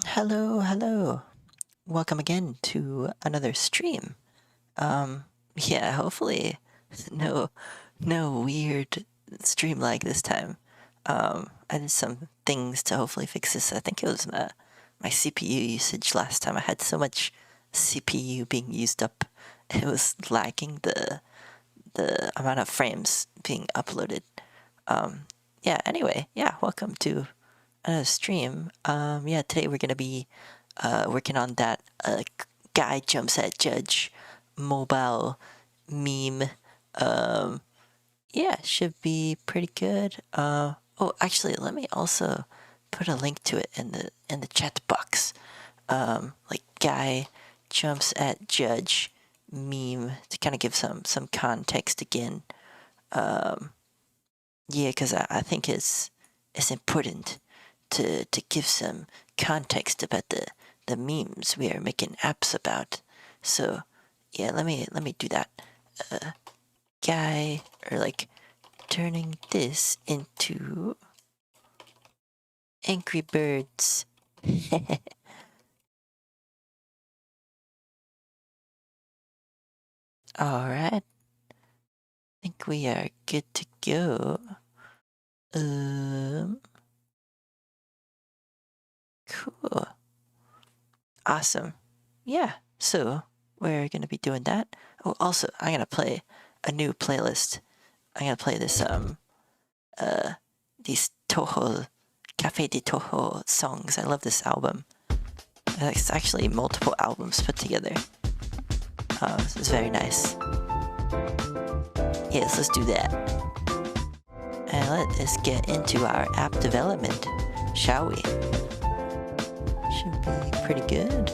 Hello, hello. Welcome again to another stream. Yeah, hopefully no no weird stream lag this time. I did some things to hopefully fix this. I think it was my CPU usage last time. I had so much CPU being used up. It was lagging the amount of frames being uploaded. Yeah, anyway, yeah, welcome to another stream. Yeah, today we're gonna be working on that guy jumps at judge mobile meme. Yeah, should be pretty good. Oh, actually, let me also put a link to it in the chat box. Like guy jumps at judge meme to kind of give some context again. Yeah, because I think it's important to give some context about the memes we are making apps about. So yeah, let me do that. Guy, or like turning this into Angry Birds. Alright. I think we are good to go. Cool. Awesome. Yeah, so we're gonna be doing that. Oh, also, I'm gonna play a new playlist. I'm gonna play this these Toho Cafe de Toho songs. I love this album. It's actually multiple albums put together. This is very nice. Yes, let's do that. And let us get into our app development, shall we? Should be pretty good.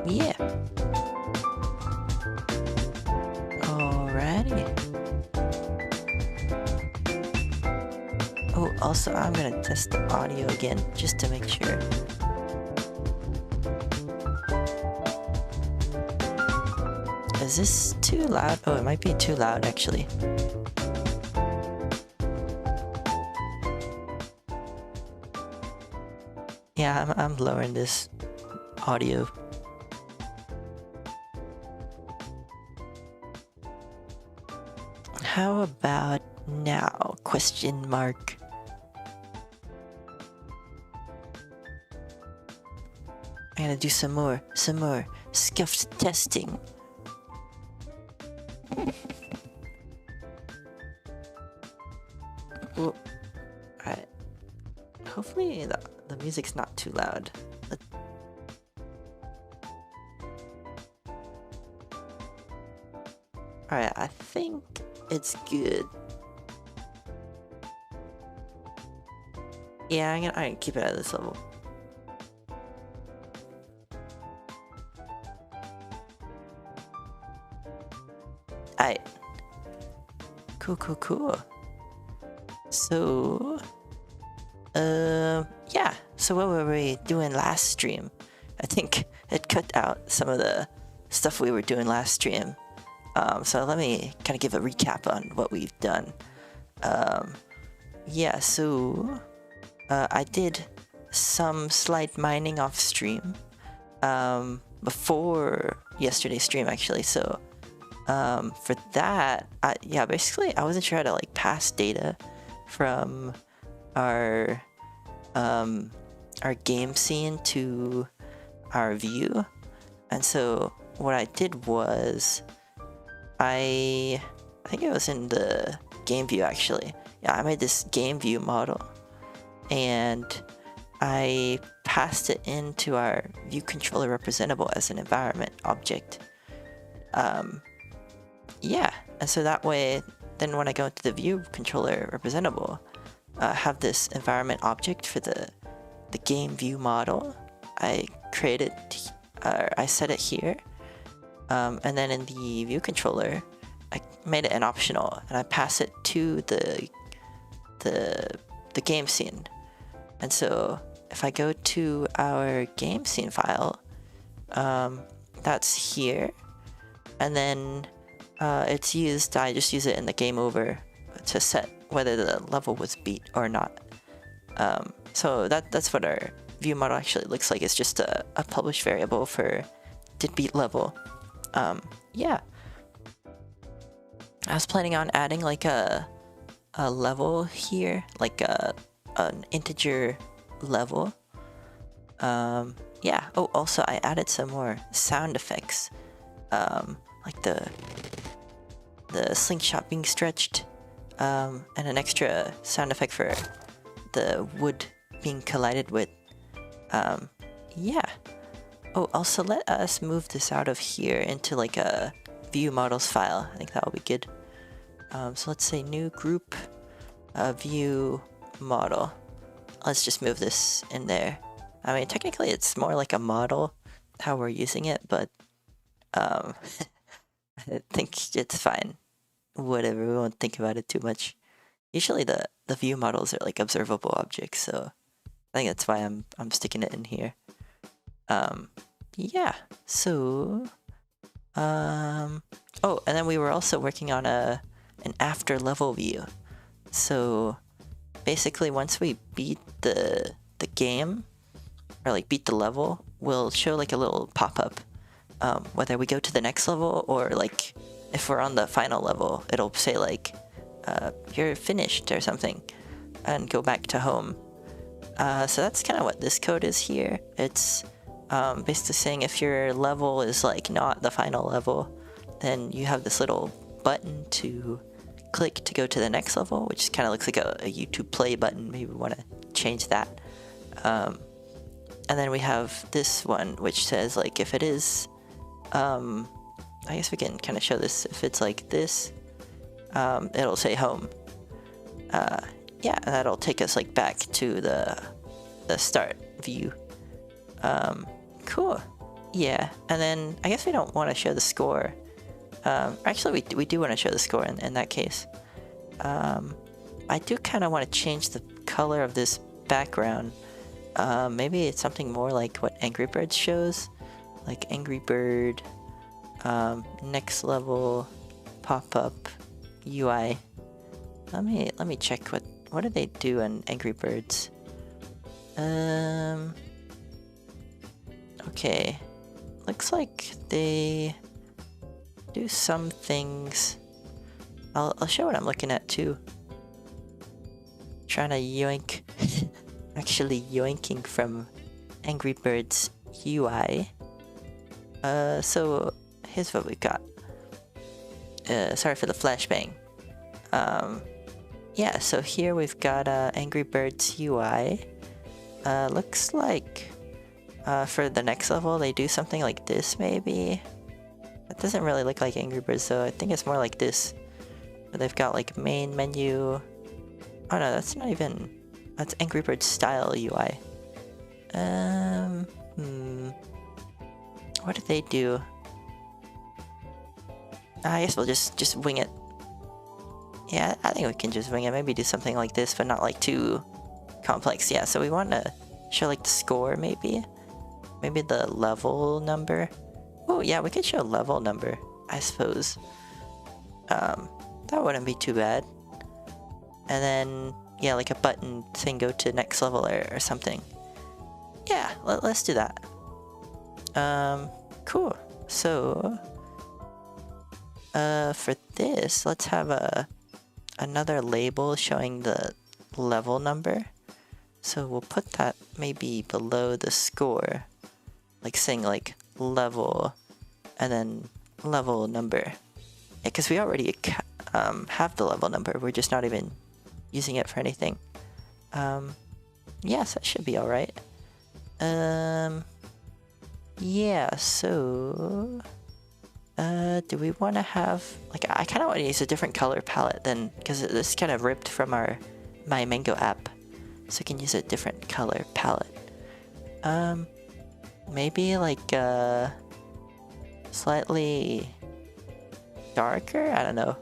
Yeah. Alrighty. Oh, also I'm gonna test the audio again just to make sure. Is this too loud? Oh, it might be too loud actually. Yeah, I'm lowering this audio. How about now? Question mark. I'm gonna do some more scuffed testing. Well, alright. Hopefully the music's not too loud. Alright, I think it's good. Yeah, I'm gonna keep it at this level. Alright. Cool. So, yeah. So what were we doing last stream? I think it cut out some of the stuff we were doing last stream. So let me kind of give a recap on what we've done. Yeah, so I did some slight mining off stream before yesterday's stream actually. So for that, yeah, basically I wasn't sure how to like pass data from our game scene to our view, and so what I did was I think it was in the game view actually. Yeah, I made this game view model and I passed it into our view controller representable as an environment object. Yeah, and so that way, then when I go into the view controller representable, have this environment object for the game view model. I created, I set it here, and then in the view controller, I made it an optional, and I pass it to the game scene. And so if I go to our game scene file, that's here, and then it's used, I just use it in the game over to set whether the level was beat or not. So that's what our view model actually looks like. It's just a published variable for did beat level. Yeah. I was planning on adding like a level here, like an integer level. Yeah. Oh, also I added some more sound effects, like the slingshot being stretched, and an extra sound effect for the wood being collided with. Yeah. Oh, also let us move this out of here into like a view models file. I think that will be good. So let's say new group view model. Let's just move this in there. I mean, technically it's more like a model, how we're using it, but I think it's fine. Whatever, we won't think about it too much. Usually the view models are like observable objects, so I think that's why I'm sticking it in here. Yeah, so oh, and then we were also working on an after level view. So basically once we beat the game, or like beat the level, we'll show like a little pop-up, whether we go to the next level or like if we're on the final level, it'll say like you're finished or something and go back to home. So that's kind of what this code is here. It's basically saying if your level is like not the final level, then you have this little button to click to go to the next level, which kind of looks like a YouTube play button. Maybe we want to change that. And then we have this one which says like if it is, I guess we can kind of show this. If it's like this, it'll say home. Yeah, and that'll take us like back to the start view. Cool. Yeah, and then I guess we don't want to show the score. Actually, we do want to show the score in that case. I do kind of want to change the color of this background. Maybe it's something more like what Angry Birds shows, like Angry Bird, next level, pop-up, UI. Let me check what do they do in Angry Birds. Okay, looks like they do some things. I'll show what I'm looking at too. Trying to yoink, actually yoinking from Angry Birds UI. So here's what we got. Sorry for the flashbang. Yeah, so here we've got Angry Birds UI. Looks like for the next level they do something like this maybe. It doesn't really look like Angry Birds though. I think it's more like this. But they've got like main menu. Oh no, that's not even... That's Angry Birds style UI. What did they do? I guess we'll just wing it. Yeah, I think we can just wing it. Maybe do something like this, but not like too complex. Yeah, so we want to show like the score maybe. Maybe the level number. Oh yeah, we could show level number, I suppose. That wouldn't be too bad. And then, yeah, like a button thing, go to next level or something. Yeah, let's do that. Cool. So, for this, let's have another label showing the level number. So we'll put that maybe below the score, like saying like level and then level number. Yeah, because we already have the level number, we're just not even using it for anything. Yes, that should be alright. Yeah, so... do we want to have... Like, I kind of want to use a different color palette than... Because this is kind of ripped from my Mango app. So I can use a different color palette. Maybe like, slightly darker? I don't know.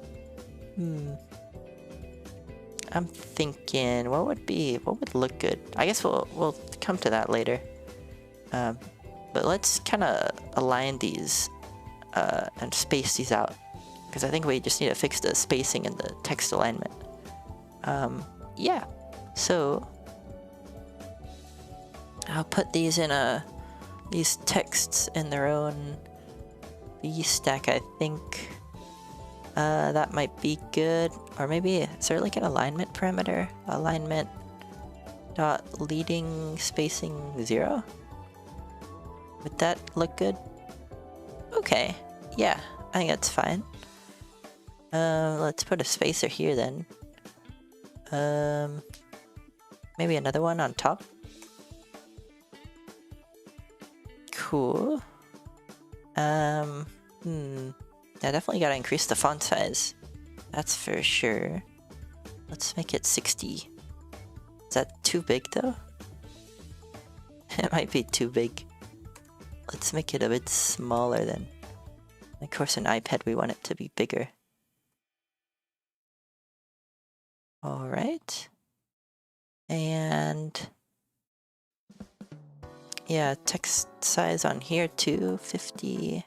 I'm thinking, what would look good? I guess we'll come to that later. But let's kind of align these and space these out, because I think we just need to fix the spacing and the text alignment. Yeah, so I'll put these in these texts in their own V-stack, I think. That might be good. Or maybe, is there like an alignment parameter? Alignment dot leading spacing 0? Would that look good? Okay, yeah, I think that's fine. Let's put a spacer here then. Maybe another one on top. Cool. I definitely gotta increase the font size. That's for sure. Let's make it 60. Is that too big though? It might be too big. Let's make it a bit smaller then. Of course, an iPad, we want it to be bigger. Alright. And... yeah, text size on here too, 50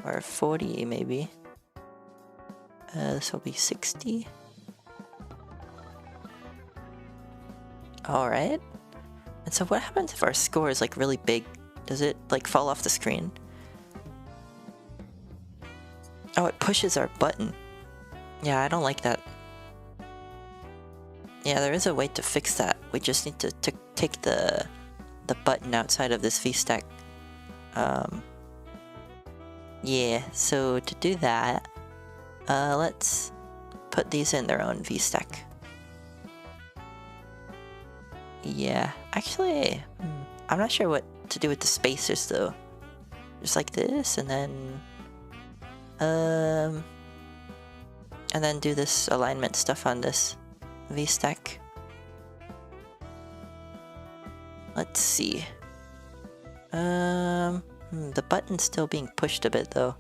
or 40 maybe. This will be 60. Alright. And so what happens if our score is like really big? Does it like fall off the screen? Oh, it pushes our button. Yeah, I don't like that. Yeah, there is a way to fix that. We just need to take the button outside of this V-stack. Yeah, so to do that, let's put these in their own V-stack. Yeah, actually, I'm not sure what to do with the spacers though. Just like this, and then do this alignment stuff on this V-stack. Let's see. The button's still being pushed a bit though.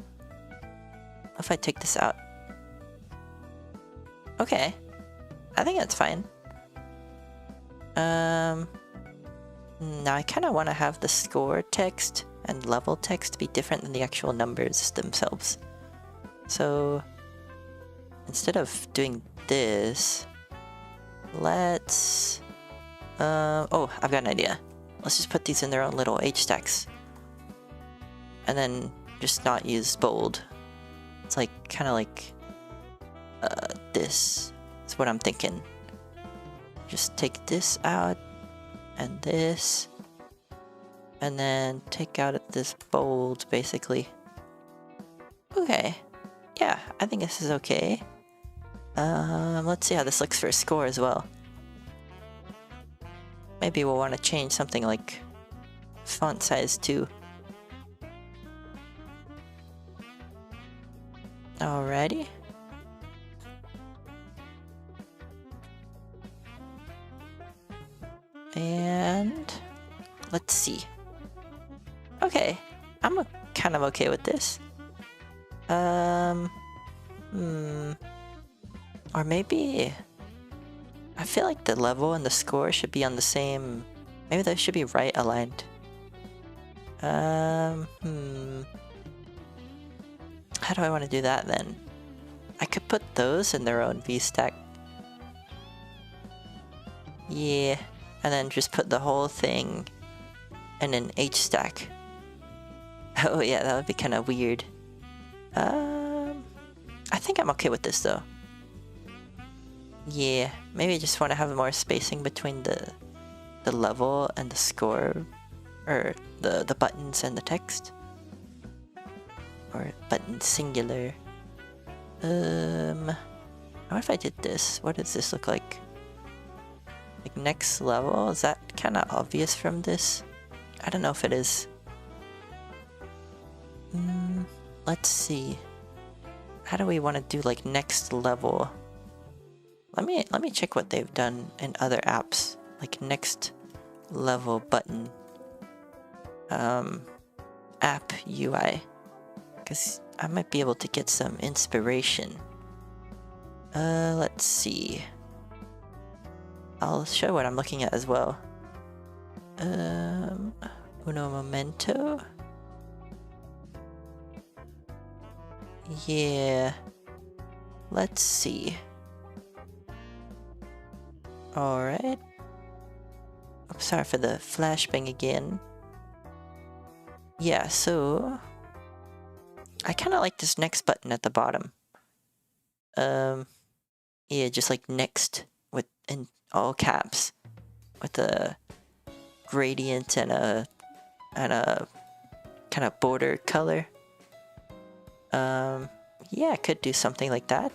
What if I take this out? Okay, I think that's fine. Now I kind of want to have the score text and level text be different than the actual numbers themselves. So instead of doing this, let's... oh, I've got an idea. Let's just put these in their own little H stacks. And then just not use bold. It's like, kind of like... this is what I'm thinking. Just take this out and this, and then take out this bold, basically. Okay, yeah, I think this is okay. Let's see how this looks for a score as well. Maybe we'll want to change something like font size too. Alrighty. And let's see. Okay, I'm kind of okay with this. Or maybe I feel like the level and the score should be on the same. Maybe they should be right aligned. How do I want to do that then? I could put those in their own V-stack. Yeah, and then just put the whole thing in an H-stack. Oh yeah, that would be kind of weird. I think I'm okay with this though. Yeah, maybe I just want to have more spacing between the level and the score, or the buttons and the text, or button singular. What if I did this? What does this look like? Like next level? Is that kind of obvious from this? I don't know if it is. Let's see. How do we want to do like next level? Let me check what they've done in other apps, like next level button. App UI, because I might be able to get some inspiration. Let's see. I'll show what I'm looking at as well. Uno momento. Yeah. Let's see. Alright. I'm sorry for the flashbang again. Yeah, so I kind of like this next button at the bottom. Yeah, just like next with in all caps, with a gradient and a kind of border color. Yeah, I could do something like that.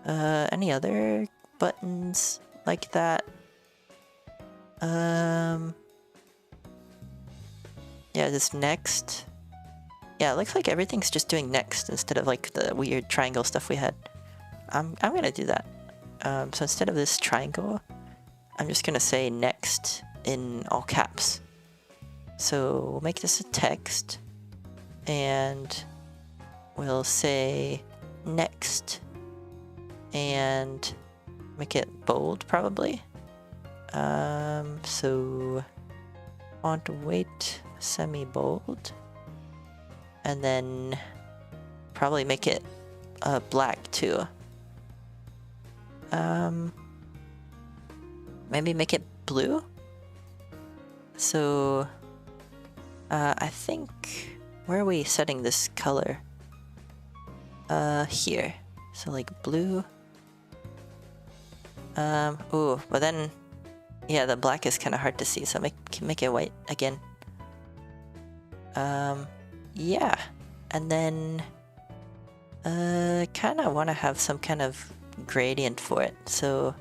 Any other buttons like that? Yeah, this next. Yeah, it looks like everything's just doing next instead of like the weird triangle stuff we had. I'm gonna do that. So instead of this triangle, I'm just gonna say next in all caps. So we'll make this a text, and we'll say next, and make it bold probably. So font weight semi-bold, and then probably make it black too. Maybe make it blue. So I think, where are we setting this color? Here. So like blue. Ooh, but then yeah, the black is kind of hard to see, so make it white again. Yeah, and then kind of want to have some kind of gradient for it. So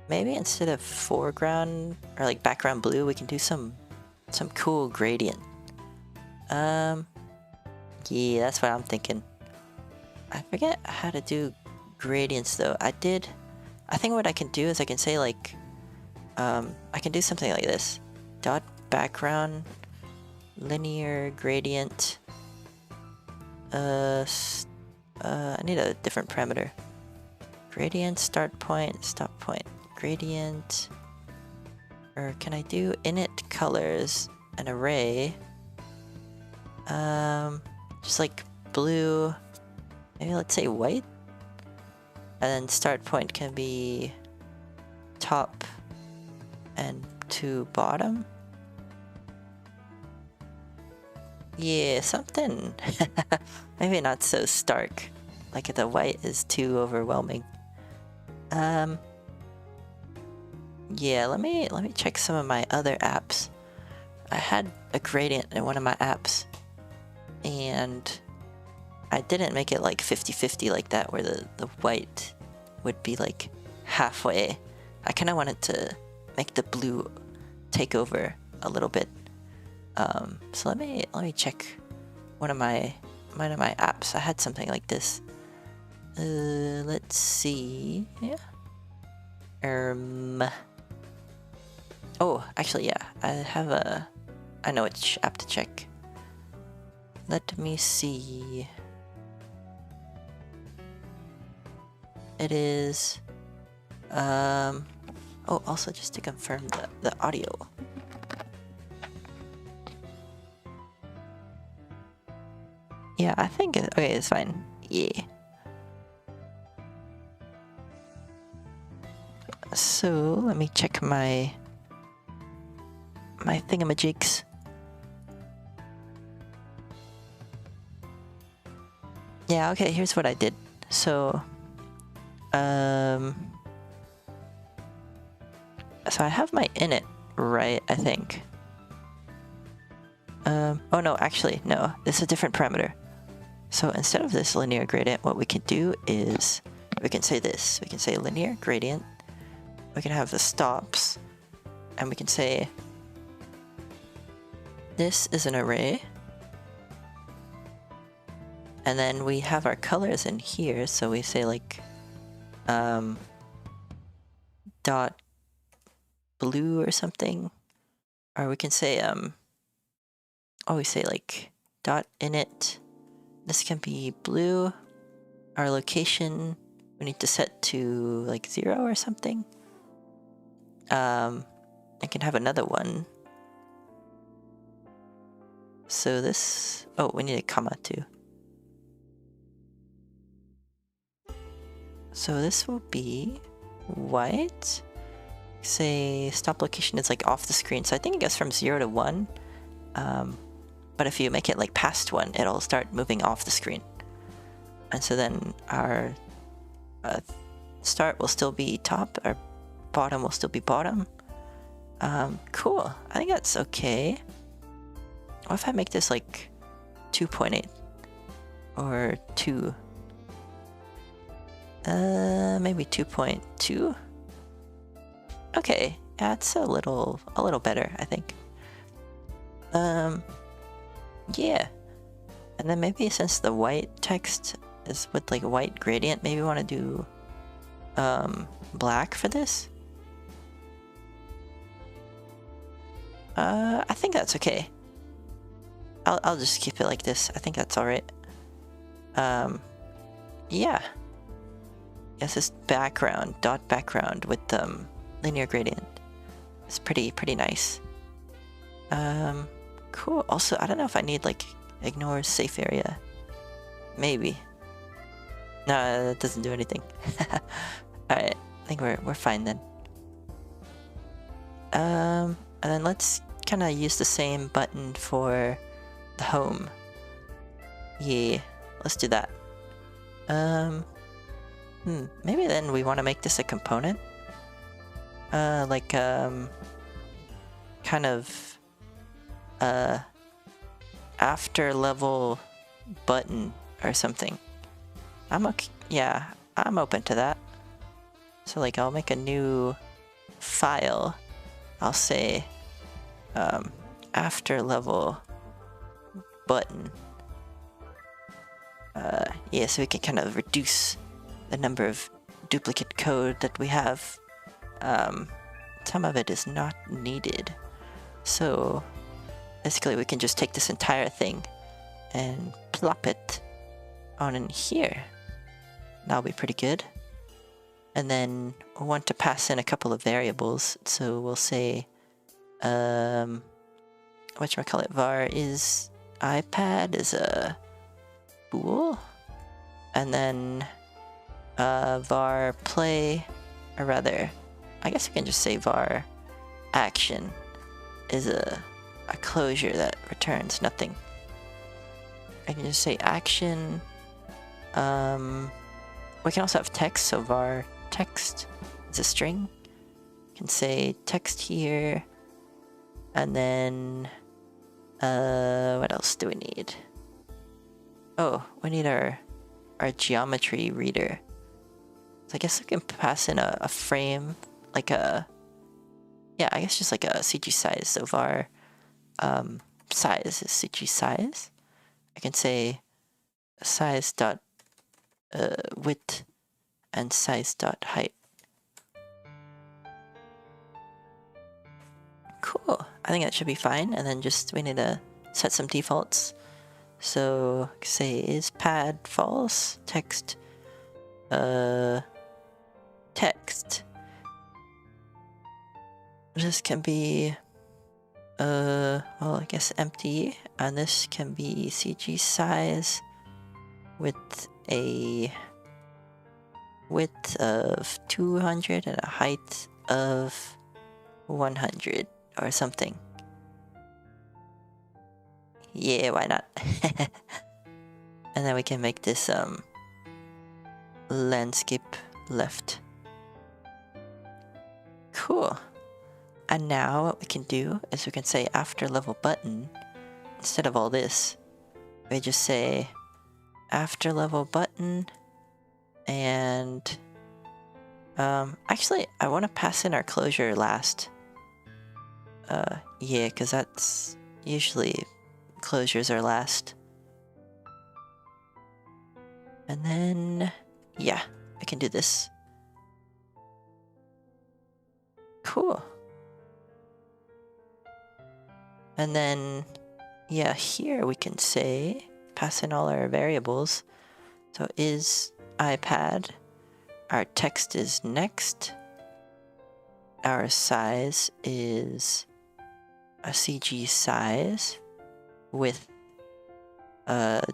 maybe instead of foreground or like background blue, we can do some cool gradient. Yeah, that's what I'm thinking. I forget how to do gradients though. I think what I can do is I can say like, I can do something like this. Dot background, linear gradient. I need a different parameter. Gradient, start point, stop point. Gradient. Or can I do init colors, an array? Just like blue. Maybe let's say white. And then start point can be top and to bottom. Yeah, something maybe not so stark. Like the white is too overwhelming. Yeah, let me check some of my other apps. I had a gradient in one of my apps, and I didn't make it like 50-50 like that, where the white would be like halfway. I kind of wanted to make the blue take over a little bit. So let me check one of my apps. I had something like this. Let's see. Yeah. Oh, actually, yeah. I know which app to check. Let me see. It is. Oh, also just to confirm the audio. Yeah, I think okay, it's fine. Yeah. So let me check my thingamajigs. Yeah, okay, here's what I did. So so I have my init right, I think. Oh no, actually, no, this is a different parameter. So instead of this linear gradient, what we can do is we can say this. We can say linear gradient. We can have the stops, and we can say this is an array. And then we have our colors in here, so we say like dot blue or something. Or we can say we say like dot init. This can be blue. Our location we need to set to like 0 or something. I can have another one. So this, oh, we need a comma too. So this will be white. Say stop location is like off the screen. So I think it goes from 0 to 1. But if you make it like past 1, it'll start moving off the screen. And so then our start will still be top, our bottom will still be bottom. Cool. I think that's okay. What if I make this like 2.8 or 2? Maybe 2.2. Okay, yeah, it's a little better, I think. Yeah. And then maybe since the white text is with like a white gradient, maybe we want to do black for this. I think that's okay. I'll just keep it like this. I think that's all right. Yeah. Yes, this background, dot background with linear gradient. It's pretty nice. Cool. Also, I don't know if I need like ignore safe area. Maybe. No, that doesn't do anything. Alright, I think we're fine then. And then let's kind of use the same button for the home. Yeah, let's do that. Maybe then we want to make this a component. Like, kind of, after level button or something. I'm okay. Yeah, I'm open to that. So like, I'll make a new file. I'll say, after level button. Yeah, so we can kind of reduce the number of duplicate code that we have. Some of it is not needed. So basically we can just take this entire thing and plop it on in here. That'll be pretty good. And then we'll want to pass in a couple of variables. So we'll say, whatchamacallit, var is iPad is a bool. And then var play, or rather, I guess we can just say var action is a closure that returns nothing. I can just say action We can also have text, so var text is a string. You can say text here, and then what else do we need? Oh, we need our geometry reader. So I guess we can pass in a frame, like a, yeah, I guess just like a CG size. So var size is CG size. I can say size dot width and size dot height. Cool. I think that should be fine. And then just we need to set some defaults. So say is pad false text text. This can be well, I guess empty, and this can be CG size with a width of 200 and a height of 100 or something. Yeah, why not? And then we can make this landscape left. Cool. And now what we can do is we can say after level button, instead of all this, we just say after level button, and actually I want to pass in our closure last. Yeah, because that's usually closures are last. And then, yeah, I can do this. Cool. And then, yeah, here we can say, pass in all our variables. So is iPad, our text is next, our size is a CG size with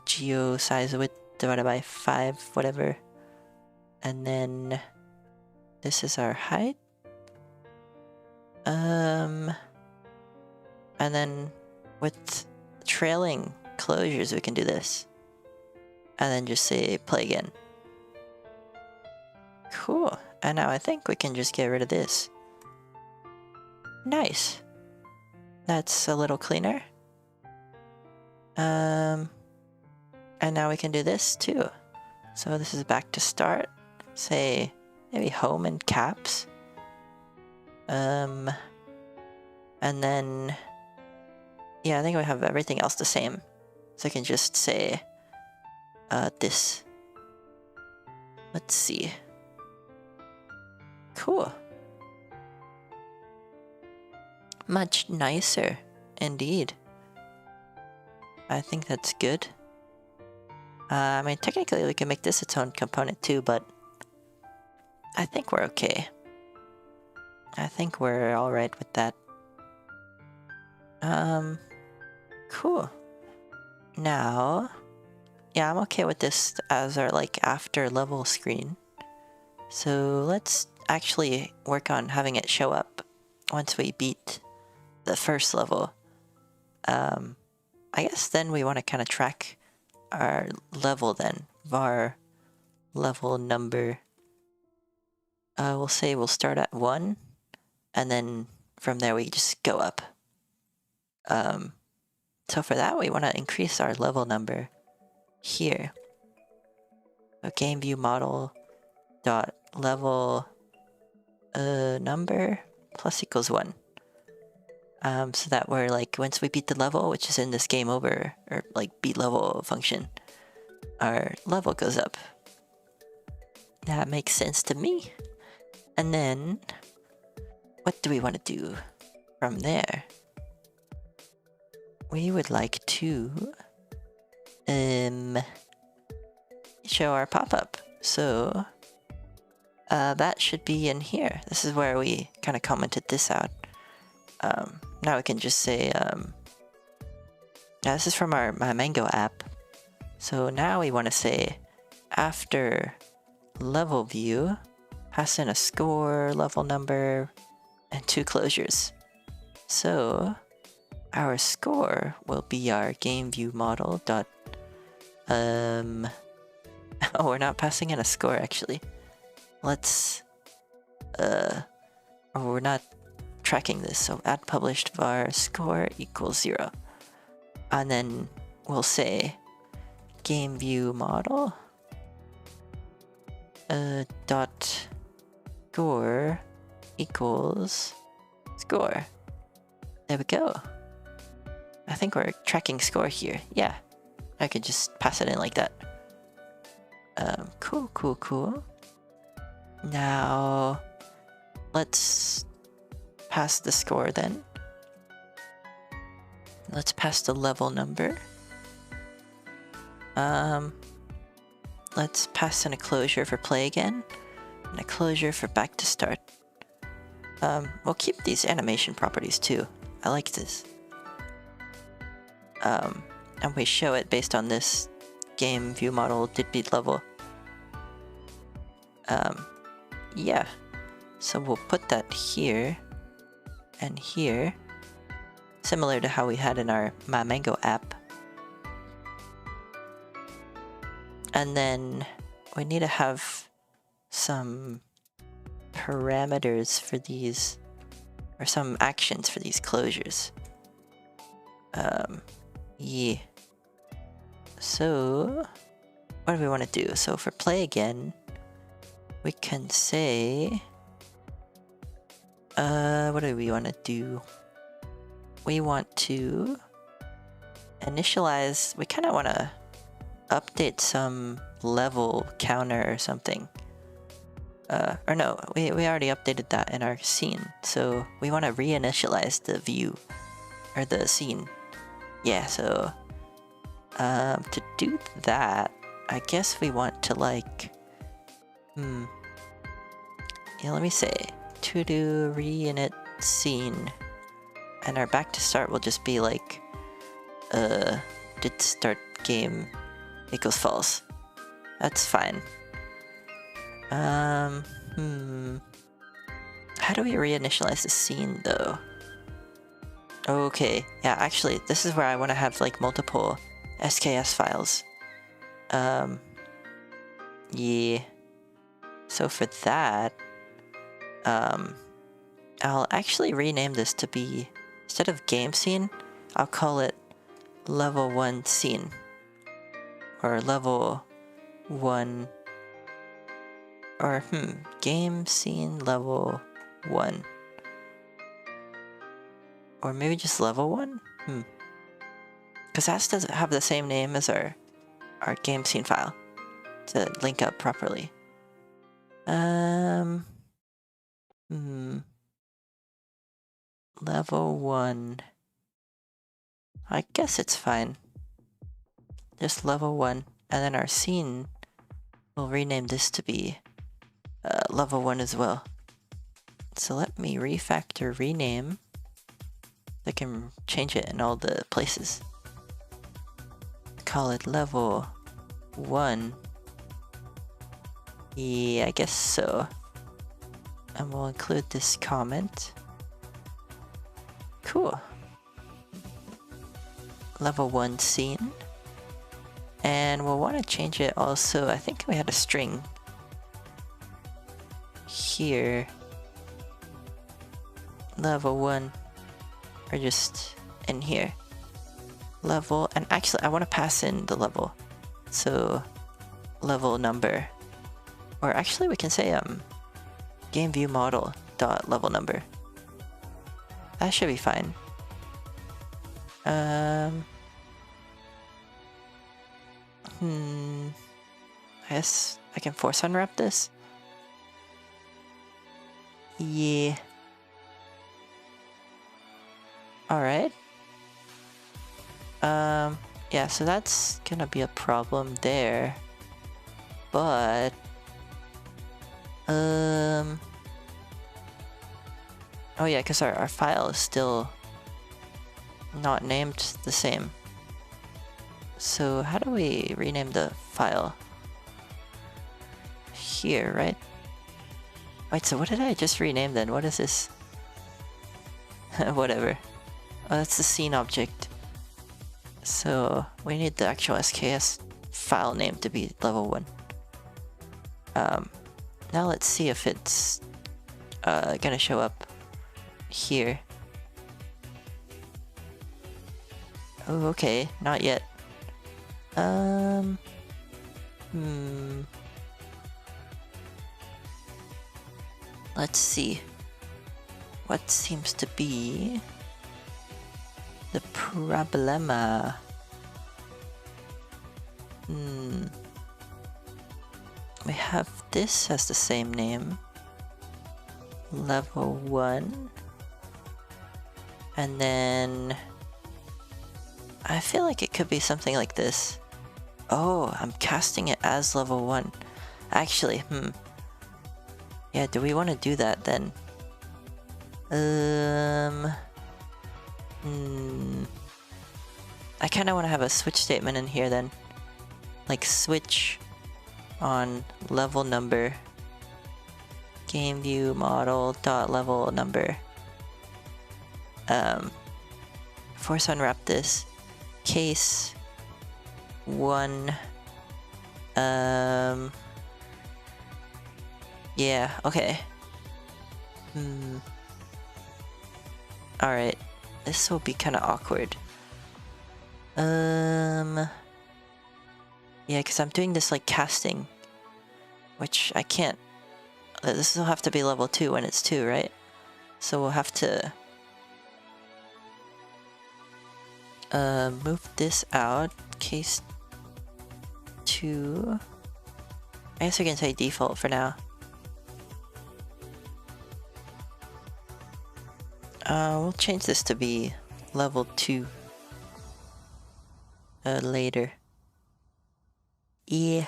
geo size width divided by 5, whatever. And then this is our height. And then with trailing closures, we can do this. And then just say play again. Cool. And now I think we can just get rid of this. Nice. That's a little cleaner. And now we can do this too. So this is back to start. Say maybe home in caps. And then, yeah, I think we have everything else the same. So I can just say this. Let's see. Cool. Much nicer, indeed. I think that's good. I mean, technically we can make this its own component too, but I think we're okay. I think we're alright with that. Cool. Now, yeah, I'm okay with this as our like after level screen. So let's actually work on having it show up once we beat the first level. I guess then we want to kind of track our level then. Var level number. We'll say we'll start at 1, and then from there we just go up. So for that we want to increase our level number here. So game view model dot level number plus equals 1. So that we're like, once we beat the level, which is in this game over, or like beat level function, our level goes up. That makes sense to me. And then, what do we want to do from there? We would like to show our pop-up. So that should be in here. This is where we kind of commented this out. Now we can just say, now this is from my Mango app. So now we want to say, after level view, pass in a score, level number, and 2 closures. So our score will be our game view model dot Oh, we're not passing in a score, actually. Let's... Oh, we're not tracking this, so add published var score equals 0. And then we'll say game view model dot score equals score. There we go. I think we're tracking score here. Yeah, I could just pass it in like that. Cool. Now, let's pass the score then. Let's pass the level number. Let's pass in a closure for play again, and a closure for back to start. We'll keep these animation properties too. I like this. And we show it based on this game view model did beat level. Yeah. So we'll put that here and here, similar to how we had in our My Mango app. And then we need to have some parameters for these, or some actions for these closures. Yeah. So, what do we want to do? So for play again, we can say, what do we want to do? We want to initialize, we kind of want to update some level counter or something. Or no, we already updated that in our scene. So we want to reinitialize the view, or the scene. Yeah, so to do that, I guess we want to like, yeah, let me say, to do reinit scene, and our back to start will just be like, did start game equals false. That's fine. How do we reinitialize the scene though? Okay, yeah, actually, this is where I want to have like multiple SKS files. Yeah. So for that, I'll actually rename this to be, instead of game scene, I'll call it level 1 scene. Or level 1, or game scene level 1. Or maybe just level 1? Because that doesn't have the same name as our game scene file to link up properly. Level 1. I guess it's fine. Just level 1. And then our scene, we'll rename this to be level 1 as well. So let me refactor rename. I can change it in all the places. Call it level 1. Yeah, I guess so. And we'll include this comment. Cool. Level 1 scene. And we'll want to change it also. I think we had a string here. Level 1. Or just in here. Level, and actually I want to pass in the level. So level number. Or actually we can say game view model dot level number. That should be fine. I guess I can force unwrap this. Yeah. Alright. Yeah, so that's gonna be a problem there. But oh yeah, because our file is still not named the same. So how do we rename the file? Here, right? Wait, so what did I just rename then? What is this? Whatever. Oh, that's the scene object. So we need the actual SKS file name to be level 1. Now let's see if it's gonna show up here. Oh, okay, not yet. Let's see. What seems to be the problema? We have this has the same name. Level 1. And then I feel like it could be something like this. Oh, I'm casting it as level 1. Actually, yeah, do we want to do that then? I kind of want to have a switch statement in here then. Like switch on level number. Game view model dot level number. Force unwrap this. Case 1. Yeah, okay. Alright. This will be kind of awkward. Yeah, because I'm doing this like casting. Which I can't. This will have to be level 2 when it's 2, right? So we'll have to move this out. Case 2. I guess we can say default for now. We'll change this to be level 2 later. Yeah.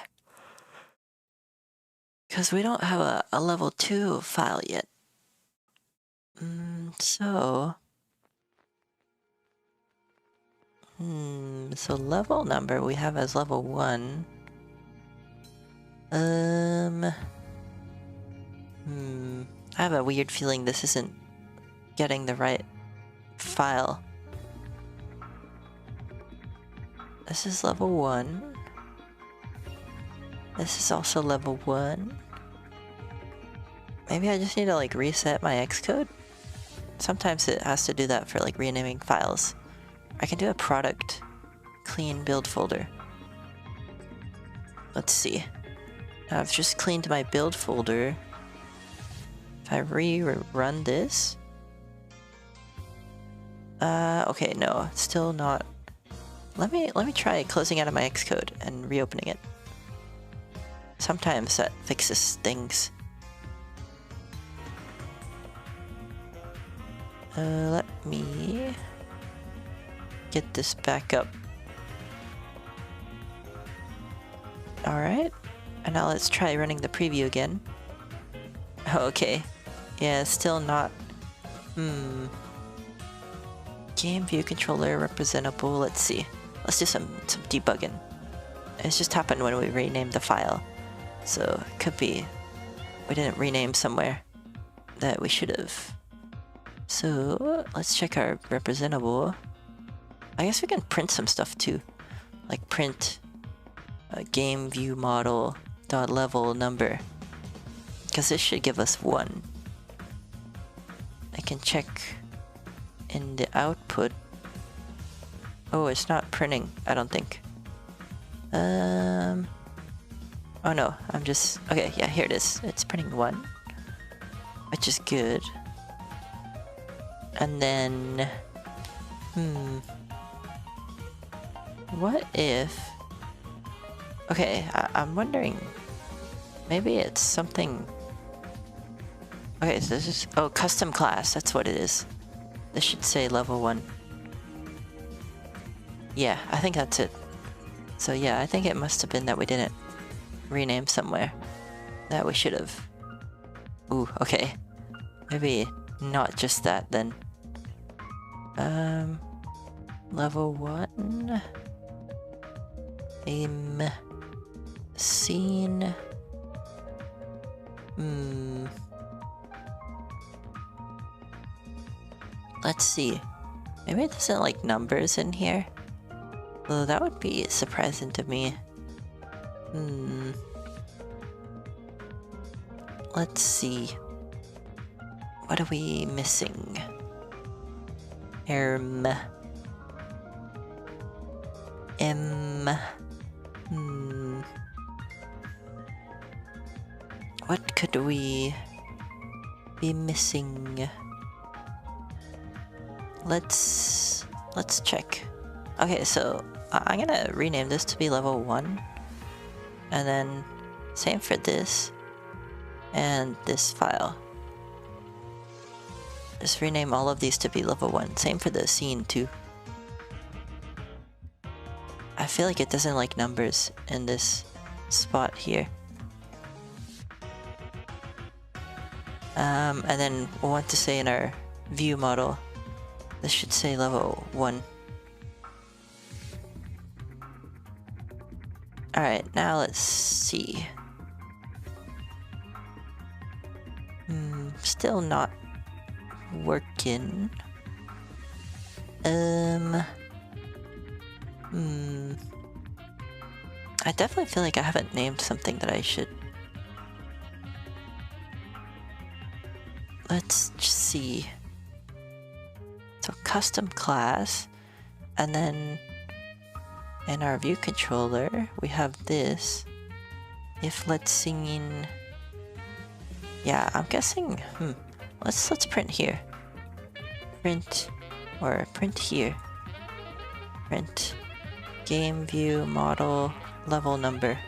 Because we don't have a level 2 file yet. So level number we have as level 1. I have a weird feeling this isn't getting the right file. This is level 1. This is also level 1. Maybe I just need to like reset my Xcode? Sometimes it has to do that for like renaming files. I can do a product clean build folder. Let's see. Now I've just cleaned my build folder. If I rerun this... okay, no, still not. Let me try closing out of my Xcode and reopening it. Sometimes that fixes things. Let me get this back up. Alright, and now let's try running the preview again. Okay, yeah, still not. Game view controller representable. Let's see. Let's do some debugging. It's just happened when we renamed the file. So it could be we didn't rename somewhere that we should have. So let's check our representable. I guess we can print some stuff too. Like print game view model dot level number. Because this should give us 1. I can check in the output. Oh, it's not printing, I don't think. Oh no, I'm just... Okay, yeah, here it is. It's printing 1. Which is good. And then... What if... Okay, I'm wondering... Maybe it's something... Okay, so this is... Oh, custom class, that's what it is. This should say level 1. Yeah, I think that's it. So yeah, I think it must have been that we didn't rename somewhere that we should have. Ooh, okay. Maybe not just that then. Level 1. Scene. Let's see. Maybe it doesn't like numbers in here. Well, that would be surprising to me. let's see. What are we missing? M. What could we be missing? Let's check. Okay, so I'm gonna rename this to be level 1. And then same for this and this file. Just rename all of these to be level 1. Same for the scene too. I feel like it doesn't like numbers in this spot here. And then we'll want to say in our view model, this should say level 1. Alright, now let's see. Still not working. I definitely feel like I haven't named something that I should. Let's just see. So custom class, and then in our view controller we have this. If let's scene. Yeah, I'm guessing. Let's print here. Print or print here. Print game view model level number.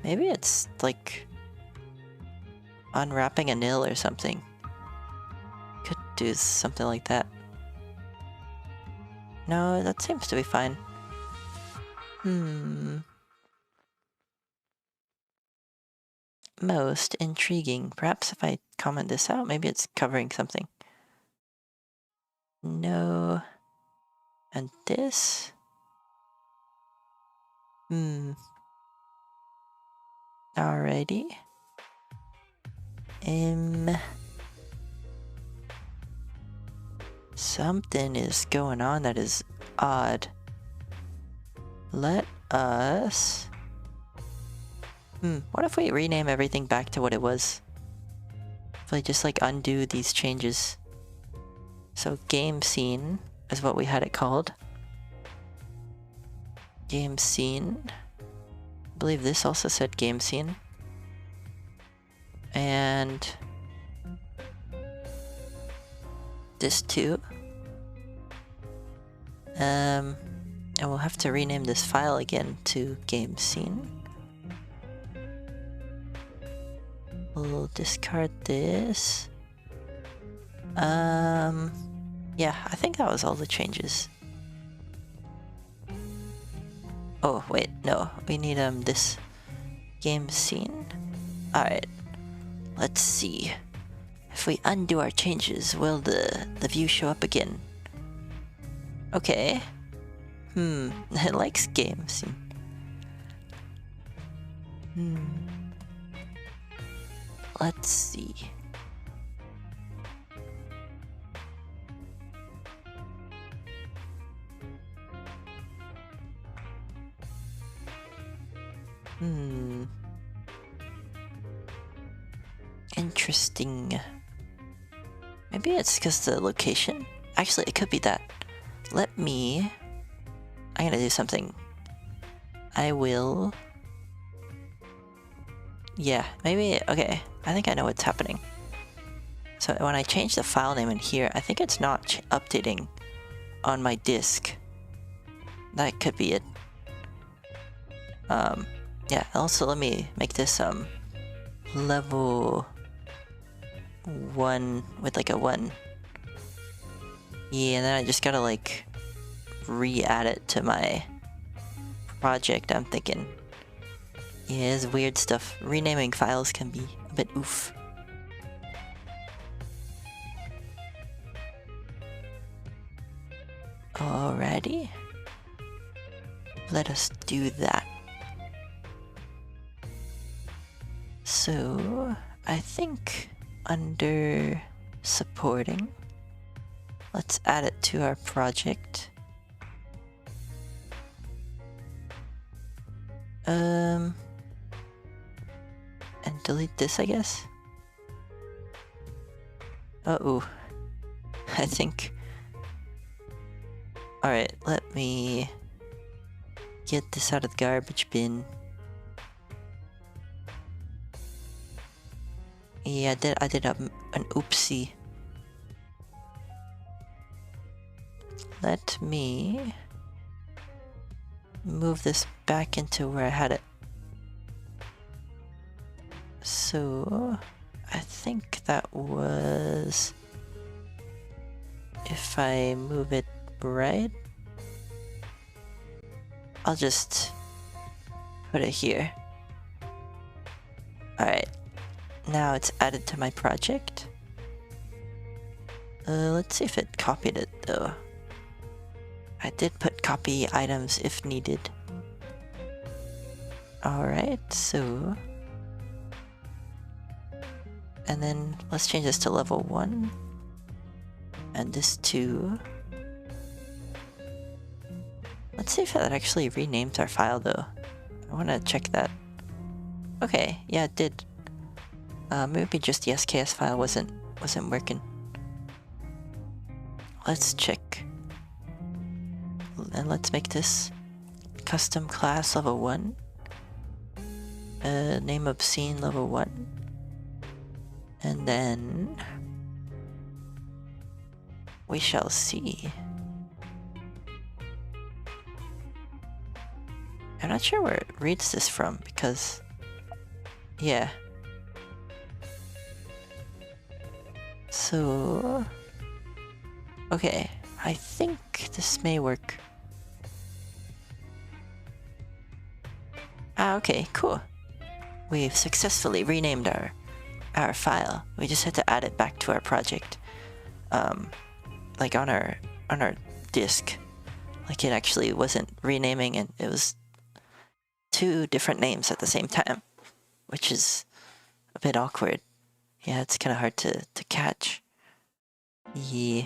Maybe it's like unwrapping a nil or something. Could do something like that. No, that seems to be fine. Most intriguing. Perhaps if I comment this out, maybe it's covering something. No. And this? Alrighty. Something is going on that is odd. Let us... what if we rename everything back to what it was? If I just like undo these changes. So game scene is what we had it called. Game scene. I believe this also said game scene. And this too. And we'll have to rename this file again to game scene. We'll discard this. Yeah, I think that was all the changes. Oh, wait, no. We need this game scene. Alright. Let's see. If we undo our changes, will the view show up again? Okay. It likes game scene. Let's see. Interesting. Maybe it's because the location? Actually, it could be that. I'm gonna do something. I will... Yeah, maybe... Okay, I think I know what's happening. So when I change the file name in here, I think it's not updating on my disk. That could be it. Yeah, also let me make this level 1 with like a 1. Yeah, and then I just gotta like re-add it to my project, I'm thinking. Yeah, it's weird stuff. Renaming files can be a bit oof. Alrighty. Let us do that. So, I think under supporting, let's add it to our project. And delete this, I guess. Uh-oh. I think... Alright, let me get this out of the garbage bin. Yeah, I did an oopsie. Let me move this back into where I had it. So, I think that was... If I move it right, I'll just put it here. Alright, now it's added to my project. Let's see if it copied it though. I did put copy items if needed. Alright, so... And then let's change this to level 1. And this to... Let's see if that actually renames our file though. I want to check that. Okay, yeah, it did. Maybe just the SKS file wasn't working. Let's check. And let's make this custom class level 1. Name of scene level 1. And then we shall see. I'm not sure where it reads this from because, yeah. So, okay, I think this may work. Ah, okay, cool. We've successfully renamed our file. We just had to add it back to our project. Like on our disk. Like it actually wasn't renaming and it was 2 different names at the same time, which is a bit awkward. Yeah, it's kind of hard to catch. Yeah.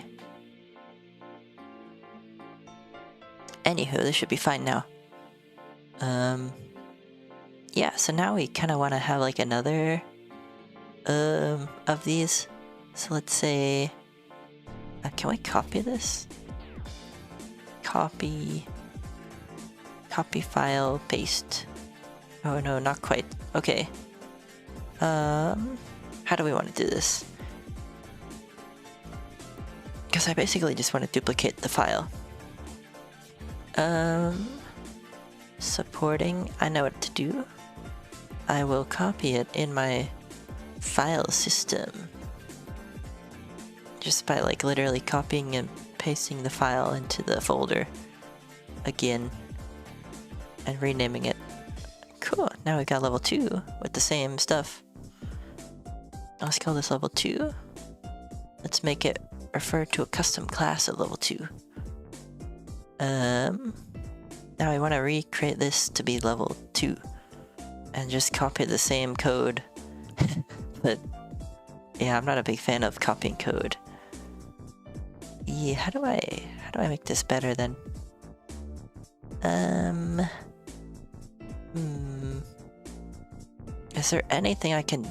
Anywho, this should be fine now. Yeah, so now we kind of want to have like another of these. So let's say, can we copy this? Copy file, paste. Oh no, not quite. Okay. How do we want to do this? Because I basically just want to duplicate the file. Supporting, I know what to do. I will copy it in my file system. Just by like literally copying and pasting the file into the folder again and renaming it. Cool, now we got level 2 with the same stuff. Let's call this level 2. Let's make it refer to a custom class of level 2. Now I want to recreate this to be level 2 and just copy the same code. But yeah, I'm not a big fan of copying code. Yeah, how do I make this better then? Is there anything I can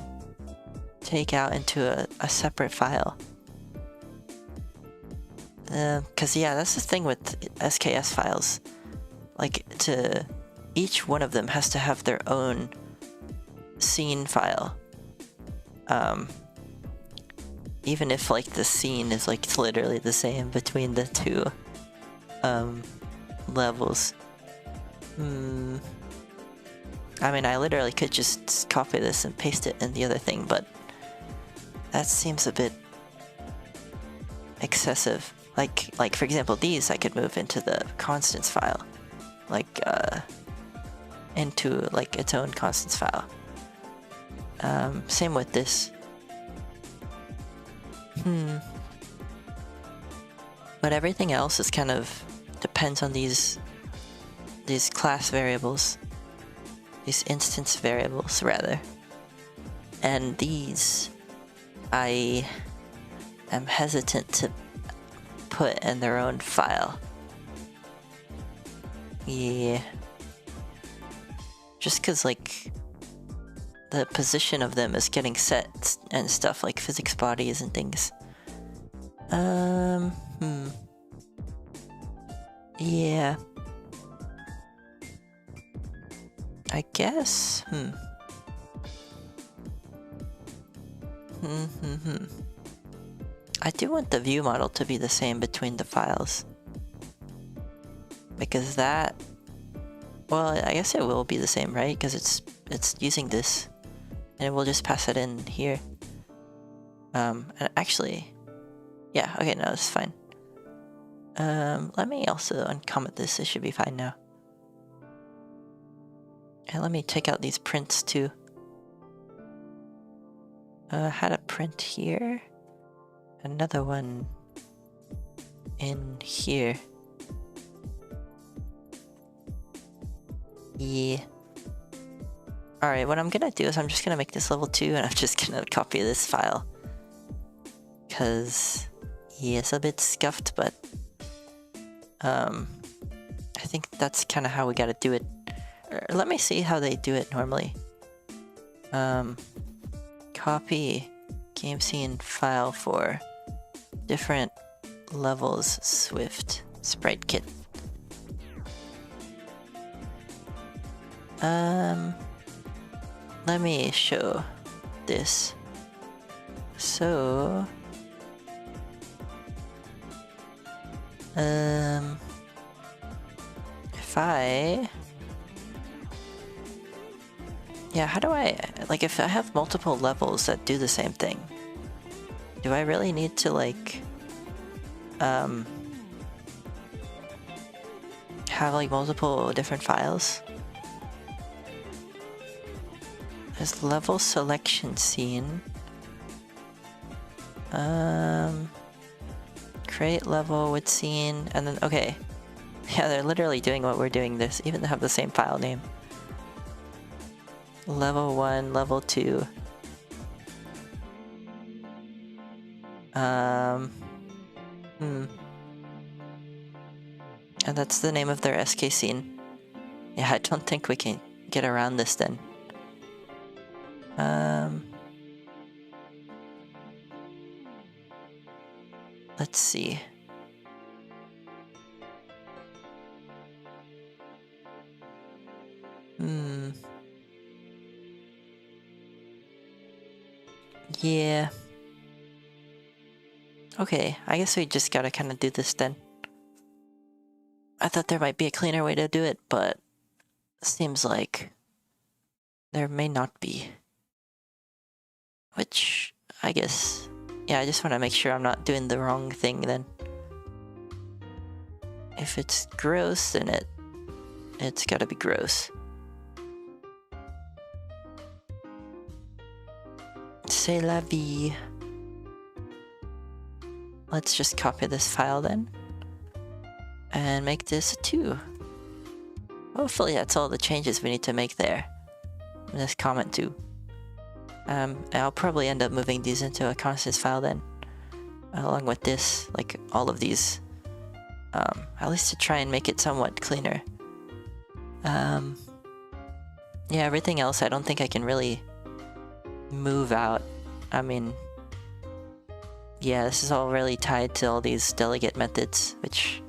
take out into a separate file? Cause yeah, that's the thing with SKS files. Like, each one of them has to have their own scene file. Even if like the scene is like literally the same between the 2 levels. I mean, I literally could just copy this and paste it in the other thing, but that seems a bit excessive. Like for example, these I could move into the constants file, like into like its own constants file. Same with this. But everything else is kind of depends on these class variables, these instance variables rather, and these I am hesitant to put in their own file. Yeah, just because like the position of them is getting set and stuff like physics bodies and things. Yeah. I guess, I do want the view model to be the same between the files. Because that... Well, I guess it will be the same, right? Because it's using this. And we'll just pass it in here. And actually... Yeah, okay, no, it's fine. Let me also uncomment this. It should be fine now. And let me take out these prints too. Had a print here. Another one in here. Yeah. Alright, what I'm gonna do is I'm just gonna make this level 2 and I'm just gonna copy this file. Cause, yeah, it's a bit scuffed, but I think that's kind of how we gotta do it. Let me see how they do it normally. Copy game scene file for different levels Swift sprite kit. Let me show this. So if I... Yeah, how do I... Like, if I have multiple levels that do the same thing, do I really need to, like... have, like, multiple different files? There's level selection scene. Create level with scene, and then, okay. Yeah, they're literally doing what we're doing this, even they have the same file name. Level 1, level 2. And that's the name of their SK scene. Yeah, I don't think we can get around this then. Let's see. Yeah. Okay, I guess we just gotta kind of do this then. I thought there might be a cleaner way to do it, but seems like there may not be. Which, I guess... Yeah, I just want to make sure I'm not doing the wrong thing then. If it's gross, then it's gotta be gross. C'est la vie. Let's just copy this file then. And make this a 2. Hopefully that's all the changes we need to make there. In this comment too. I'll probably end up moving these into a constants file then. Along with this, like all of these. At least to try and make it somewhat cleaner. Yeah, everything else I don't think I can really move out. I mean, yeah, this is all really tied to all these delegate methods, which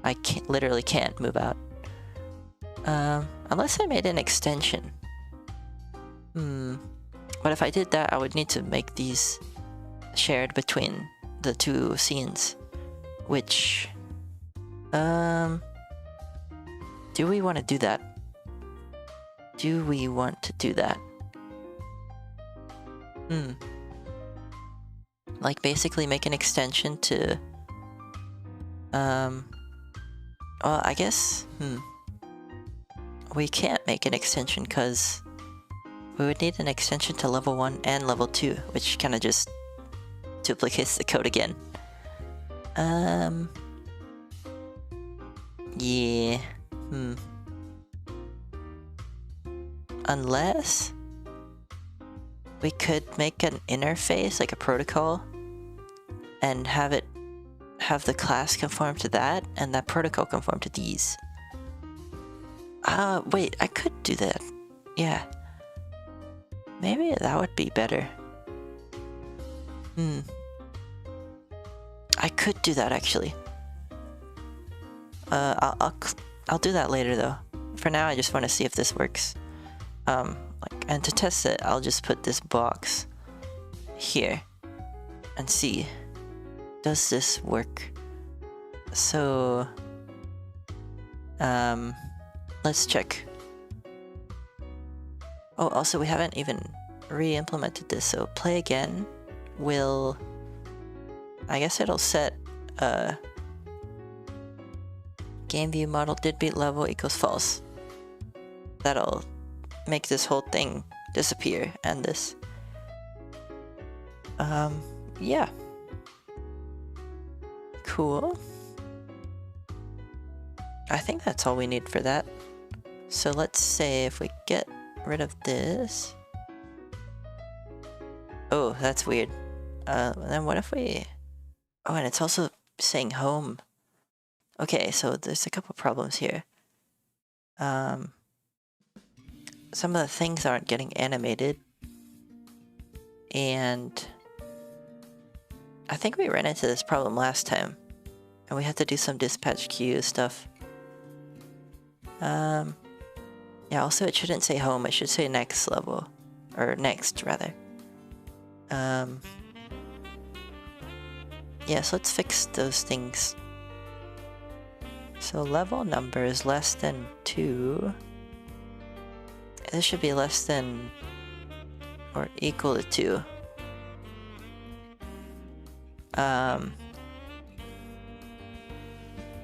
I literally can't move out. Unless I made an extension. But if I did that, I would need to make these shared between the two scenes. Which... do we want to do that? Do we want to do that? Like basically make an extension to... well, I guess... We can't make an extension because we would need an extension to level 1 and level 2, which kind of just duplicates the code again. Yeah. Unless we could make an interface, like a protocol, and have the class conform to that, and that protocol conform to these. Wait, I could do that. Yeah. Maybe that would be better. I could do that actually. I'll do that later though. For now, I just want to see if this works. And to test it, I'll just put this box here and see, does this work? So, let's check. Oh, also we haven't even re-implemented this, so play again will, I guess it'll set game view model did beat level equals false. That'll make this whole thing disappear, and this. Yeah. Cool. I think that's all we need for that. So let's say if we get rid of this. Oh, that's weird. Then what if we... Oh, and it's also saying home. Okay, so there's a couple problems here. Some of the things aren't getting animated. And I think we ran into this problem last time. And we had to do some dispatch queue stuff. Yeah, also it shouldn't say home, it should say next level. Or next, rather. Yeah, so let's fix those things. So level number is less than 2. This should be less than or equal to 2.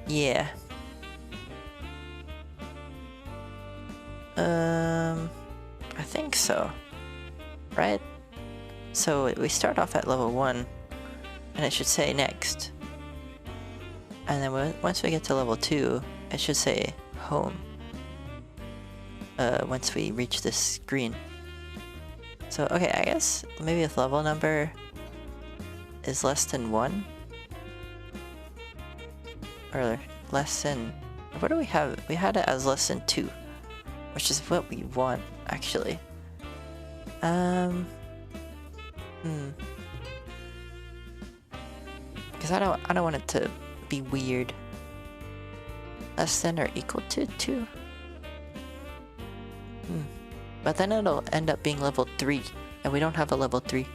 Yeah. I think so. Right? So we start off at level 1, and it should say next. And then once we get to level 2, it should say home. Once we reach this screen. So, okay, I guess maybe if level number is less than 1? Or less than... What do we have? We had it as less than 2. Which is what we want, actually. Because I don't want it to be weird. Less than or equal to 2? But then it'll end up being level 3, and we don't have a level 3.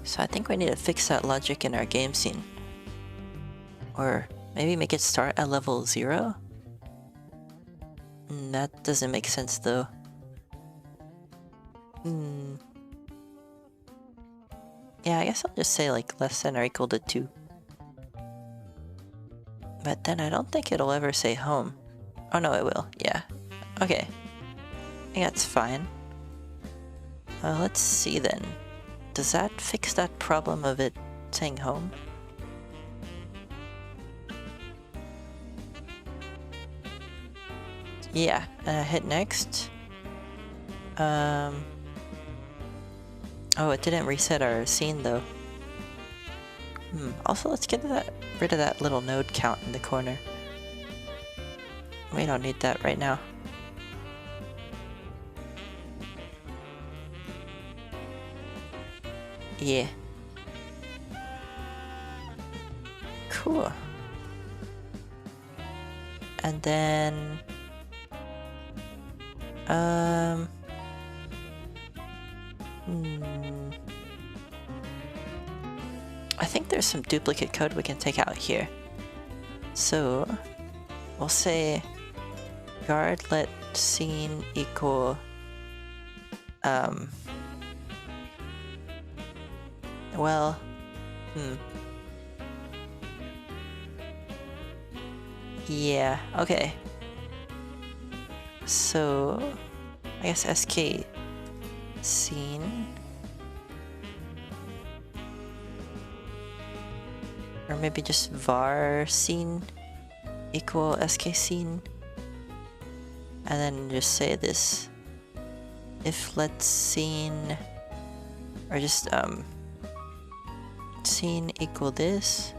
So I think we need to fix that logic in our game scene. Or maybe make it start at level 0? That doesn't make sense though. Yeah, I guess I'll just say like less than or equal to 2. But then I don't think it'll ever say home. Oh no, it will. Yeah. Okay. I think that's fine. Let's see then. Does that fix that problem of it saying home? Yeah. Hit next. Oh, it didn't reset our scene though. Also, let's get rid of that little node count in the corner. We don't need that right now. Yeah. Cool. And then... I think there's some duplicate code we can take out here. So, we'll say guard let scene equal well, yeah, okay. So, I guess SK scene, or maybe just var scene equal SK scene, and then just say this if let scene, or just scene equal this,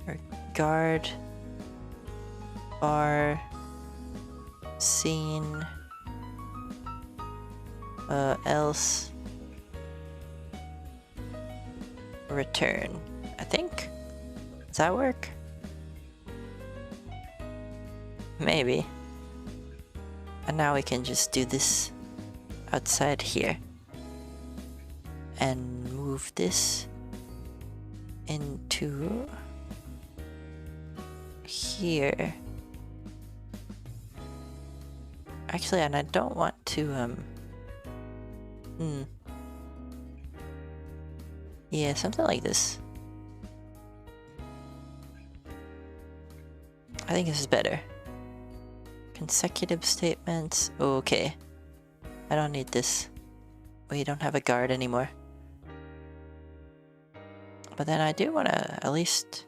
or guard var scene, else, return, I think? Does that work? Maybe. And now we can just do this outside here. And move this into here. Actually, and I don't want to, yeah, something like this. I think this is better. Consecutive statements. Okay. I don't need this. We don't have a guard anymore. But then I do want to at least...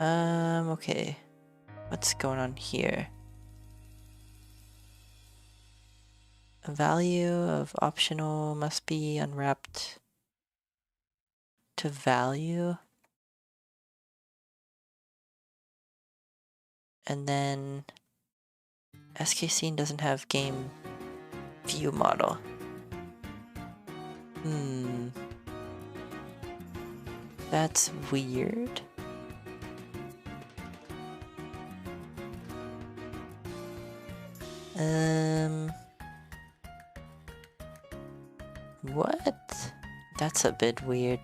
okay. What's going on here? A value of optional must be unwrapped to value. And then SK scene doesn't have game view model. That's weird. What? That's a bit weird.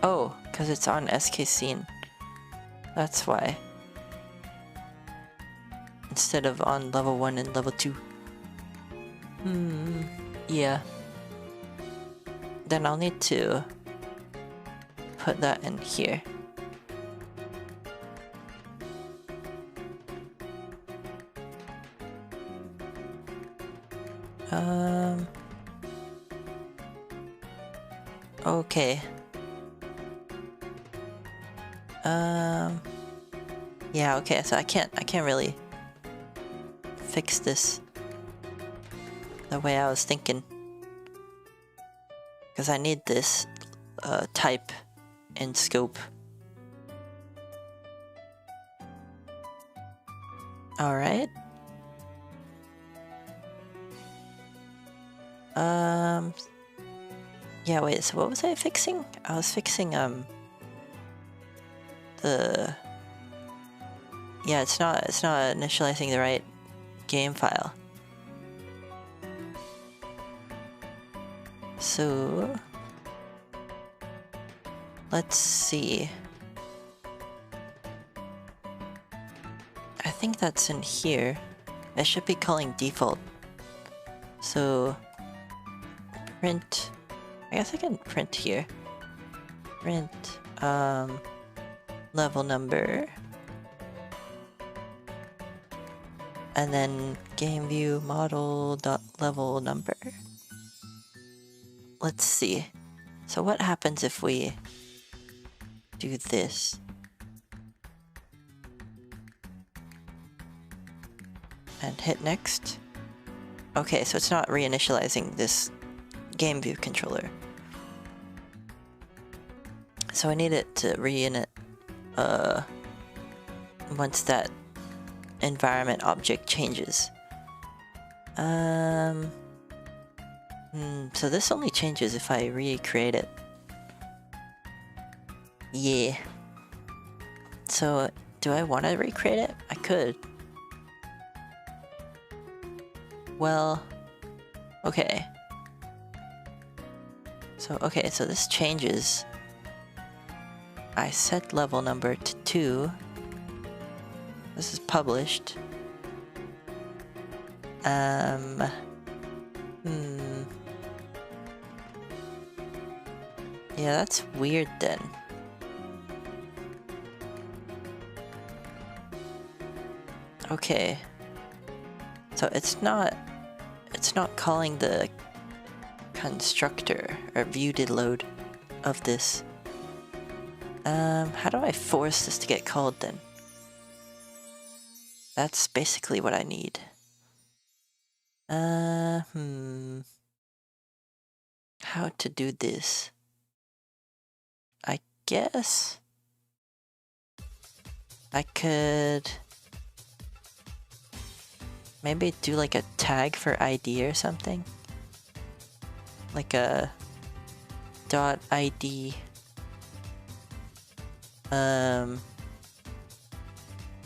Oh, because it's on SK scene. That's why. Instead of on level 1 and level 2. Yeah. Then I'll need to put that in here. Okay. Yeah, okay, so I can't really fix this the way I was thinking. Because I need this type in scope. Alright. Yeah, wait, so what was I fixing? I was fixing, the... Yeah, it's not initializing the right game file. So... let's see. I think that's in here. I should be calling default. So... print... I guess I can print here. Print, level number. And then game view model dot level number. Let's see. So what happens if we do this? And hit next. Okay, so it's not reinitializing this game view controller. So I need it to re-init once that environment object changes. So this only changes if I recreate it. Yeah. So do I want to recreate it? I could. Well, okay. So, okay, so this changes. I set level number to 2. This is published. Yeah, that's weird then. Okay. So it's not calling the constructor or view did load of this. How do I force this to get called then? That's basically what I need. how to do this. I guess I could maybe do like a tag for ID or something. Like a .id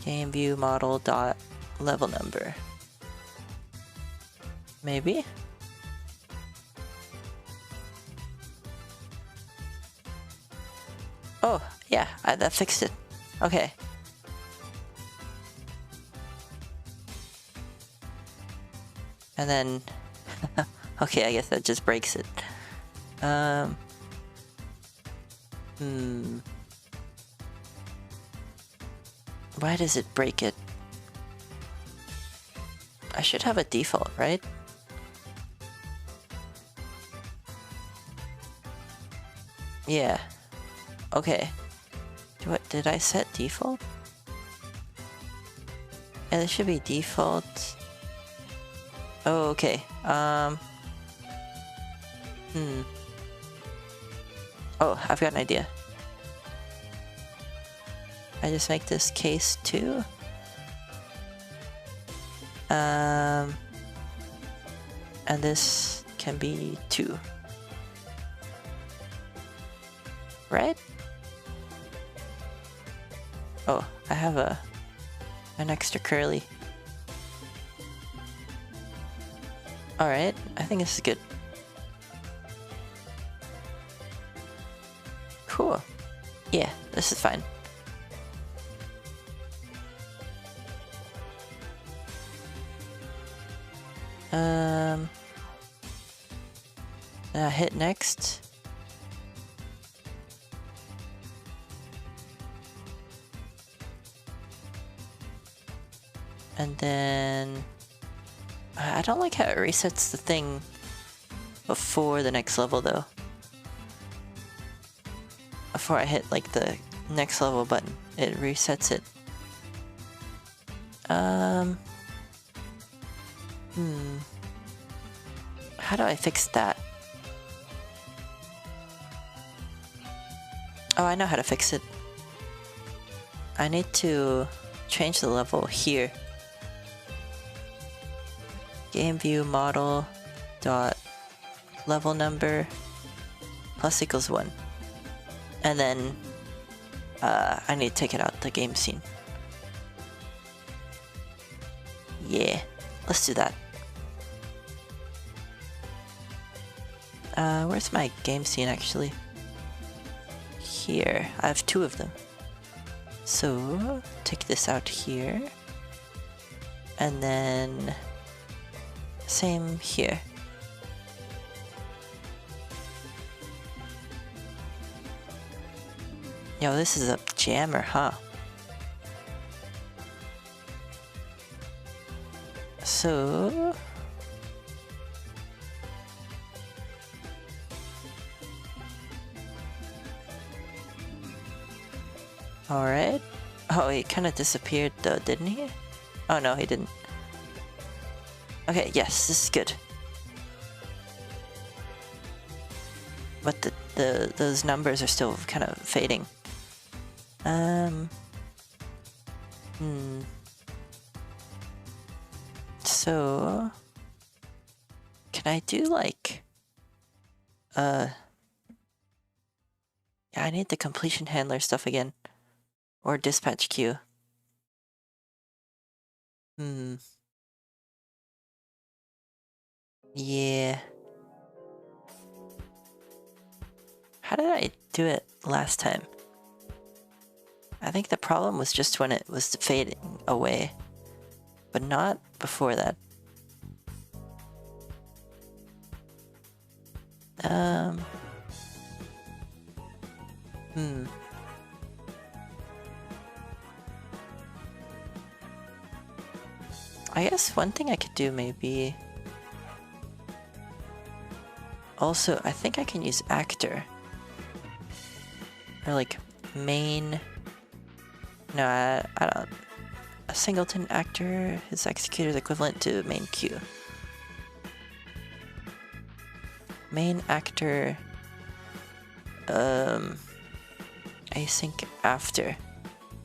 game view model dot level number. Maybe? Oh, yeah, that fixed it. Okay. And then, okay, I guess that just breaks it. Why does it break it? I should have a default, right? Yeah. Okay. What did I set default? Yeah, this should be default. Oh, okay. Oh, I've got an idea. I just make this case 2. And this can be 2. Right? Oh, I have an extra curly. Alright, I think this is good. Cool. Yeah, this is fine. Hit next. And then I don't like how it resets the thing before the next level though. Before I hit like the next level button, it resets it. How do I fix that? Oh, I know how to fix it. I need to change the level here. Game view model dot level number plus equals 1. And then I need to take it out the game scene. Yeah, let's do that. Where's my game scene actually? Here, I have 2 of them. So, take this out here. And then same here. Yo, this is a jammer, huh? So alright. Oh, he kind of disappeared though, didn't he? Oh no, he didn't. Okay, yes, this is good. But those numbers are still kind of fading. So can I do like yeah, I need the completion handler stuff again. Or dispatch queue. Yeah. How did I do it last time? I think the problem was just when it was fading away, but not before that. I guess one thing I could do maybe... Also, I think I can use actor. Or like main... No, I don't... A singleton actor, his executor is equivalent to main queue. Main actor, async after.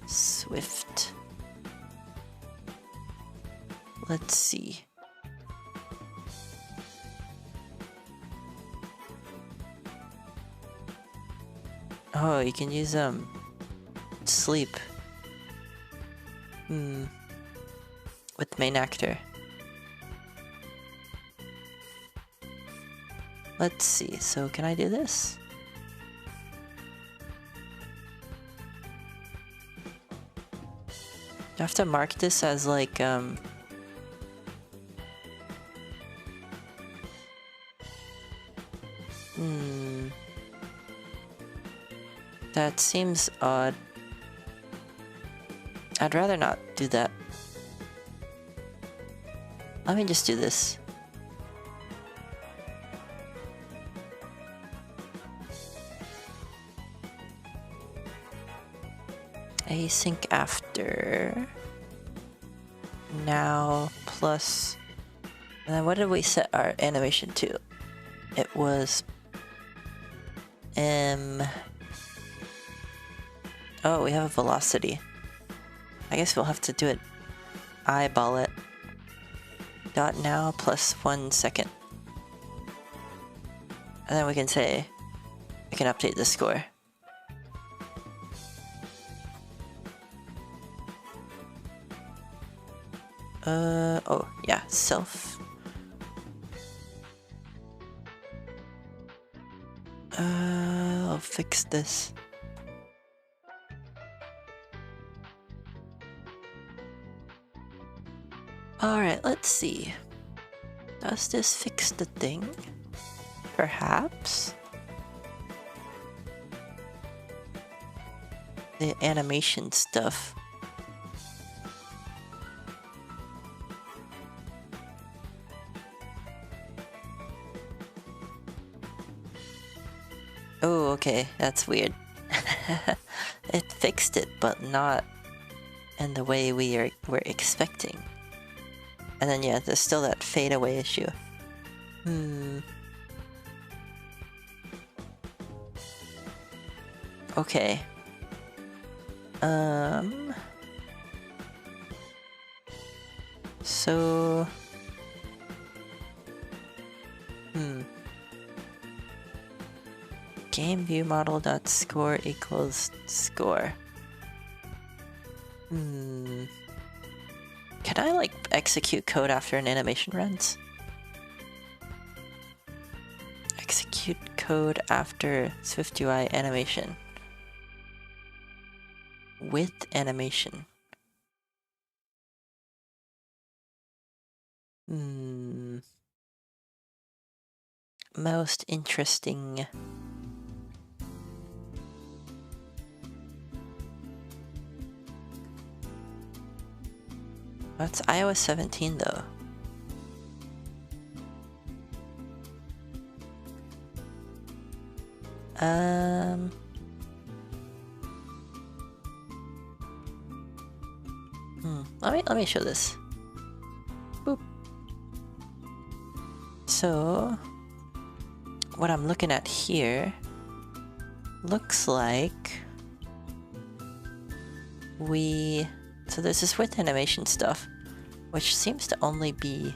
Swift. Let's see. Oh, you can use sleep. With main actor. Let's see. So can I do this? Do I have to mark this as like that seems odd. I'd rather not do that. Let me just do this. Async after. Now plus. And then what did we set our animation to? It was oh, we have a velocity. I guess we'll have to do it. Eyeball it. Dot now plus 1 second. And then we can say we can update the score. Oh yeah, self. I'll fix this. Alright, let's see. Does this fix the thing? Perhaps? The animation stuff. Oh, okay, that's weird. It fixed it, but not in the way we're expecting. And then yeah, there's still that fade away issue. Okay. So game view model dot score equals score. Can I like execute code after an animation runs? Execute code after SwiftUI animation. With animation. Most interesting. That's iOS 17 though. Let me show this. Boop. So what I'm looking at here looks like so there's this with animation stuff, which seems to only be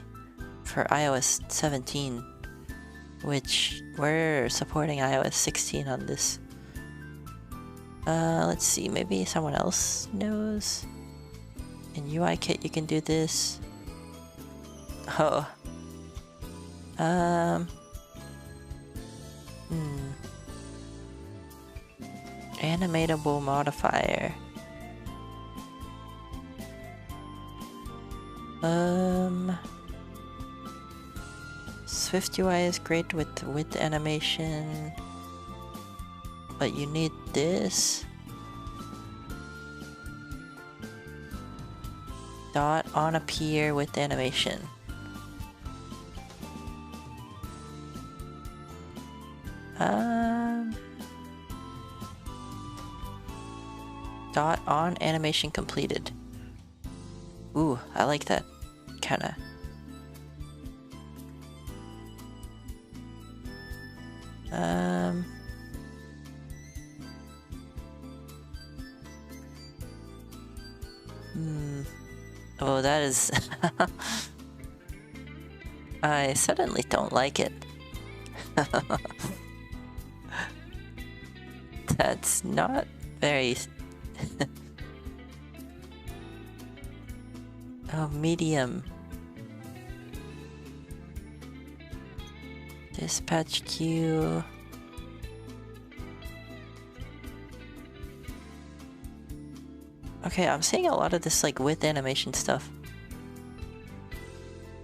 for iOS 17, which we're supporting iOS 16 on this. Let's see, maybe someone else knows. In UIKit you can do this. Oh. Animatable modifier. SwiftUI is great with animation, but you need this. Dot on appear with animation. Dot on animation completed. Ooh, I like that. Kinda. Oh, that is... I suddenly don't like it. That's not very... Oh, medium. Dispatch queue. Okay, I'm seeing a lot of this like with animation stuff.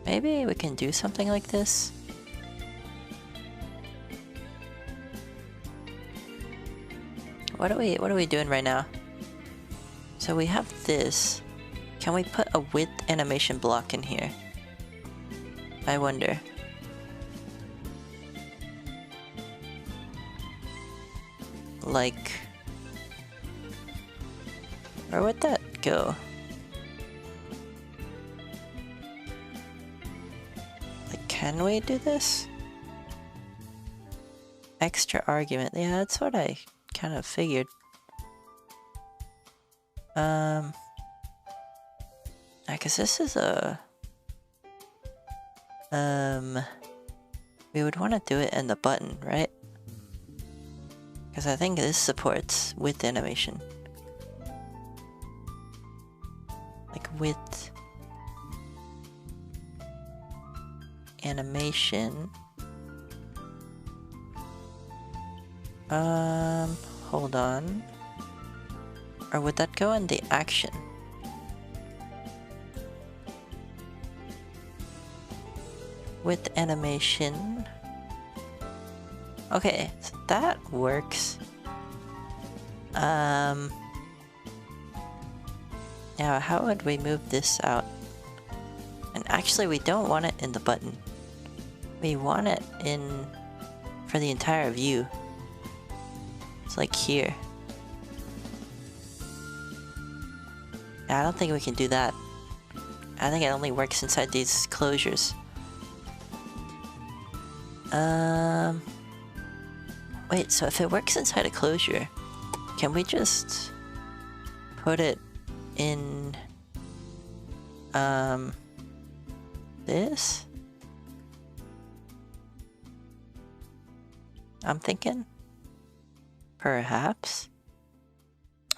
Maybe we can do something like this. What are we doing right now? So we have this. Can we put a width animation block in here? I wonder. Like, where would that go? Like, can we do this? Extra argument. Yeah, that's what I kind of figured. Because this is a... we would want to do it in the button, right? Because I think this supports width animation. Like width animation. Hold on. Or would that go in the action? With animation. Okay, so that works. Now how would we move this out? And actually we don't want it in the button. We want it in for the entire view. It's like here. I don't think we can do that. I think it only works inside these closures. Wait, so if it works inside a closure, can we just put it in, this? I'm thinking. Perhaps.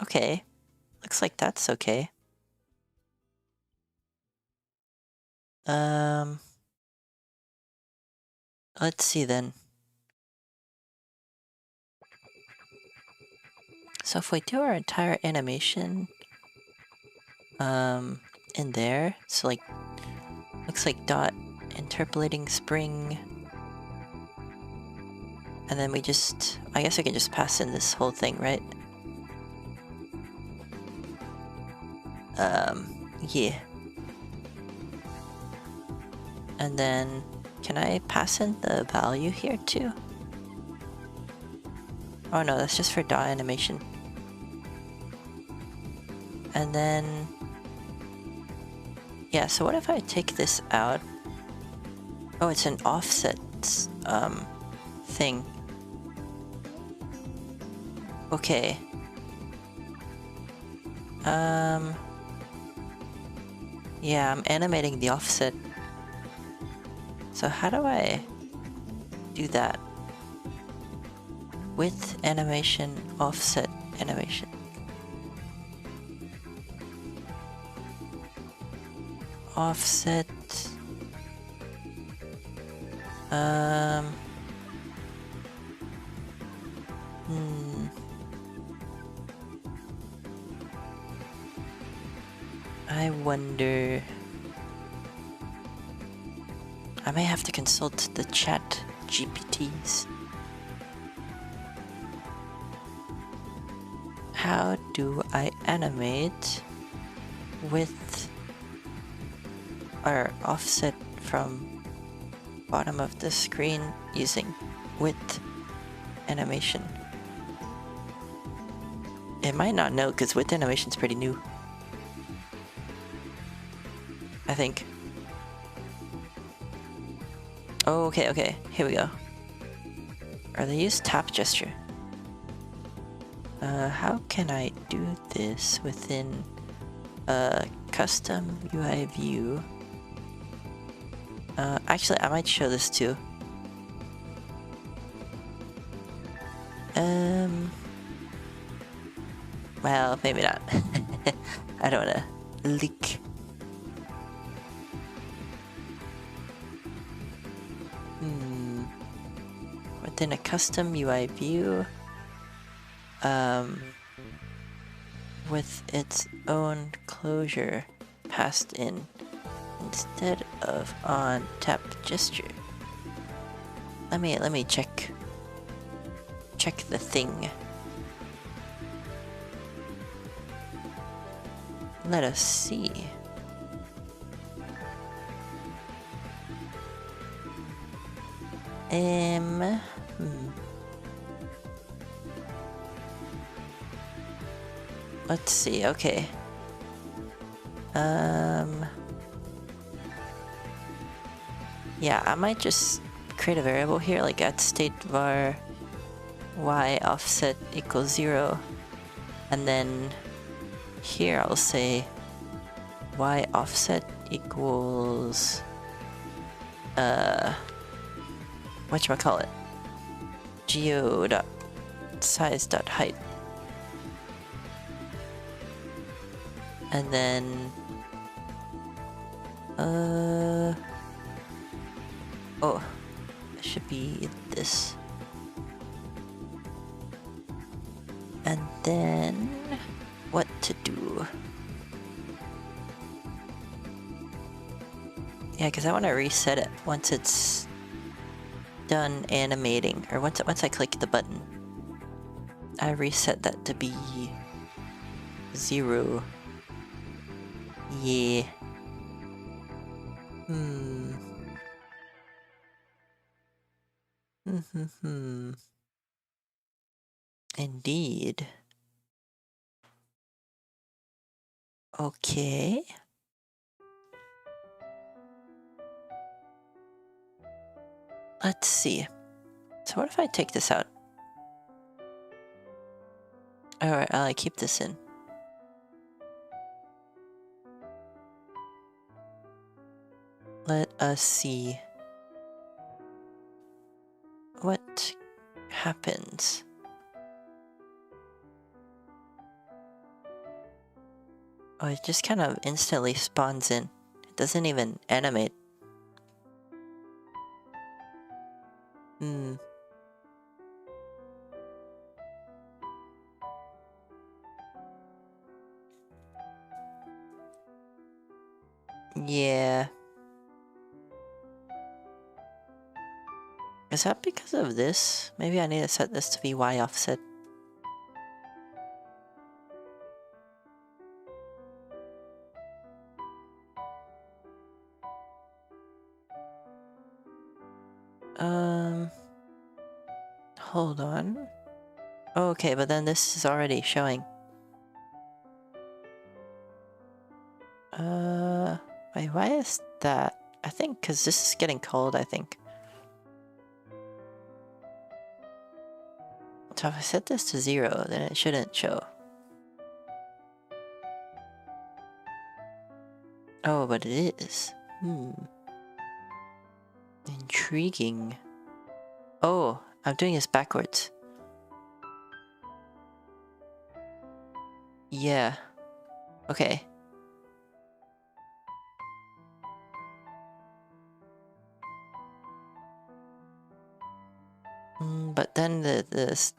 Okay. Looks like that's okay. Let's see then. So if we do our entire animation, in there, so like, looks like dot interpolating spring, and then we just, I guess I can just pass in this whole thing, right? Yeah. And then, can I pass in the value here too? Oh no, that's just for dot animation. And then, yeah, so what if I take this out? Oh, it's an offset, thing. Okay. Yeah, I'm animating the offset. So how do I do that? With animation, offset animation. Offset. I wonder. I may have to consult the chat GPTs. How do I animate with or offset from bottom of the screen using width animation? It might not know because width animation's pretty new. I think. Oh, okay, here we go. Or they use tap gesture. How can I do this within a custom UI view? Actually, I might show this too. Well, maybe not. I don't wanna leak. Within a custom UI view, with its own closure passed in instead of on tap gesture. Let me check the thing. Let us see. Let's see, okay. Yeah, I might just create a variable here, like at state var y offset equals 0. And then here I'll say y offset equals whatchamacallit, geo.size.height. And then oh, it should be this. And then what to do? Yeah, because I want to reset it once it's done animating, or once I click the button. I reset that to be 0. Yeah. Indeed. Okay. Let's see. So what if I take this out? Alright, I'll keep this in. Let us see what happens. Oh, it just kind of instantly spawns in. It doesn't even animate. Yeah. Is that because of this? Maybe I need to set this to be Y offset. Hold on. Oh, okay, but then this is already showing. Wait, why is that? I think because this is getting cold, I think. So if I set this to 0, then it shouldn't show. Oh, but it is. Intriguing. Oh, I'm doing this backwards. Yeah. Okay. But then the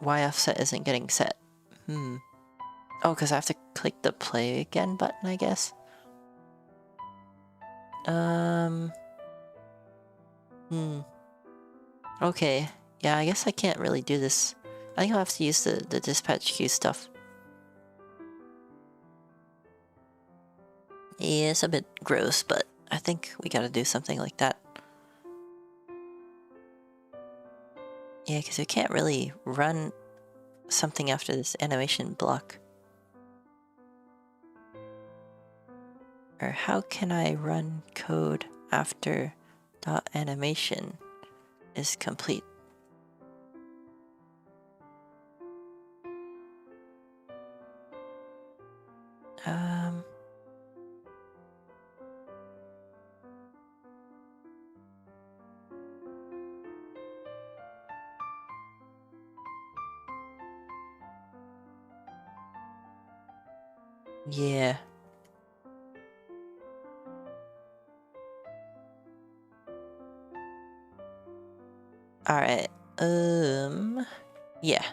Y offset isn't getting set. Oh, because I have to click the play again button, I guess. Okay. Yeah, I guess I can't really do this. I think I'll have to use the dispatch queue stuff. Yeah, it's a bit gross, but I think we gotta do something like that. Yeah, because we can't really run something after this animation block. Or how can I run code after .animation is complete? Yeah. Alright, yeah.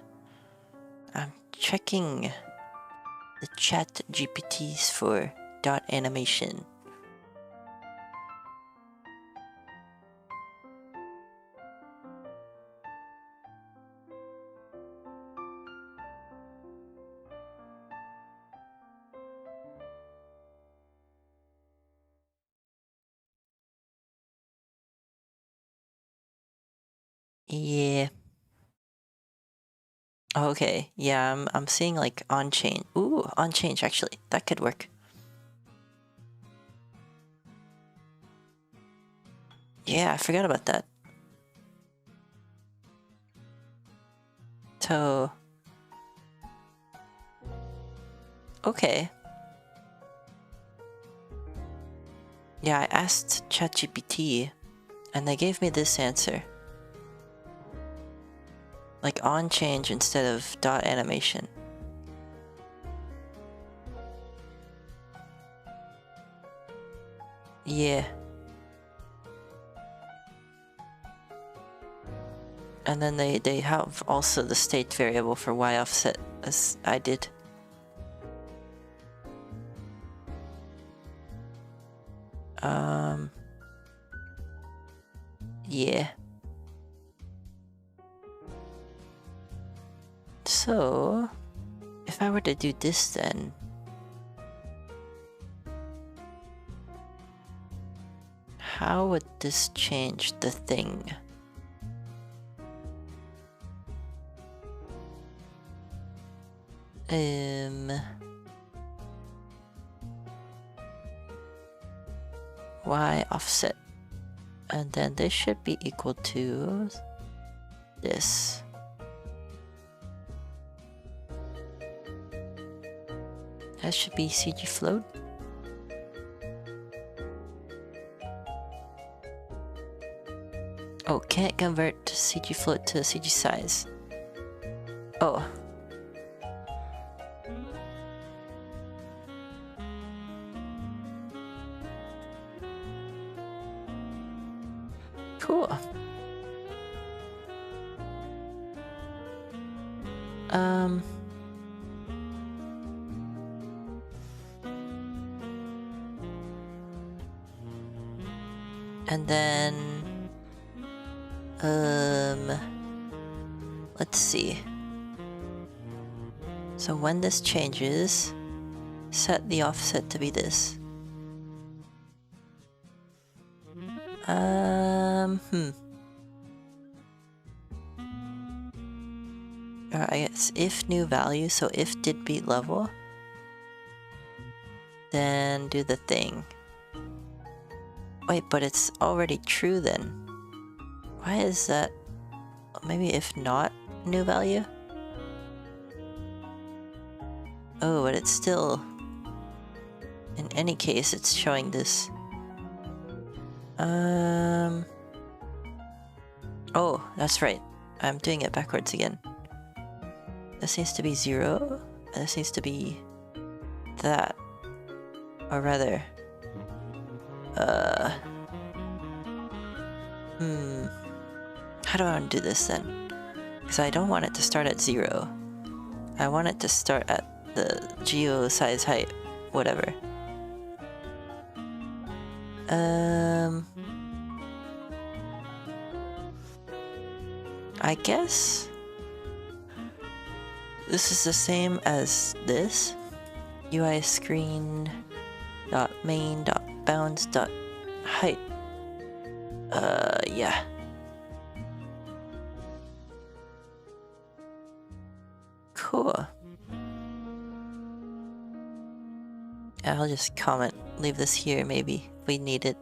I'm checking the chat GPTs for dot animation. Yeah. Okay, yeah, I'm seeing like on chain. Ooh, on change actually. That could work. Yeah, I forgot about that. So okay. Yeah, I asked ChatGPT and they gave me this answer. Like on change instead of dot animation. Yeah. And then they have also the state variable for y offset as I did. Yeah. So if I were to do this then, how would this change the thing? Y offset. And then this should be equal to this. That should be CG float. Oh, can't convert CG float to CG size. Oh. Cool. And then let's see. So when this changes, set the offset to be this. I guess if new value, so if did beat level, then do the thing. Wait, but it's already true then. Why is that? Maybe if not new value? Oh, but it's still... In any case, it's showing this. Oh, that's right. I'm doing it backwards again. This needs to be 0, and this needs to be that. Or rather... How do I want to do this then? Because I don't want it to start at 0. I want it to start at the geo size height, whatever. I guess this is the same as this. UI screen dot main dot bounds dot height. Yeah. Cool. I'll just leave this here maybe if we need it.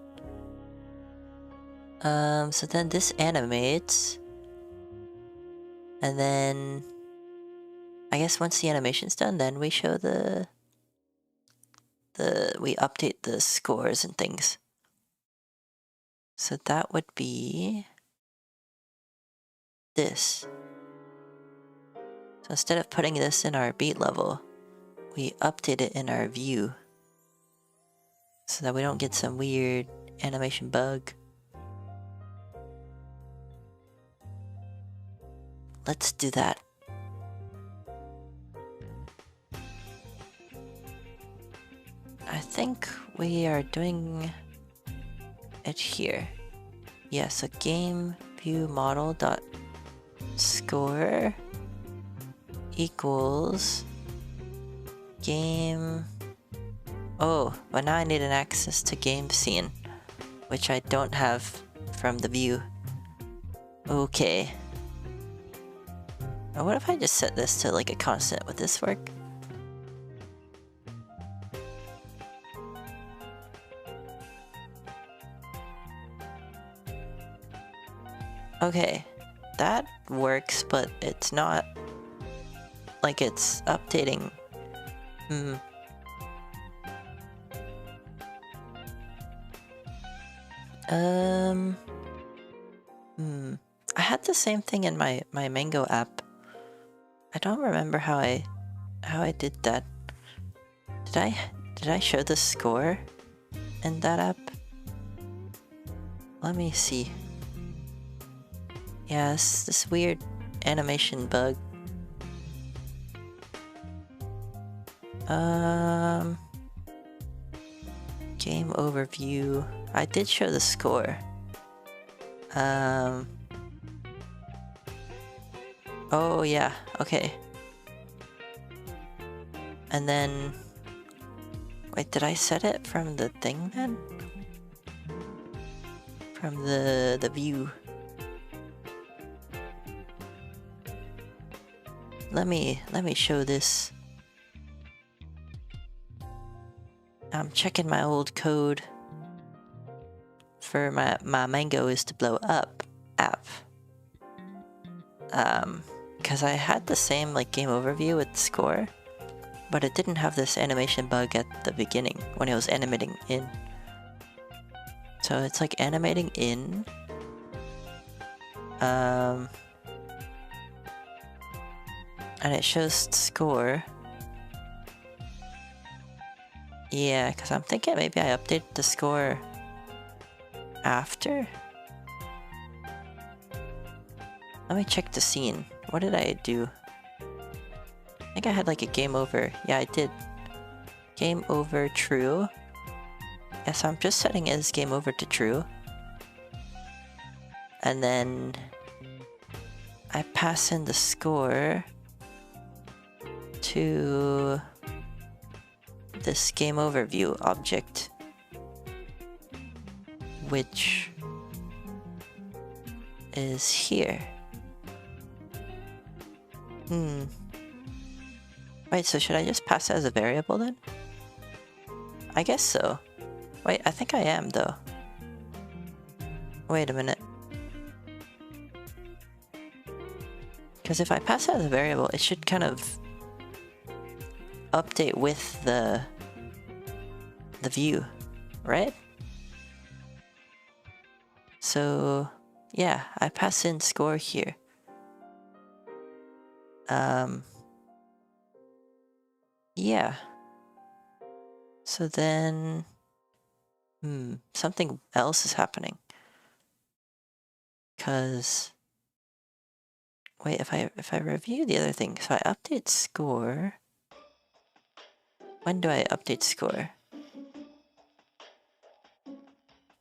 So then this animates. And then I guess once the animation's done, then we show we update the scores and things. So that would be this. So instead of putting this in our beat level, we update it in our view so that we don't get some weird animation bug. Let's do that. I think we are doing it here. Yeah, so game view model dot score equals game. Oh, but now I need an access to game scene, which I don't have from the view. Okay. Now what if I just set this to like a constant? Would this work? Okay, that works, but it's not like it's updating. I had the same thing in my Mango app. I don't remember how I did that. Did I show the score in that app? Let me see. Yes, this weird animation bug. Game overview. I did show the score. Oh yeah, okay. And then... Wait, did I set it from the thing then? From the view. Let me show this. I'm checking my old code for my Mango is to blow up app. Because I had the same like game overview with score, but it didn't have this animation bug at the beginning when it was animating in. So it's like animating in. And it shows score. Yeah, because I'm thinking maybe I updated the score after. Let me check the scene. What did I do? I think I had like a game over. Yeah, I did. Game over true. Yeah, so I'm just setting as game over to true. And then I pass in the score to this game overview object, which is here. Wait, so should I just pass it as a variable then? I guess so. Wait, I think I am though. Wait a minute. Because if I pass it as a variable, it should kind of update with the view, right? So yeah, I pass in score here. Yeah. So then, something else is happening. Cause wait, if I review the other thing, so I update score. When do I update score?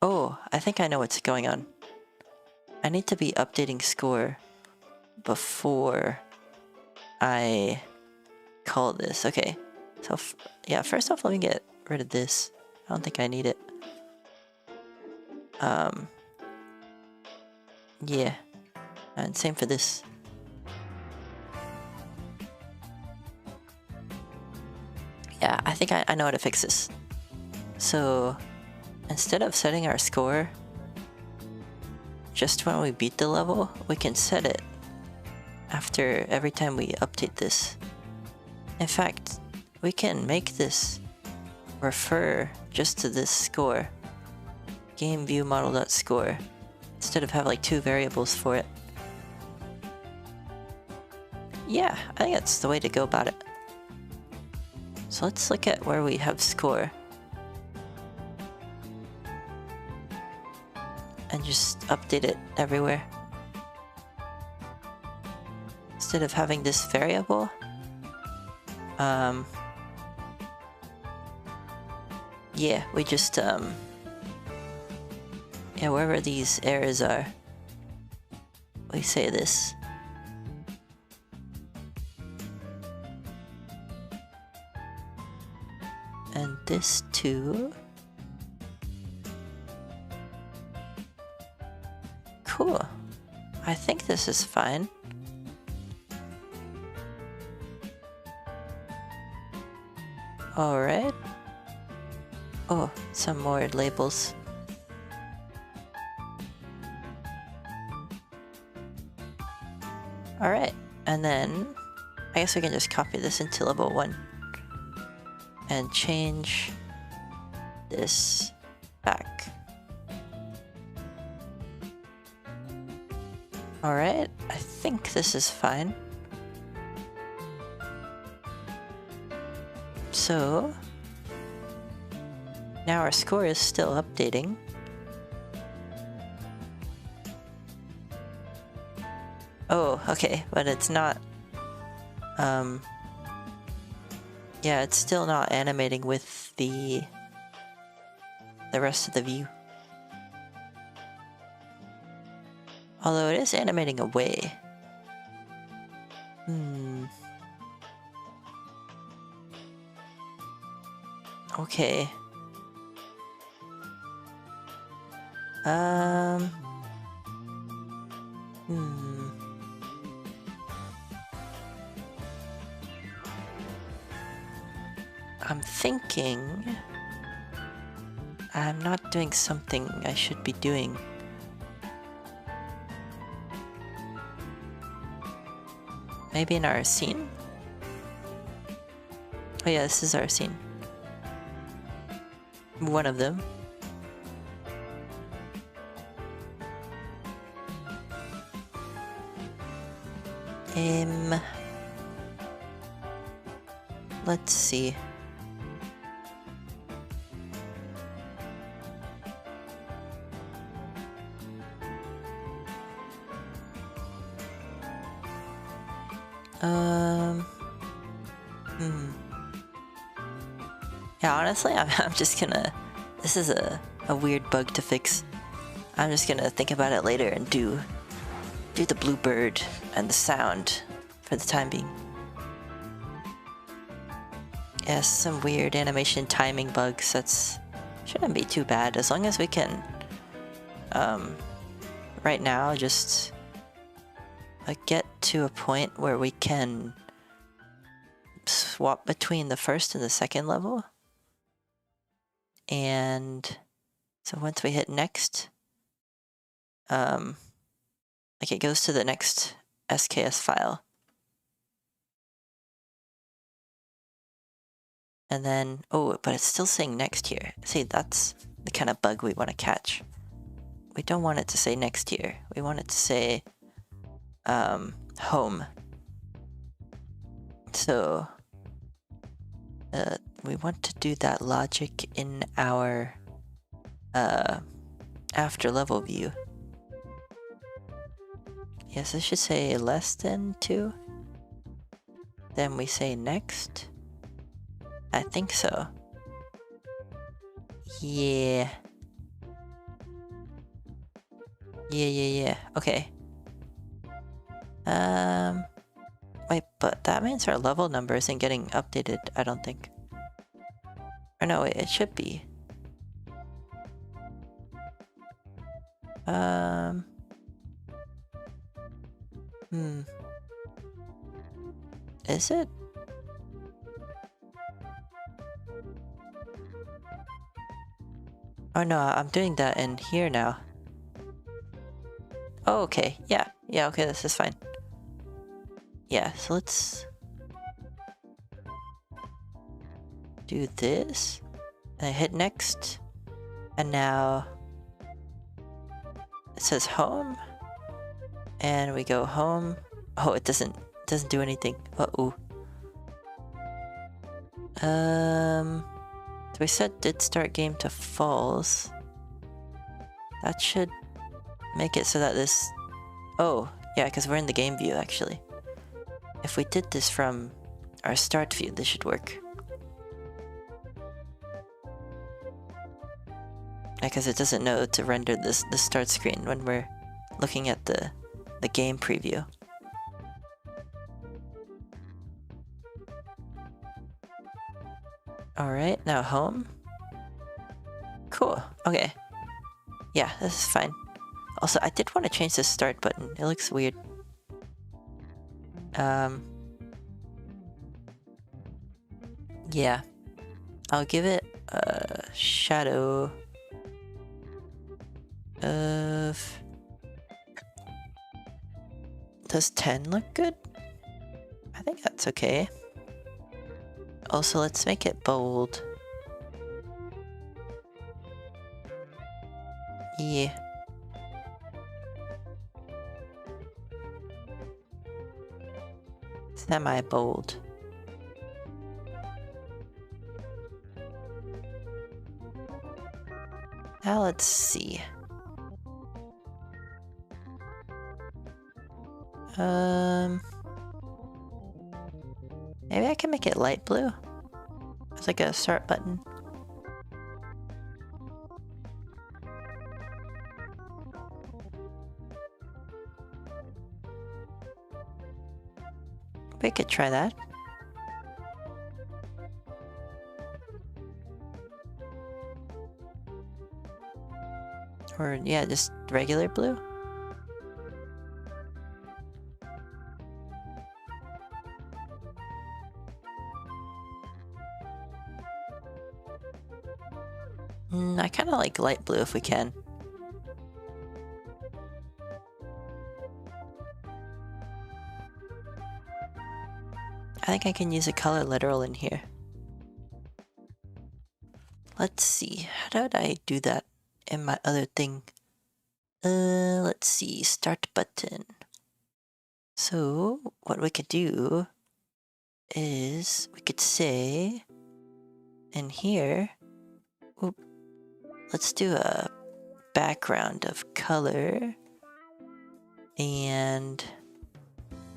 Oh, I think I know what's going on. I need to be updating score before I call this. Okay, so yeah, first off, let me get rid of this. I don't think I need it. Yeah, and same for this. Yeah, I think I know how to fix this. So instead of setting our score just when we beat the level, we can set it after every time we update this. In fact, we can make this refer just to this score, game view model.score, instead of have like two variables for it. Yeah, I think that's the way to go about it. So let's look at where we have score. And just update it everywhere. Instead of having this variable. Yeah, we just, yeah, wherever these errors are, we say this. And this too. Cool. I think this is fine. Alright. Oh, some more labels. Alright, and then I guess we can just copy this into level 1 and change this back. Alright, I think this is fine. So now our score is still updating. Oh, okay, but it's not, yeah, it's still not animating with the rest of the view. Although it is animating away. Okay. I'm thinking I'm not doing something I should be doing. Maybe in our scene? Oh yeah, this is our scene. One of them. Let's see. Yeah, honestly, I'm just gonna... This is a weird bug to fix. I'm just gonna think about it later and do the bluebird and the sound for the time being. Yeah, some weird animation timing bugs. That's shouldn't be too bad as long as we can right now just get to a point where we can swap between the first and the second level. And so once we hit next, like it goes to the next SKS file. And then, oh, but it's still saying next here. See, that's the kind of bug we want to catch. We don't want it to say next here. We want it to say home. So we want to do that logic in our after level view. Yes, it should say less than 2. Then we say next. I think so. Yeah. Yeah. Okay. Wait, but that means our level number isn't getting updated, I don't think. Or no, wait, it should be. Is it? Oh no, I'm doing that in here now. Oh, okay. Yeah, okay, this is fine. Yeah, so let's do this. And I hit next. And now it says home. And we go home. Oh, it doesn't do anything. Uh-oh. So we set did start game to false. That should make it so that this... Oh, yeah, because we're in the game view, actually. If we did this from our start view, this should work. Because it doesn't know to render the start screen when we're looking at the game preview. Alright, now home. Cool, okay. Yeah, this is fine. Also, I did want to change the start button. It looks weird. Yeah. I'll give it a shadow of... Does 10 look good? I think that's okay. Also, let's make it bold. Yeah. Semi-bold. Now let's see. Maybe I can make it light blue. It's like a start button. We could try that. Or, yeah, just regular blue. I kind of like light blue if we can. I think I can use a color literal in here. Let's see, how did I do that in my other thing? Let's see, start button. So, what we could do is we could say in here, let's do a background of color. And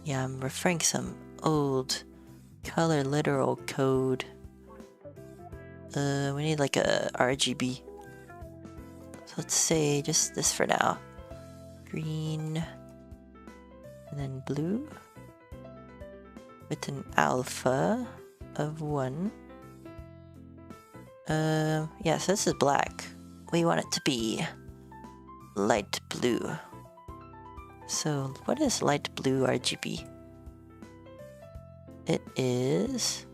yeah, I'm referring some old color literal code. We need like a RGB. So let's say just this for now. Green and then blue with an alpha of 1. Yeah, so this is black. We want it to be light blue. So what is light blue RGB? It is,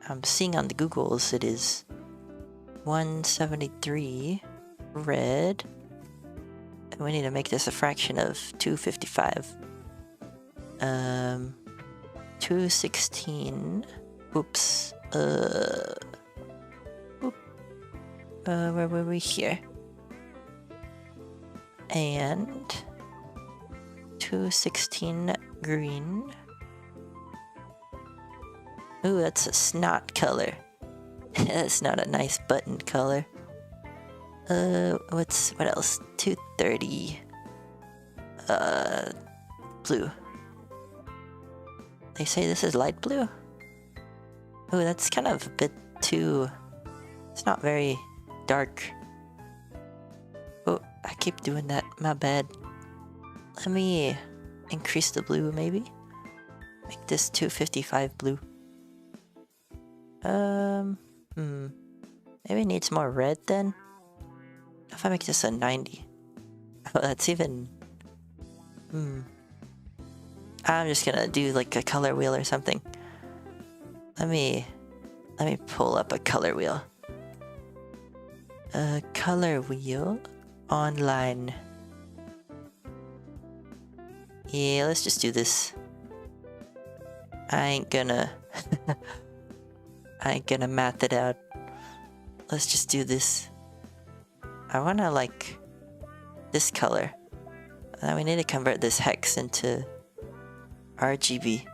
I'm seeing on the Googles, it is 173 red. And we need to make this a fraction of 255. 216. Oops. Where were we here? And 216 green. Ooh, that's a snot color. That's not a nice button color. What else? 230 blue. They say this is light blue? Ooh, that's kind of a bit too... It's not very dark. Oh, I keep doing that. My bad. Let me increase the blue, maybe? Make this 255 blue. Maybe it needs more red then? If I make this a 90. Oh, that's even... I'm just gonna do like a color wheel or something. Let me pull up a color wheel. A color wheel online. Yeah, let's just do this. I ain't gonna math it out. Let's just do this. I wanna like this color. Now we need to convert this hex into RGB.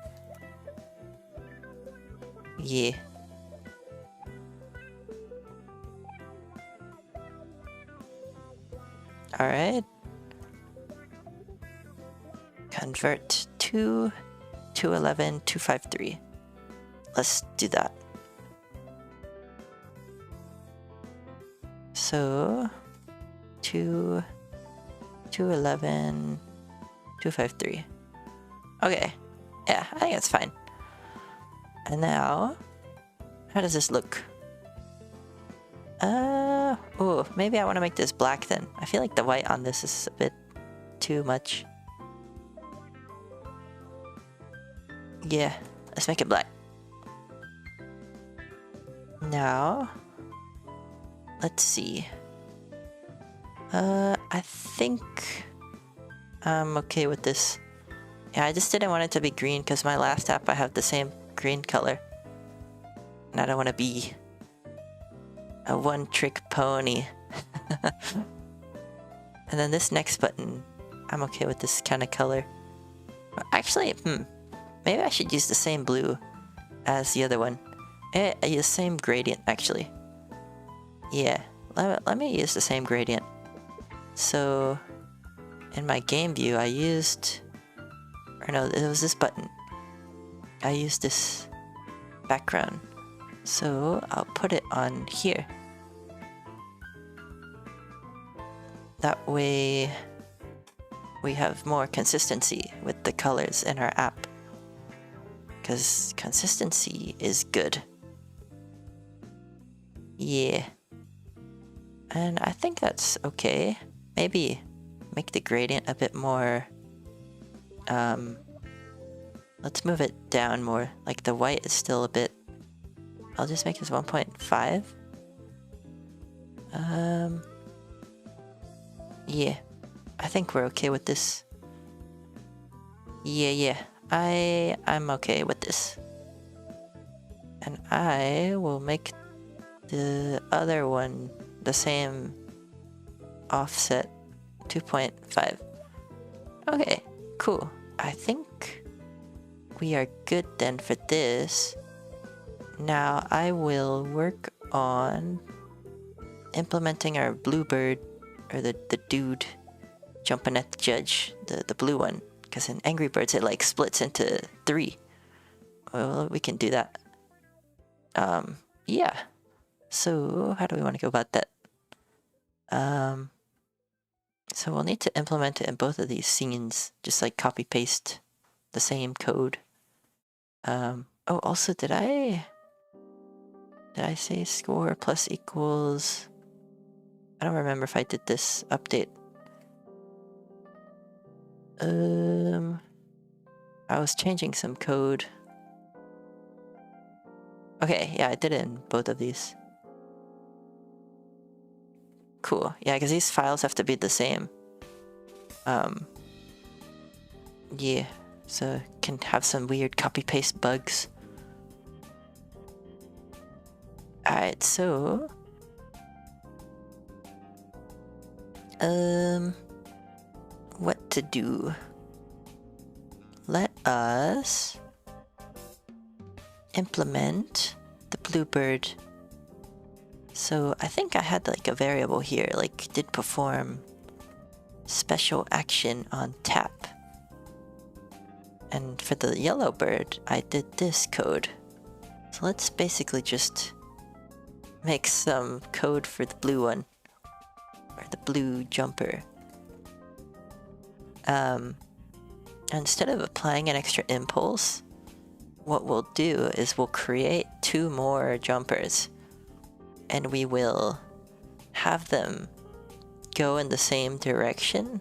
Yeah. Alright. Convert 2, 211, 253. Let's do that. So 2, 211, 253. Okay. Yeah, I think that's fine. And now, how does this look? Oh, maybe I want to make this black then. I feel like the white on this is a bit too much. Yeah, let's make it black. Now, let's see. I think I'm okay with this. Yeah, I just didn't want it to be green because my last app I have the same green color. And I don't want to be a one-trick pony. And then this next button, I'm okay with this kind of color. Actually, maybe I should use the same blue as the other one. I use the same gradient, actually. Yeah, let me use the same gradient. So, in my game view, I used... Or no, it was this button. I used this background. So, I'll put it on here. That way, we have more consistency with the colors in our app. Because consistency is good. Yeah. And I think that's okay. Maybe make the gradient a bit more... let's move it down more. Like the white is still a bit... I'll just make this 1.5. Yeah. I think we're okay with this. Yeah. I'm okay with this. And I will make the other one the same offset 2.5. Okay, cool. I think we are good then for this. Now I will work on implementing our bluebird, or the dude jumping at the judge, the blue one. Because in Angry Birds it like splits into 3. Well, we can do that. Yeah. So how do we want to go about that? So we'll need to implement it in both of these scenes, just like copy paste the same code. Oh, also did I say score plus equals? I don't remember if I did this update. I was changing some code. Okay, yeah, I did it in both of these. Cool. Yeah, because these files have to be the same. Yeah, so can have some weird copy-paste bugs. Alright, so... what to do? Let us implement the bluebird. So I think I had like a variable here, like did perform special action on tap. And for the yellow bird, I did this code. So let's basically just make some code for the blue one, or the blue jumper. Instead of applying an extra impulse, what we'll do is we'll create 2 more jumpers. And we will have them go in the same direction.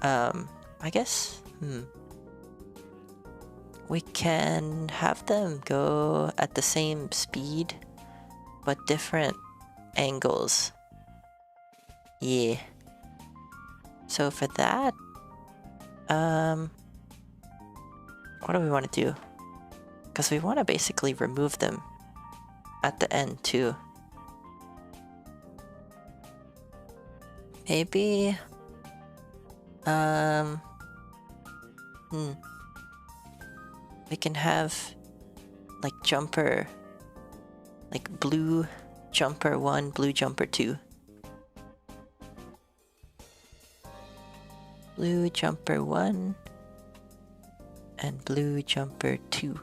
I guess, we can have them go at the same speed, but different angles. Yeah. So for that, what do we want to do? Because we want to basically remove them at the end too. Maybe we can have like jumper, like blue jumper 1, blue jumper 2. blue jumper 1 and blue jumper 2.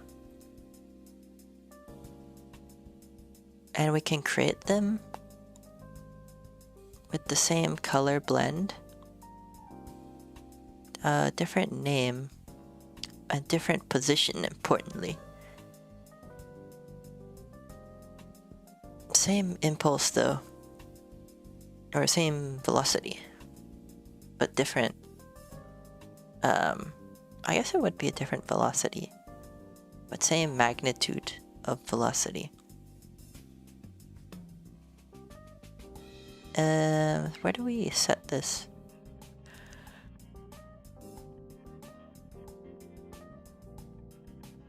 And we can create them with the same color blend, a different name, a different position, importantly. Same impulse though, or same velocity, but different. I guess it would be a different velocity, but same magnitude of velocity. Where do we set this?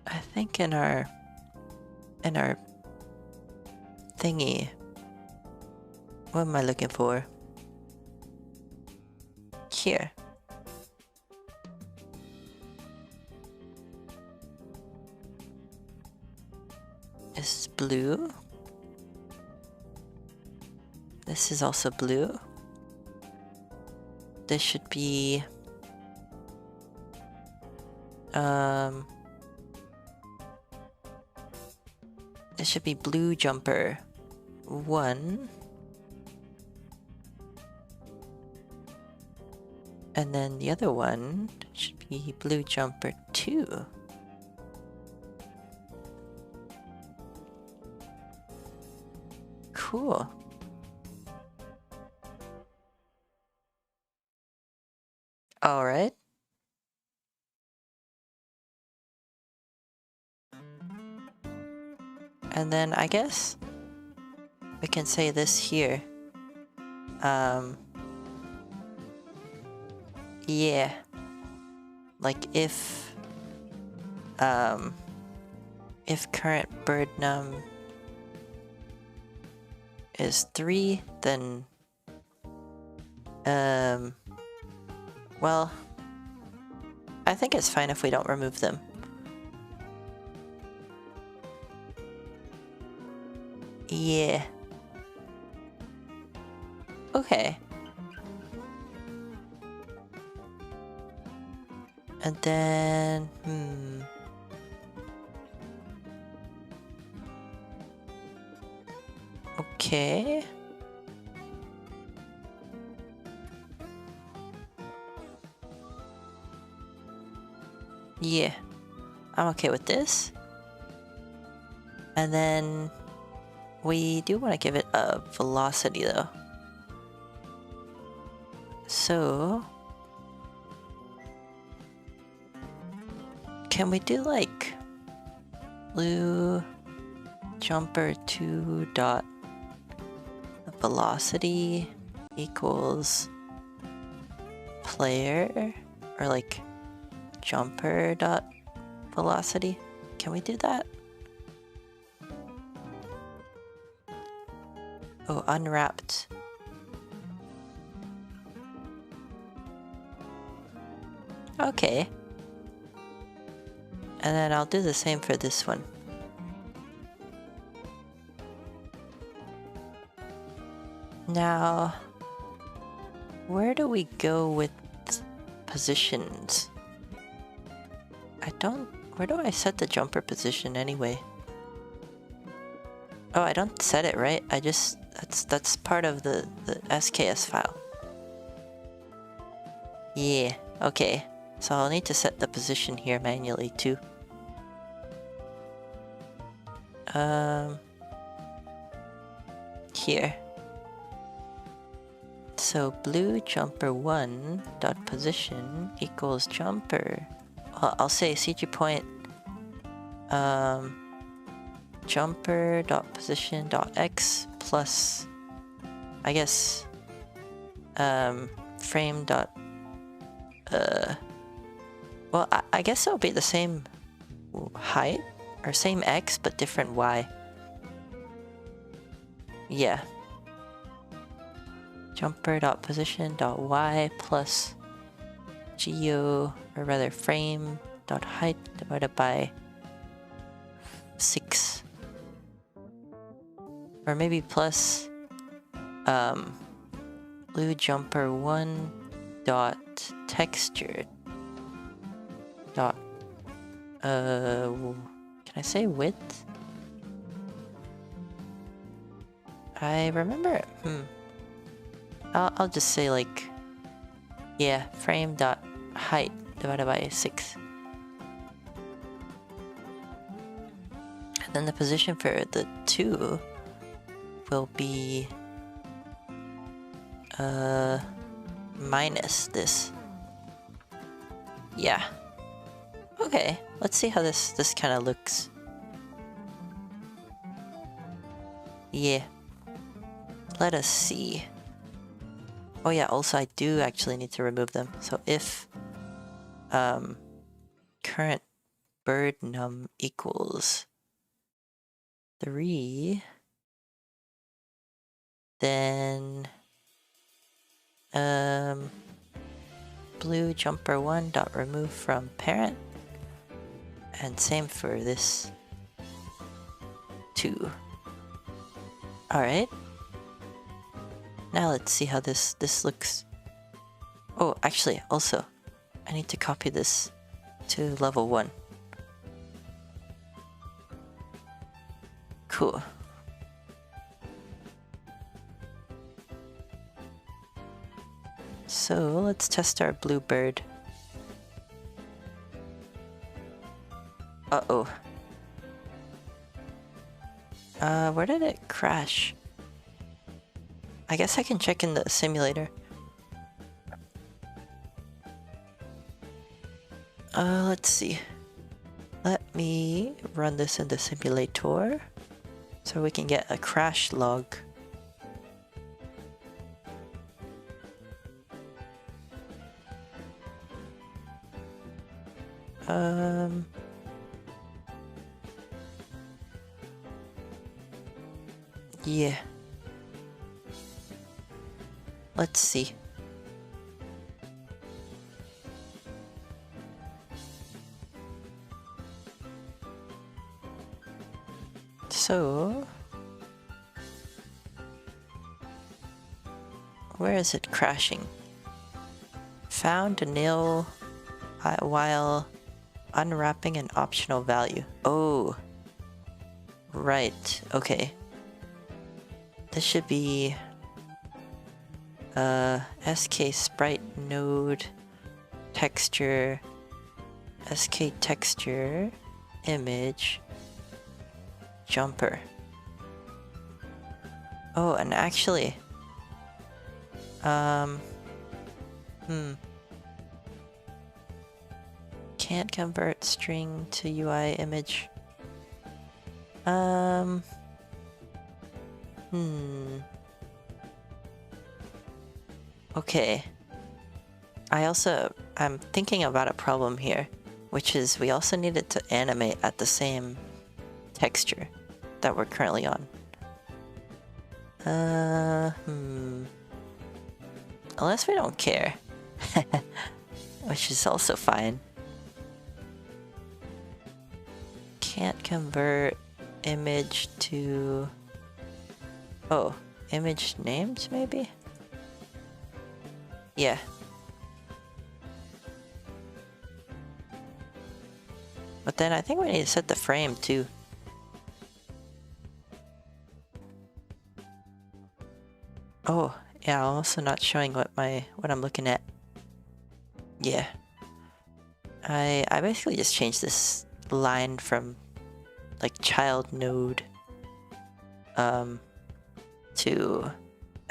I think in our thingy. What am I looking for? Here. This is blue. This is also blue. This should be this should be blue jumper 1. And then the other one should be blue jumper 2. Cool. All right. And then I guess we can say this here. Yeah. Like if current bird num is 3, then well, I think it's fine if we don't remove them. Yeah. Okay. And then, okay. Yeah, I'm okay with this. And then we do want to give it a velocity though. So can we do like blue jumper 2 dot velocity equals player, or like jumper dot velocity? Can we do that? Oh, unwrapped. Okay. And then I'll do the same for this one. Now, where do we go with positions? Where do I set the jumper position anyway? Oh, I don't set it, right? I just, that's part of the SKS file. Yeah, okay. So I'll need to set the position here manually too. Here. So blue jumper 1 dot position equals jumper. I'll say CG point jumper dot position dot x plus, I guess, frame dot well, I guess it'll be the same height or same x but different y. Yeah. Jumper dot position dot y plus geo, or rather frame dot height divided by 6, or maybe plus blue jumper 1 dot texture dot can I say width? I remember. I'll just say like, yeah, frame dot height divided by 6. And then the position for the 2 will be minus this. Yeah. Okay, let's see how this kind of looks. Yeah. Let us see. Oh yeah, also I do actually need to remove them. So if current bird num equals 3, then blue jumper 1 dot remove from parent, and same for this 2. Alright. Now let's see how this looks. Oh, actually, also, I need to copy this to level 1. Cool. So let's test our bluebird. Uh-oh. Where did it crash? I guess I can check in the simulator. Let's see. Let me run this in the simulator so we can get a crash log. Yeah. Let's see. So, where is it crashing? Found nil while unwrapping an optional value. Oh, right. Okay. This should be SK sprite node texture, SK texture image jumper. Oh, and actually, can't convert string to UI image. Okay. I'm thinking about a problem here, which is we also need it to animate at the same texture that we're currently on. Unless we don't care. Which is also fine. Can't convert image to... Oh, image names maybe? Yeah. But then I think we need to set the frame too. Oh, yeah, I'm also not showing what I'm looking at. Yeah. I basically just changed this line from like child node to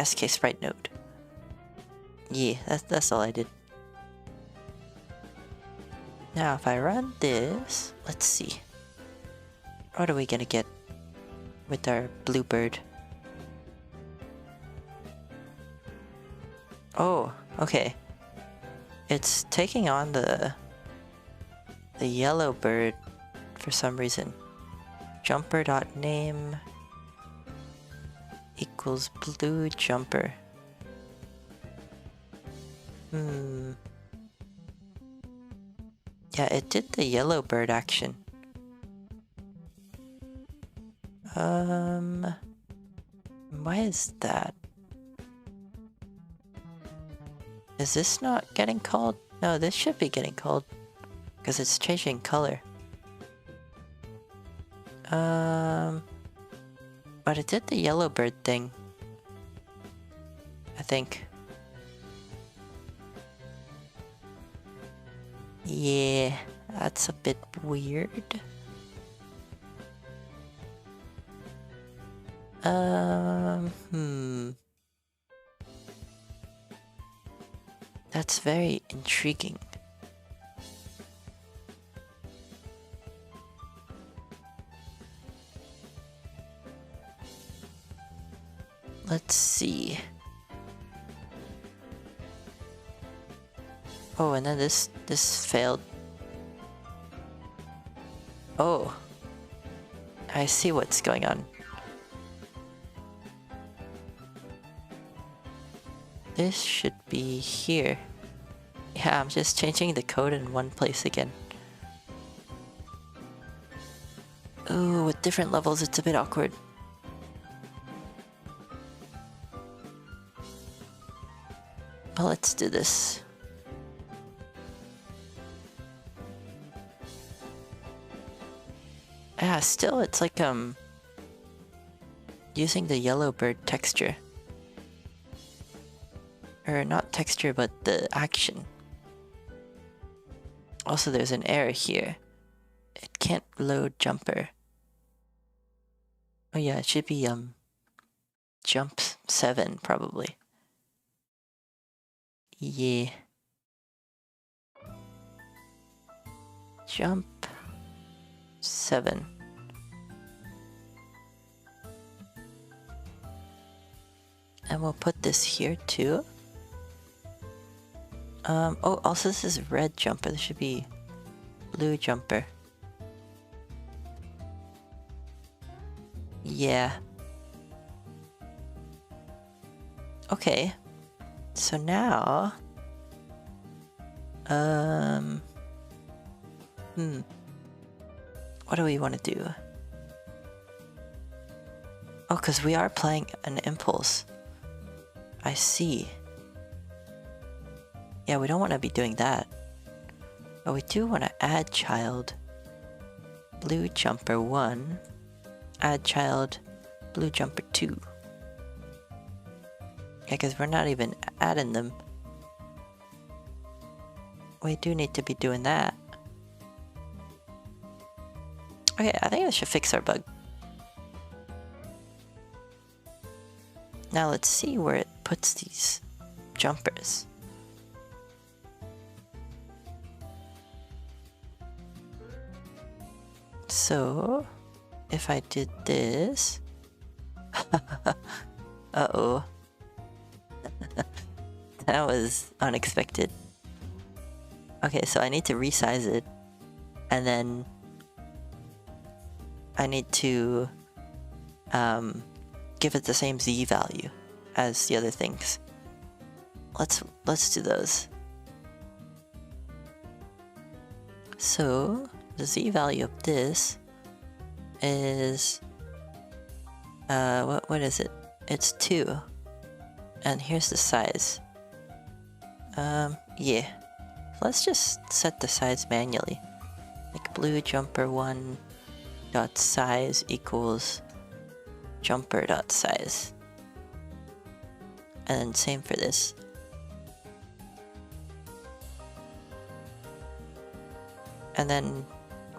SK sprite node. Yeah, that's all I did. Now if I run this, let's see. What are we gonna get with our bluebird? Oh, okay. It's taking on the yellow bird for some reason. Jumper.name equals blue jumper. Yeah, it did the yellow bird action. Why is that? Is this not getting called? No, this should be getting called. Because it's changing color. But it did the yellow bird thing. I think. Yeah, that's a bit weird. That's very intriguing. Let's see. Oh, and then this failed. Oh. I see what's going on. This should be here. Yeah, I'm just changing the code in one place again. Ooh, with different levels, it's a bit awkward. But let's do this. Yeah, still, it's like, using the yellow bird texture. Or not texture, but the action. Also, there's an error here. It can't load jumper. Oh yeah, it should be, jump 7, probably. Yeah. Jump 7. And we'll put this here too. Oh, also this is red jumper. This should be blue jumper. Yeah. Okay. So now... What do we want to do? Oh, because we are playing an impulse. I see. Yeah, we don't want to be doing that. But we do want to add child blue jumper 1, add child blue jumper 2. Yeah, because we're not even adding them. We do need to be doing that. Okay, I think that should fix our bug. Now let's see where it puts these jumpers. So, if I did this... Uh-oh. That was unexpected. Okay, so I need to resize it. And then... I need to... give it the same Z value as the other things. Let's do those. So the Z value of this is what is it? It's 2. And here's the size. Yeah. Let's just set the size manually. Like blue jumper 1 dot size equals jumper dot size. And then same for this. And then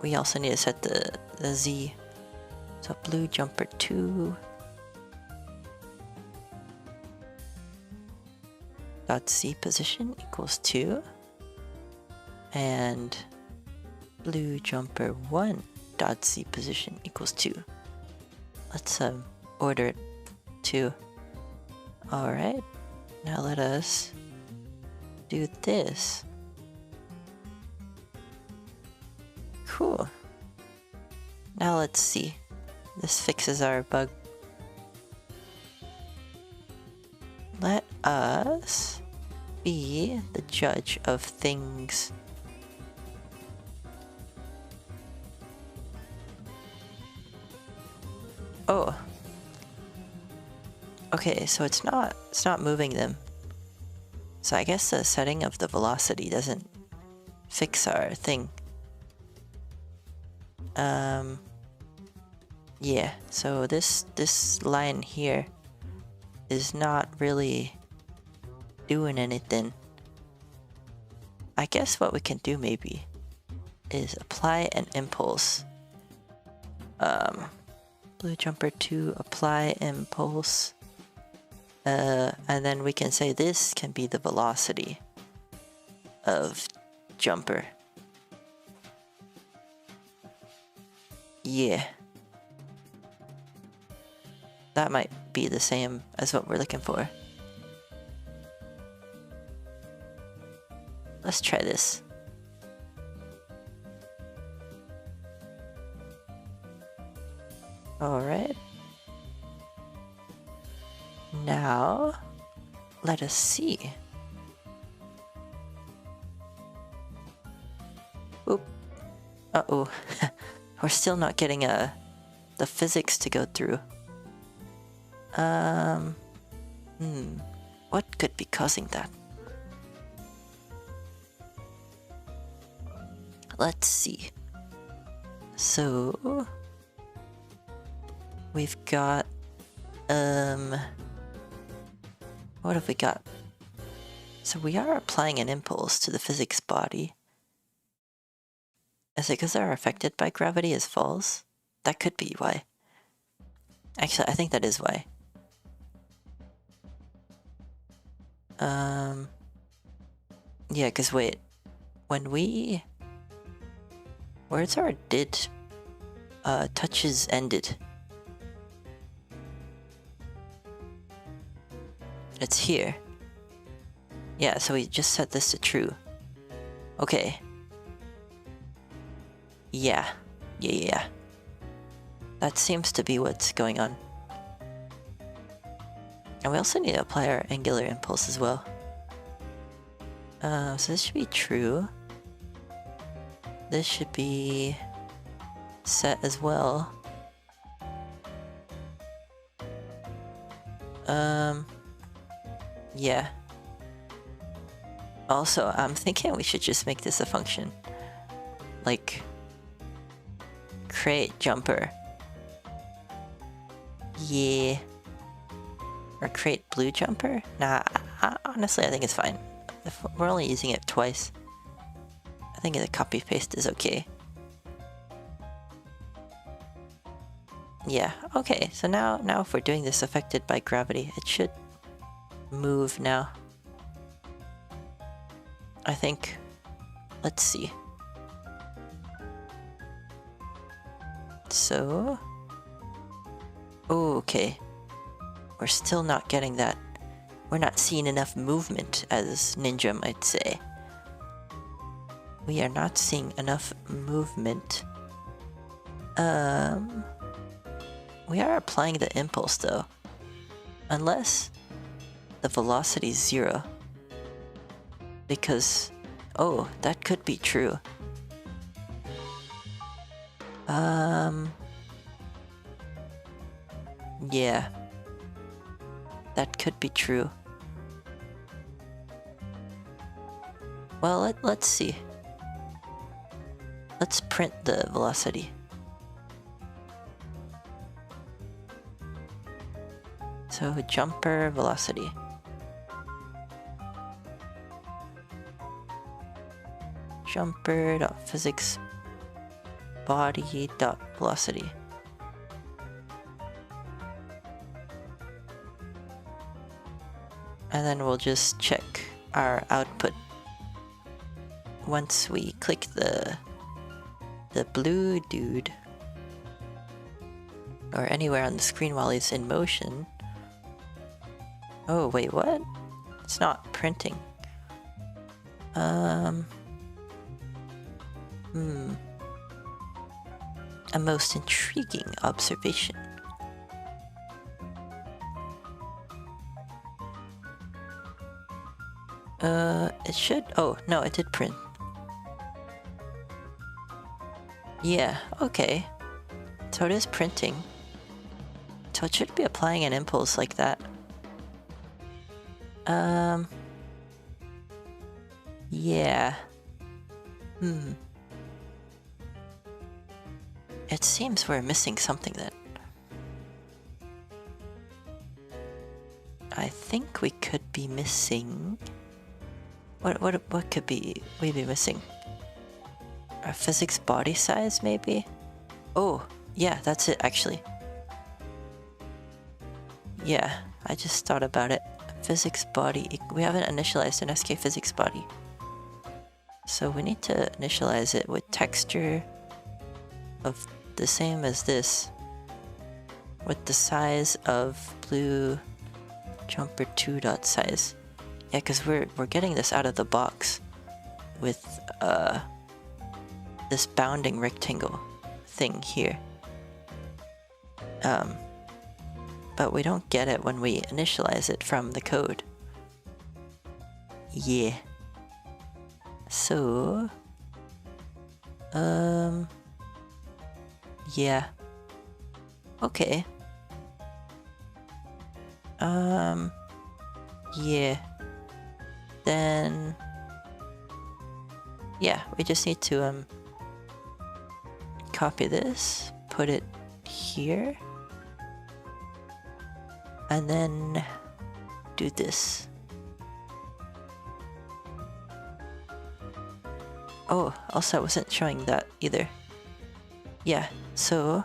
we also need to set the Z. So blue jumper 2 dot Z position equals 2. And blue jumper 1 dot Z position equals 2. Let's order it to. Alright, now let us do this. Cool. Now let's see. This fixes our bug. Let us be the judge of things. Oh. Okay, so it's not moving them. So I guess the setting of the velocity doesn't fix our thing. Yeah, so this line here is not really doing anything. I guess what we can do maybe is apply an impulse. Blue jumper to apply impulse. And then we can say this can be the velocity of jumper. Yeah. That might be the same as what we're looking for. Let's try this. Alright. Now, let us see. Oop. Uh-oh. We're still not getting the physics to go through. What could be causing that? Let's see. So we've got what have we got? So we are applying an impulse to the physics body. Is it because they're affected by gravity as falls? That could be why. Actually, I think that is why. Yeah, because wait, when we... Where's our did touches ended? It's here. Yeah, so we just set this to true. Okay. Yeah. That seems to be what's going on. And we also need to apply our angular impulse as well. So this should be true. This should be set as well. Yeah. Also, I'm thinking we should just make this a function. Like, create jumper. Yeah. Or create blue jumper? Nah, honestly, I think it's fine. If we're only using it twice, I think the copy paste is okay. Yeah, okay, so now if we're doing this affected by gravity, it should move now. I think. Let's see. So... Oh, okay. We're still not getting that. We're not seeing enough movement, as Ninja might say. We are not seeing enough movement. We are applying the impulse though. Unless the velocity is 0. Because, oh, that could be true. Yeah. That could be true. Well, let's see. Let's print the velocity. So jumper velocity. Jumper.physics body.velocity. And then we'll just check our output once we click the blue dude, or anywhere on the screen while he's in motion. Oh wait, what? It's not printing. A most intriguing observation. It should... Oh, no, it did print. Yeah, okay. So it is printing. So it should be applying an impulse like that. Yeah. It seems we're missing something that I think we could be missing. What could we be missing? A physics body size, maybe? Oh, yeah, that's it actually. Yeah, I just thought about it. Physics body. We haven't initialized an SK physics body. So we need to initialize it with texture of the same as this. With the size of blue jumper 2.size. Yeah, because we're getting this out of the box with this bounding rectangle thing here. But we don't get it when we initialize it from the code. Yeah. So, yeah. Okay. Yeah. Then, yeah, we just need to, copy this, put it here, and then do this. Oh, also I wasn't showing that either. Yeah, so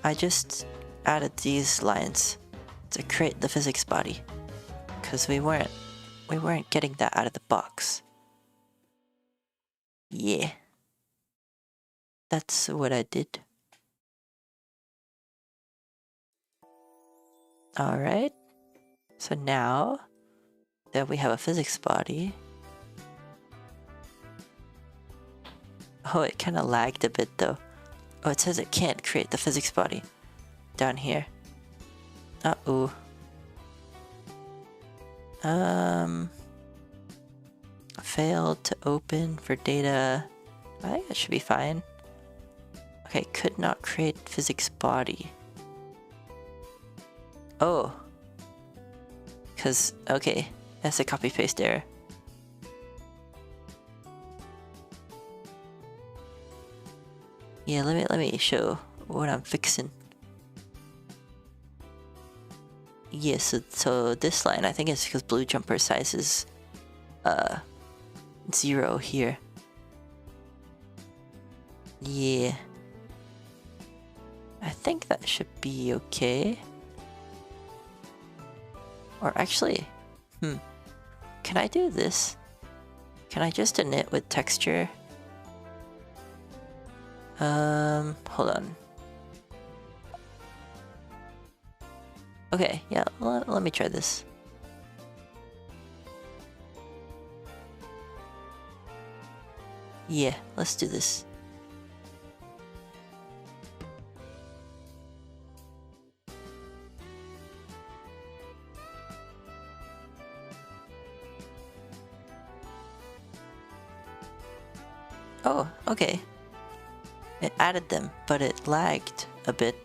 I just added these lines to create the physics body, because we weren't getting that out of the box. Yeah. That's what I did. Alright. So now that we have a physics body... Oh, it kind of lagged a bit though. Oh, it says it can't create the physics body down here. Uh-oh. Failed to open for data. I think that should be fine. Okay, could not create physics body. Oh. Cause, okay, that's a copy paste error. Yeah, let me show what I'm fixing. Yeah, so this line, I think it's because blue jumper size is 0 here. Yeah. I think that should be okay. Or actually, can I do this? Can I just init with texture? Hold on. Okay, yeah, let me try this. Yeah, let's do this. Oh, okay. It added them, but it lagged a bit.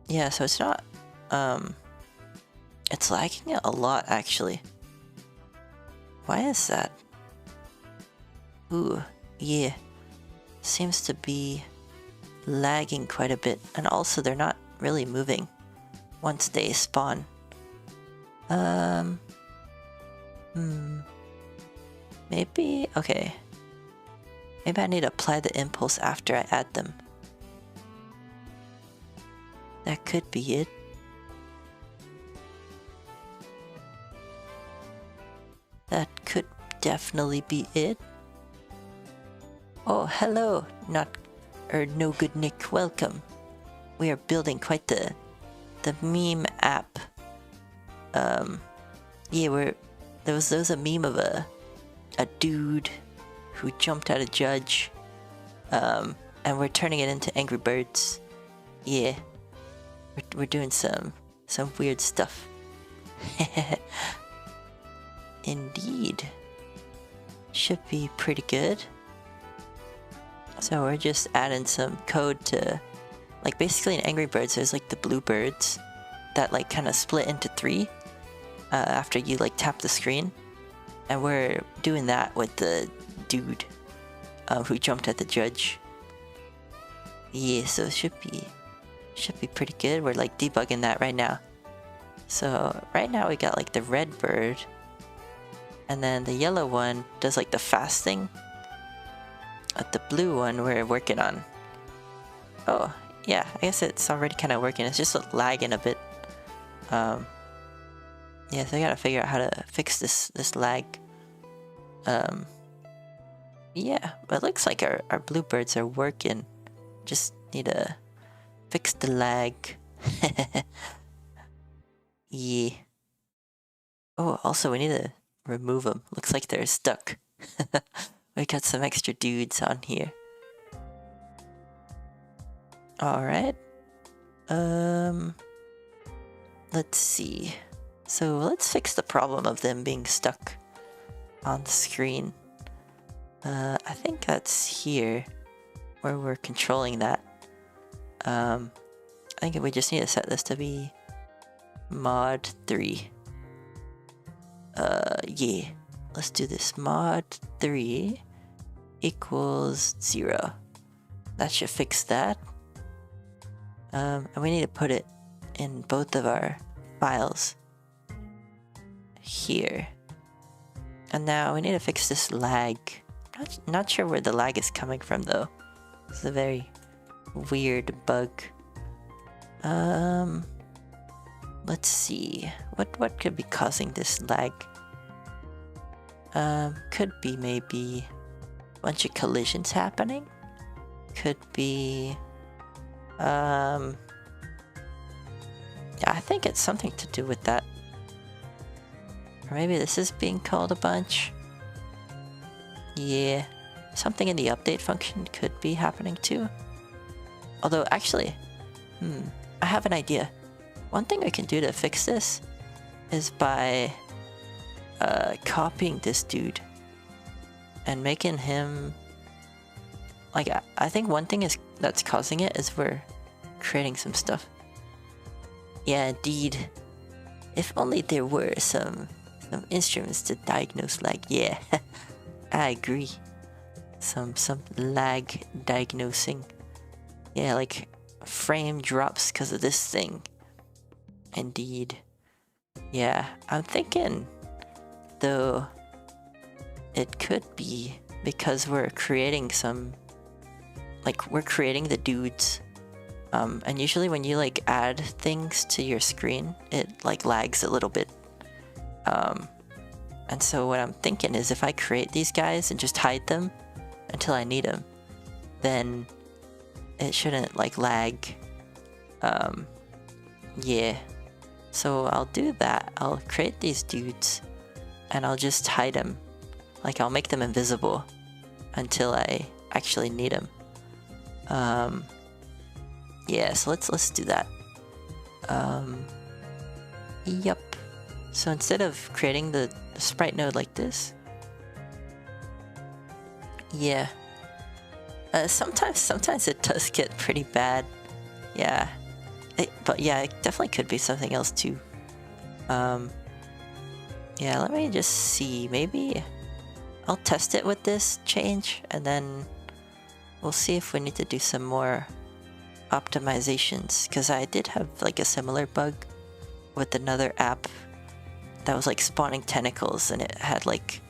Yeah, so it's not, it's lagging a lot actually. Why is that? Ooh, yeah. Seems to be lagging quite a bit, and also they're not really moving once they spawn. Maybe, okay. Maybe I need to apply the impulse after I add them. That could be it. That could definitely be it. Oh, hello, no good Nick, welcome. We are building quite the meme app. Yeah, there was a meme of a dude who jumped at a judge, and we're turning it into Angry Birds. Yeah, we're doing some weird stuff. Indeed, should be pretty good. So we're just adding some code to like basically in Angry Birds, there's like the blue birds that like kind of split into three after you like tap the screen, and we're doing that with the dude who jumped at the judge. Yeah, so it should be pretty good. We're like debugging that right now. So right now we got like the red bird, and then the yellow one does like the fast thing. The blue one we're working on. Oh yeah, I guess it's already kind of working. It's just lagging a bit. Yeah, so I gotta figure out how to fix this lag. Yeah, but it looks like our bluebirds are working. Just need to fix the lag. Yeah. Oh, also we need to remove them. Looks like they're stuck. We got some extra dudes on here. Alright. Let's see. So let's fix the problem of them being stuck on the screen. I think that's here where we're controlling that. I think we just need to set this to be mod 3. Yeah. Let's do this. Mod 3 equals 0. That should fix that. And we need to put it in both of our files here. And now we need to fix this lag. Not sure where the lag is coming from though. It's a very weird bug. Let's see. What could be causing this lag? Could be maybe a bunch of collisions happening. Could be yeah, I think it's something to do with that. Or maybe this is being called a bunch. Yeah, something in the update function could be happening too. Although actually, I have an idea. One thing we can do to fix this is by copying this dude and making him like, I think one thing that's causing it is we're creating some stuff. Yeah, indeed. If only there were some instruments to diagnose lag. Yeah, I agree. Some lag diagnosing. Yeah, like frame drops because of this thing. Indeed. Yeah, I'm thinking though it could be because we're creating some, like we're creating the dudes. And usually when you like add things to your screen, it like lags a little bit. And so what I'm thinking is if I create these guys and just hide them until I need them, then it shouldn't like lag. Yeah. So I'll do that. I'll create these dudes and I'll just hide them. Like I'll make them invisible until I actually need them. Yeah, so let's do that. Yep. So instead of creating the sprite node like this, yeah. Sometimes it does get pretty bad. Yeah. But yeah, it definitely could be something else too. Yeah, let me just see. Maybe I'll test it with this change and then we'll see if we need to do some more optimizations, because I did have like a similar bug with another app that was like spawning tentacles, and it had like,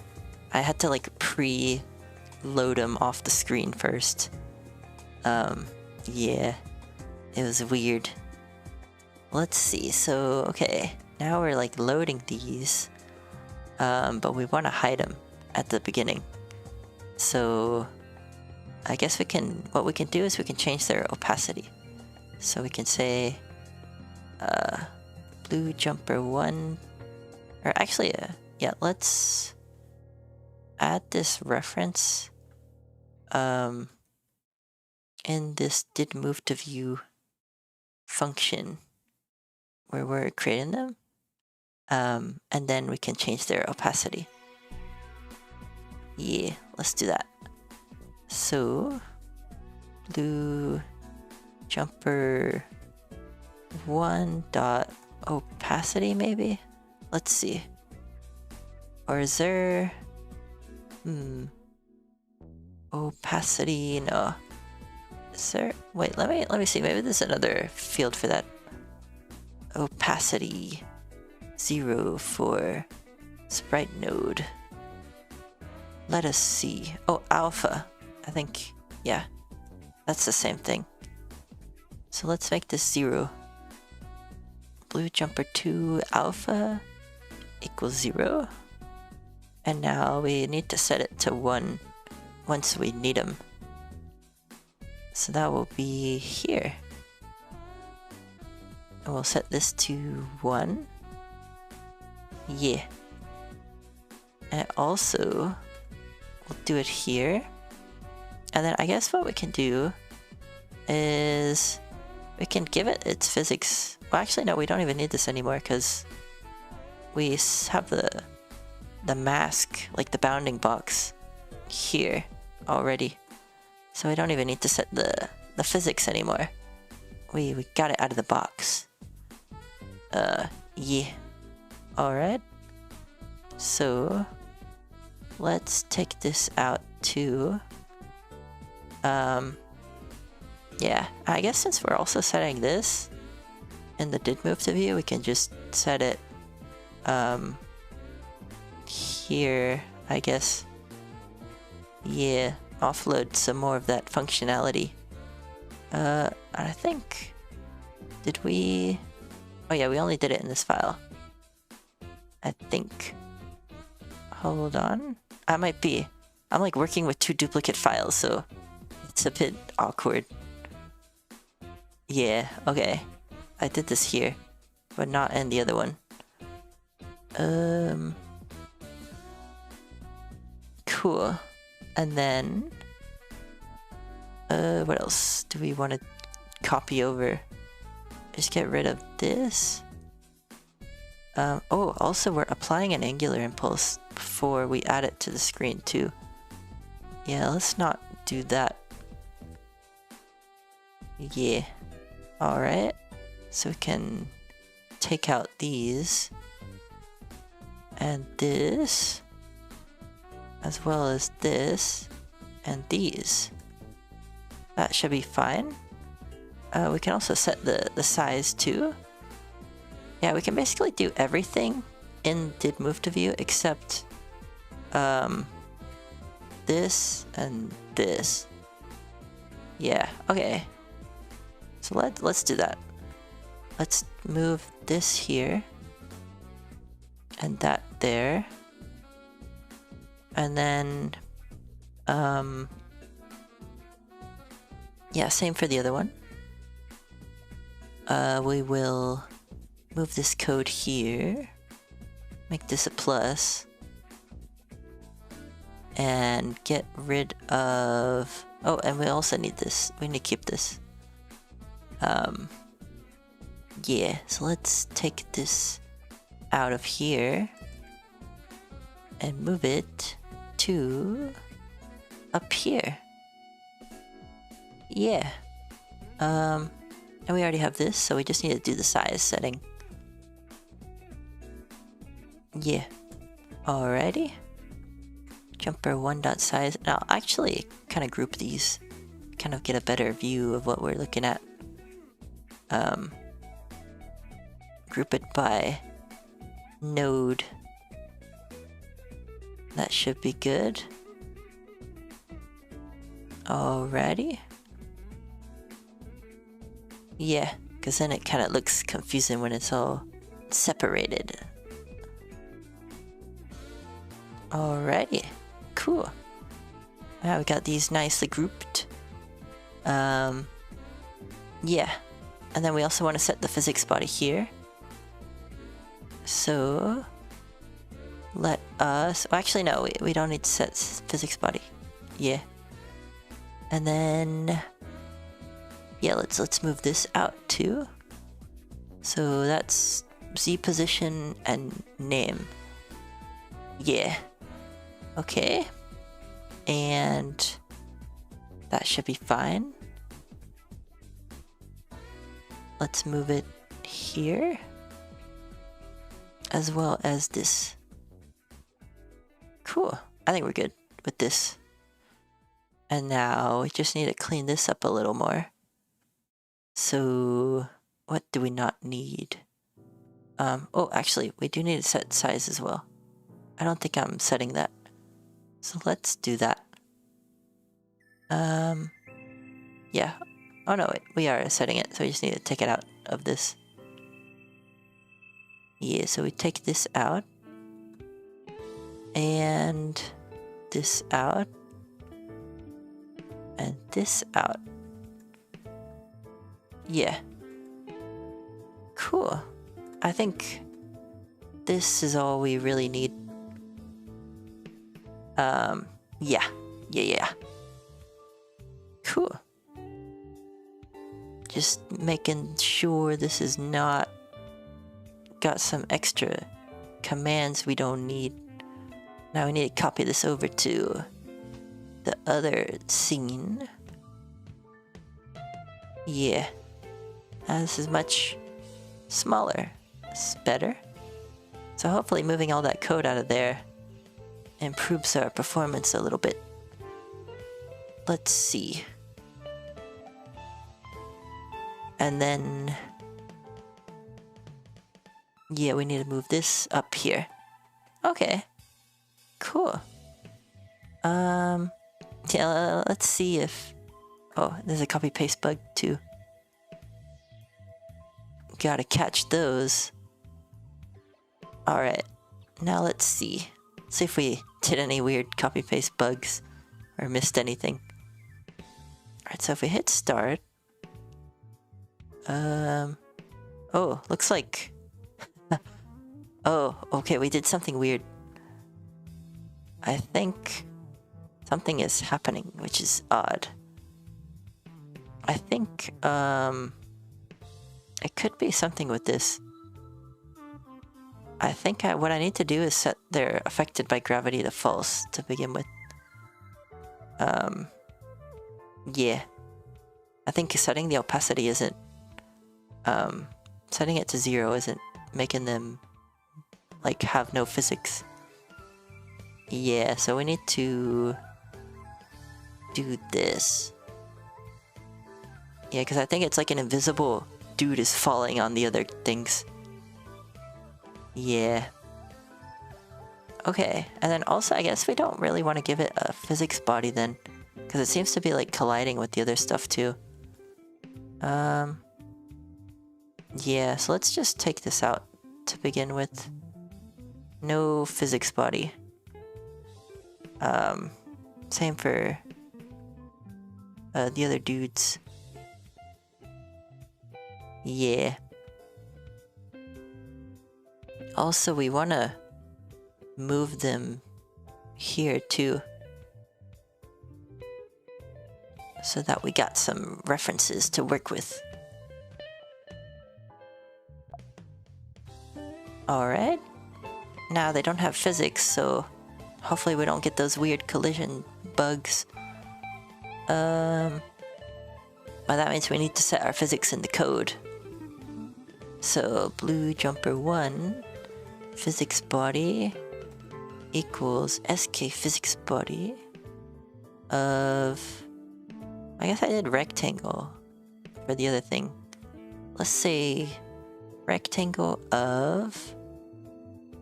I had to like pre-load them off the screen first. Yeah, it was weird. Let's see. So okay, now we're like loading these, but we want to hide them at the beginning. So I guess what we can do is we can change their opacity. So we can say blue jumper 1, or actually, yeah, let's add this reference in this did move to view function where we're creating them, and then we can change their opacity. Yeah, let's do that. So blue jumper 1 dot opacity maybe? Let's see. Or is there opacity? No. Is there, wait, let me see, maybe there's another field for that. Opacity 0 for sprite node. Let us see. Oh, alpha. I think, yeah, that's the same thing. So let's make this 0. Blue jumper 2 alpha equals 0. And now we need to set it to 1 once we need them. So that will be here. And we'll set this to 1. Yeah. And also, we'll do it here. And then I guess what we can do is we can give it its physics. Well, actually, no, we don't even need this anymore because we have the mask, like the bounding box, here already. So we don't even need to set the physics anymore. We got it out of the box. Yeah. Alright. So let's take this out too. Yeah, I guess since we're also setting this in the did move to view, we can just set it here, I guess. Yeah, offload some more of that functionality. I think, did we? Oh yeah, we only did it in this file, I think. Hold on, I might be. I'm like working with 2 duplicate files, so it's a bit awkward. Yeah, okay. I did this here, but not in the other one. Cool. And then, what else do we want to copy over? Just get rid of this. Oh, also we're applying an angular impulse before we add it to the screen too. Yeah, let's not do that. Yeah. Alright. So we can take out these. And this. As well as this. And these. That should be fine. We can also set the size too. Yeah, we can basically do everything in did move to view except this and this. Yeah, okay. So let's do that. Let's move this here and that there. And then yeah, same for the other one. We will move this code here, make this a plus, and get rid of, oh, and we also need this, we need to keep this. Yeah, so let's take this out of here and move it to up here. Yeah. And we already have this, so we just need to do the size setting. Yeah. Alrighty. Jumper 1.size. And I'll actually kind of group these, kind of get a better view of what we're looking at. Group it by node. That should be good. Alrighty. Yeah, because then it kind of looks confusing when it's all separated. Alrighty, cool. Now we got these nicely grouped. Yeah, and then we also want to set the physics body here. So let us, well, actually no, we don't need to set physics body. Yeah. And then yeah, let's move this out too. So that's Z position and name. Yeah. Okay. And that should be fine. let's move it here, as well as this. Cool. I think we're good with this. And now we just need to clean this up a little more. So what do we not need? Oh, actually, we do need to set size as well. I don't think I'm setting that. So let's do that. Yeah. Oh no, wait, we are setting it, so we just need to take it out of this. Yeah, so we take this out. And this out. And this out. Yeah. Cool. I think this is all we really need. Yeah. Cool. Just making sure this is not got some extra commands we don't need. Now we need to copy this over to the other scene. Yeah. This is much smaller. It's better. So hopefully moving all that code out of there improves our performance a little bit. Let's see. And then... yeah, we need to move this up here. Okay. Cool. Yeah, let's see if... oh, there's a copy-paste bug too. Gotta catch those. Alright, now let's see. See if we did any weird copy-paste bugs or missed anything. Alright, so if we hit start... oh, looks like... oh, okay, we did something weird. I think something is happening, which is odd. I think, it could be something with this. I think what I need to do is set their affected by gravity to false to begin with. Yeah. I think setting the opacity isn't, setting it to 0 isn't making them, like, have no physics. Yeah, so we need to do this. Yeah, because I think it's like an invisible dude is falling on the other things. Yeah. Okay, and then also I guess we don't really want to give it a physics body then, because it seems to be like colliding with the other stuff too. Yeah, so let's just take this out to begin with. No physics body. Same for the other dudes. Yeah. Also, we want to move them here too, so that we got some references to work with. Alright. Now they don't have physics, so hopefully we don't get those weird collision bugs. Well, that means we need to set our physics in the code. So, blue jumper 1, physics body equals SK physics body of... I guess I did rectangle for the other thing. Let's say rectangle of...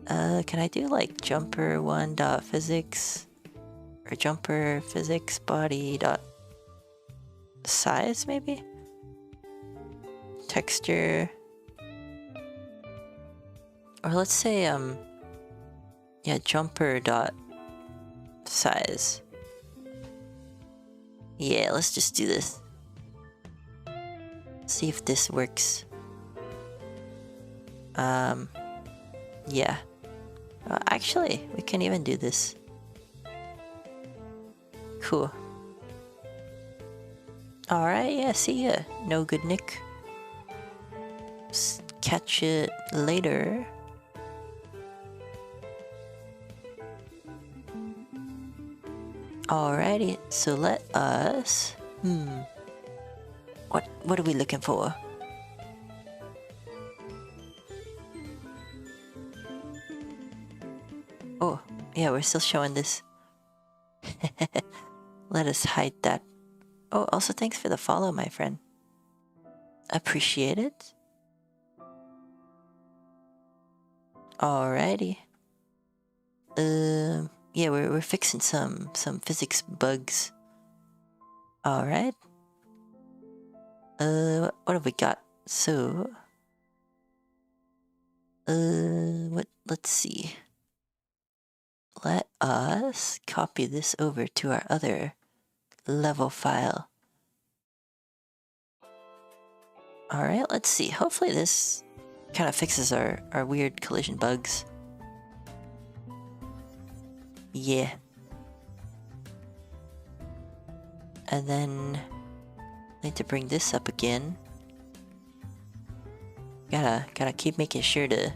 can I do like jumper 1 dot physics or jumper physics body dot size maybe? Texture. Or let's say yeah, jumper dot size. Yeah, let's just do this. See if this works. Yeah. Actually, we can even do this. Cool. Alright, yeah, see ya. No good, Nick. Catch it later. Alrighty, so let us... What are we looking for? Yeah, we're still showing this. Let us hide that. Oh, also thanks for the follow, my friend. Appreciate it. Alrighty. Yeah, we're fixing some physics bugs. Alright. What have we got? So, let's see. Let us copy this over to our other level file. Alright, let's see. Hopefully this kind of fixes our weird collision bugs. Yeah. And then need to bring this up again. Gotta keep making sure to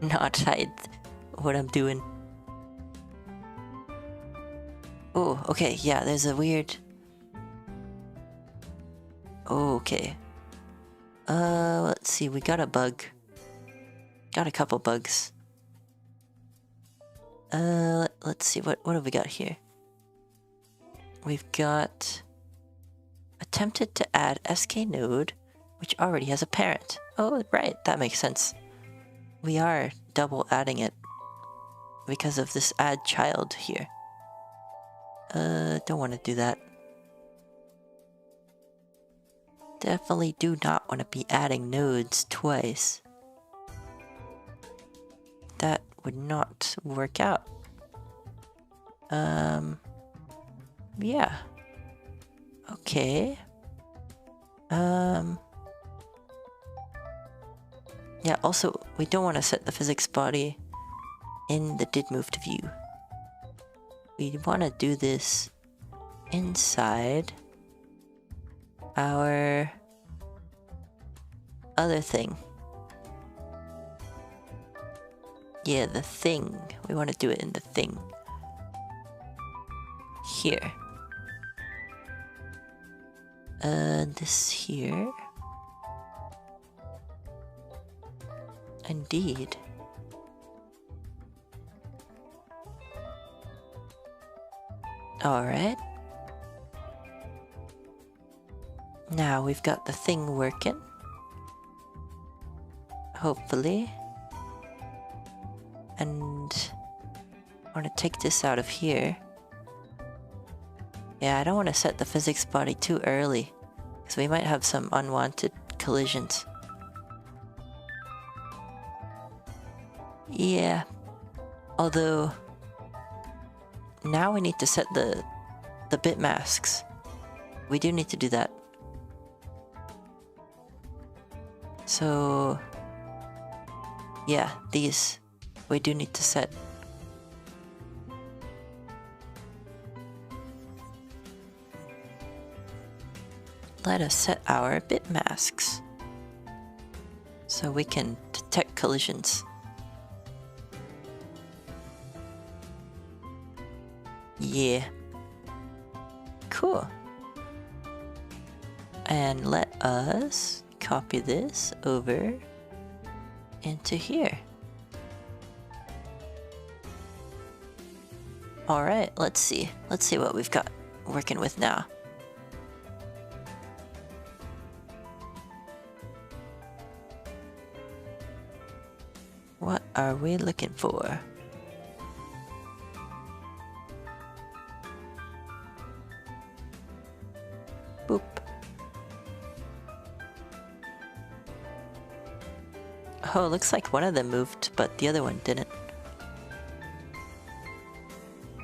not hide what I'm doing. Oh, okay, yeah, there's a weird... Oh, okay. Let's see, we got a bug. Got a couple bugs. Let's see, what have we got here? We've got... Attempted to add SK node, which already has a parent. Oh, right, that makes sense. We are double adding it because of this add child here. Don't want to do that. Definitely do not want to be adding nodes twice. That would not work out. Yeah. Okay. Yeah, also, we don't want to set the physics body in the did move to view. We want to do this inside our other thing. Yeah, the thing. We want to do it in the thing. Here. This here. Indeed. Alright. Now we've got the thing working. Hopefully. And I want to take this out of here. Yeah, I don't want to set the physics body too early, because we might have some unwanted collisions. Yeah. Although, now we need to set the bit masks. We do need to do that. So, yeah, these we do need to set. Let us set our bit masks so we can detect collisions. Yeah. Cool. And let us copy this over into here. Alright, let's see. Let's see what we've got working with now. What are we looking for? Boop. Oh, looks like one of them moved, but the other one didn't.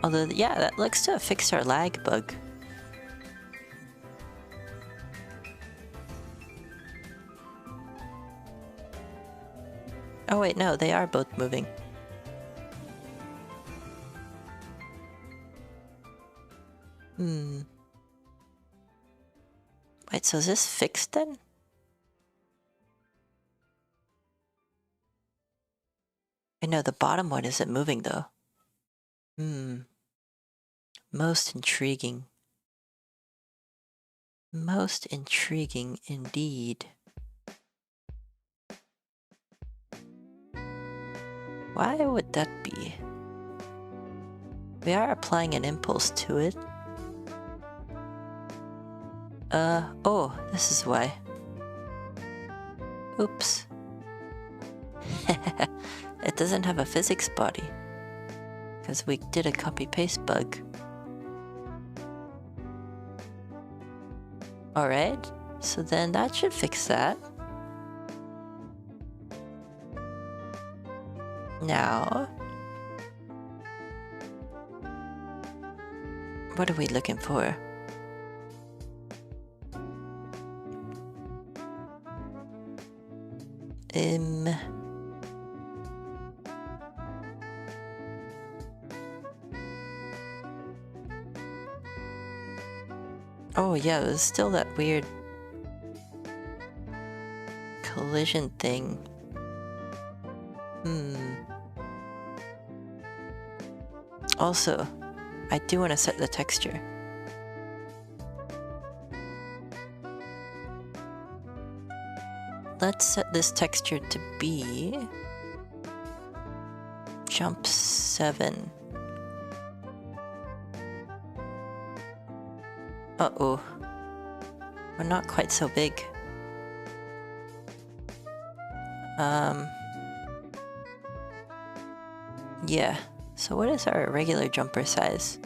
Although, yeah, that looks to have fixed our lag bug. Oh wait, no, they are both moving. Wait, so is this fixed then? I know the bottom one isn't moving though. Most intriguing. Most intriguing indeed. Why would that be? We are applying an impulse to it. Oh, this is why. Oops. It doesn't have a physics body. Because we did a copy-paste bug. Alright, so then that should fix that. Now... what are we looking for? Oh yeah, there's still that weird collision thing. Also, I do want to set the texture. Let's set this texture to be jump 7. Uh-oh. We're not quite so big. Yeah. So what is our regular jumper size?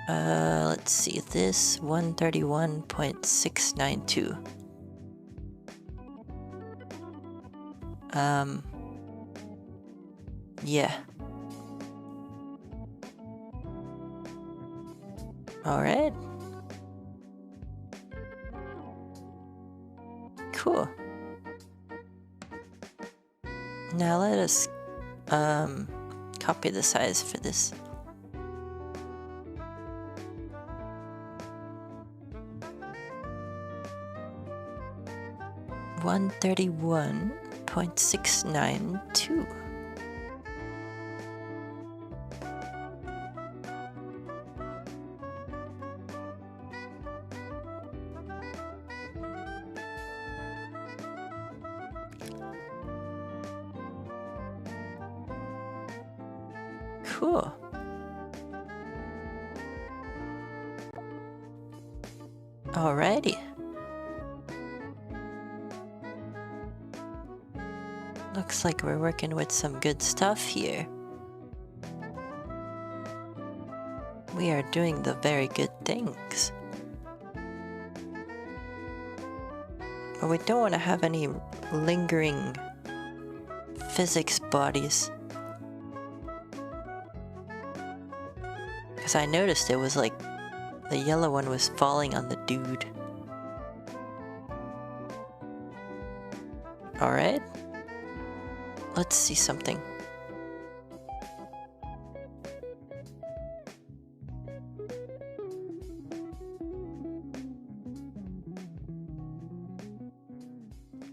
Let's see. This 131.692. Yeah. Alright. Cool. Now let us, copy the size for this. $131.692. Cool. Alrighty. Looks like we're working with some good stuff here. We are doing the very good things. But we don't want to have any lingering physics bodies. Because I noticed it was like the yellow one was falling on the dude. Alright. Let's see something.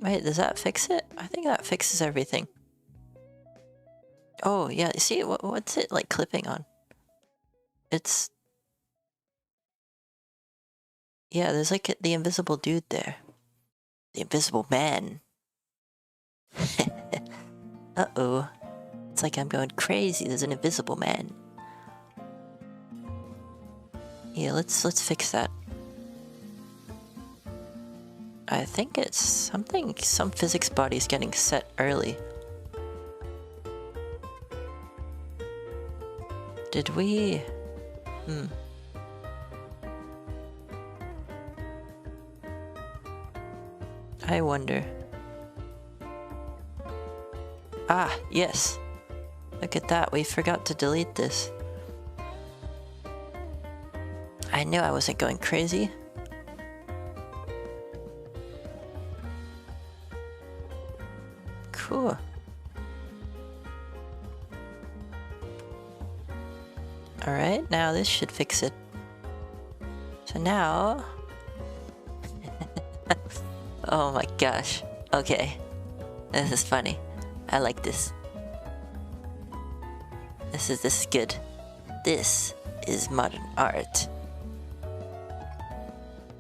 Wait, does that fix it? I think that fixes everything. Oh, yeah, you see, what's it like clipping on? It's... yeah, there's like the invisible dude there. The invisible man. Uh-oh. It's like I'm going crazy. There's an invisible man. Yeah, let's fix that. I think it's something, some physics body's getting set early. Did we... I wonder. Ah, yes. Look at that, we forgot to delete this. I knew I wasn't going crazy. Cool. Alright, now this should fix it. So now... oh my gosh. Okay. This is funny. I like this. This is good. This is modern art.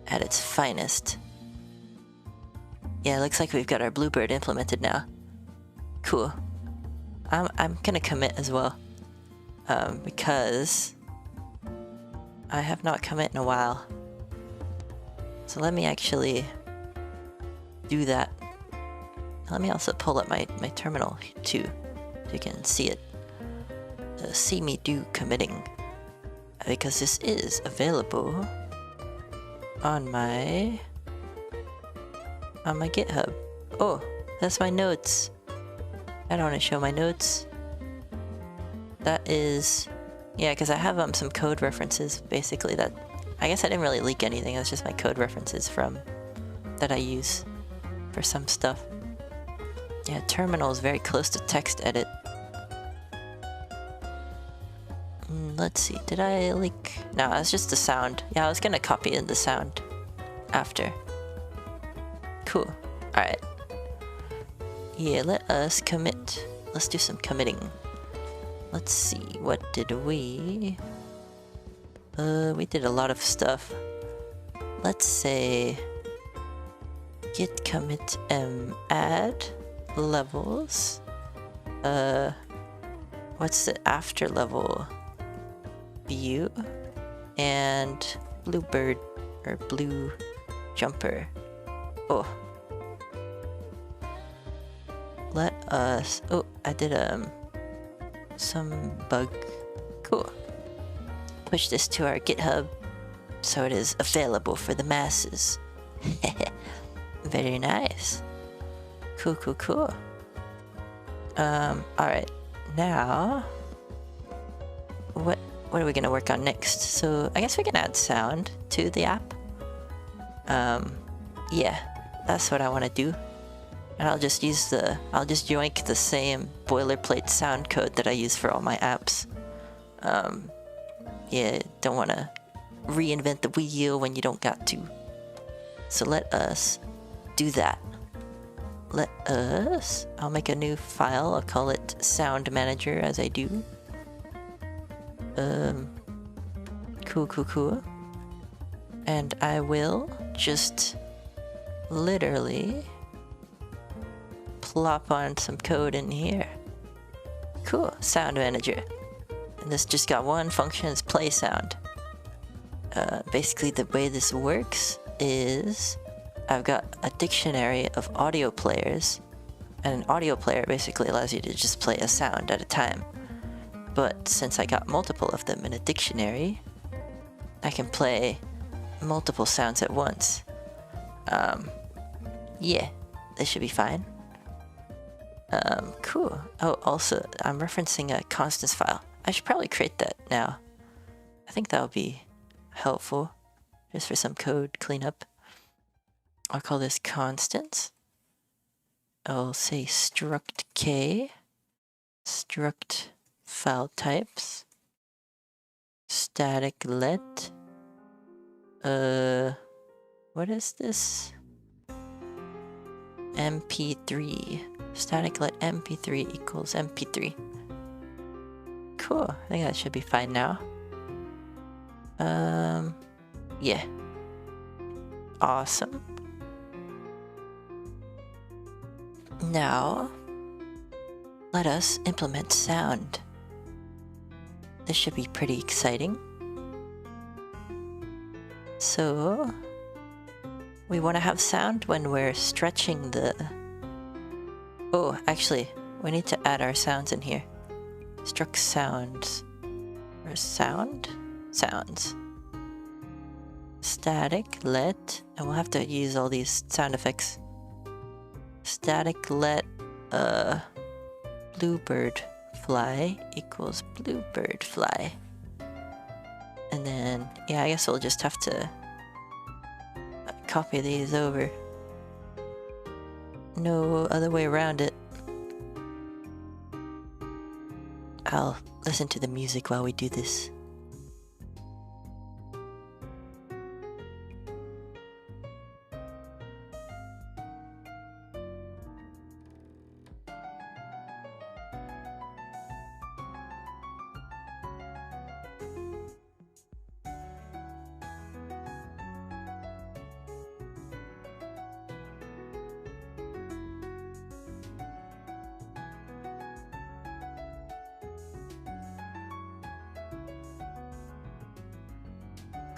At its finest. Yeah, it looks like we've got our bluebird implemented now. Cool. I'm gonna commit as well. because I have not commit in a while. So let me actually do that. Let me also pull up my terminal too, so you can see it. See me do committing, because this is available on my GitHub. Oh, that's my notes. I don't want to show my notes. That is, yeah, because I have some code references basically that I guess I didn't really leak anything. It's just my code references from that I use for some stuff. Yeah, terminal is very close to text edit. Let's see, did I leak? No, it's just the sound. Yeah, I was gonna copy in the sound after. Cool. Alright. Yeah, let us commit. Let's do some committing. Let's see, what did we... we did a lot of stuff. Let's say... git commit add levels. What's the after level? View. And bluebird, or blue jumper. Oh. Let us... oh, I did some bug. Cool. Push this to our GitHub so it is available for the masses. Very nice. Cool, cool, cool. Alright. Now, what are we gonna work on next? So I guess we can add sound to the app. Yeah, that's what I want to do. And I'll just use I'll just yoink the same boilerplate sound code that I use for all my apps. Yeah, don't want to reinvent the wheel when you don't got to. So let us do that. I'll make a new file. I'll call it sound manager as I do. Cool. And I will just literally plop on some code in here. Cool, sound manager. And this just got one function, is play sound. Basically the way this works is I've got a dictionary of audio players, and an audio player basically allows you to just play a sound at a time. But since I got multiple of them in a dictionary, I can play multiple sounds at once. Yeah, this should be fine. Cool. Oh, also, I'm referencing a constants file. I should probably create that now. I think that'll be helpful, just for some code cleanup. I'll call this constants. I'll say struct k, struct file types, static let. What is this? MP3. Static let MP3 equals MP3. Cool. I think that should be fine now. Yeah. Awesome. Now, let us implement sound. This should be pretty exciting. So, we want to have sound when we're stretching the... oh, actually, we need to add our sounds in here. Struct sounds. Or sound? Sounds. Static let, and we'll have to use all these sound effects. Static let bluebird fly equals bluebird fly. And then, yeah, I guess we'll just have to copy these over. No other way around it. I'll listen to the music while we do this.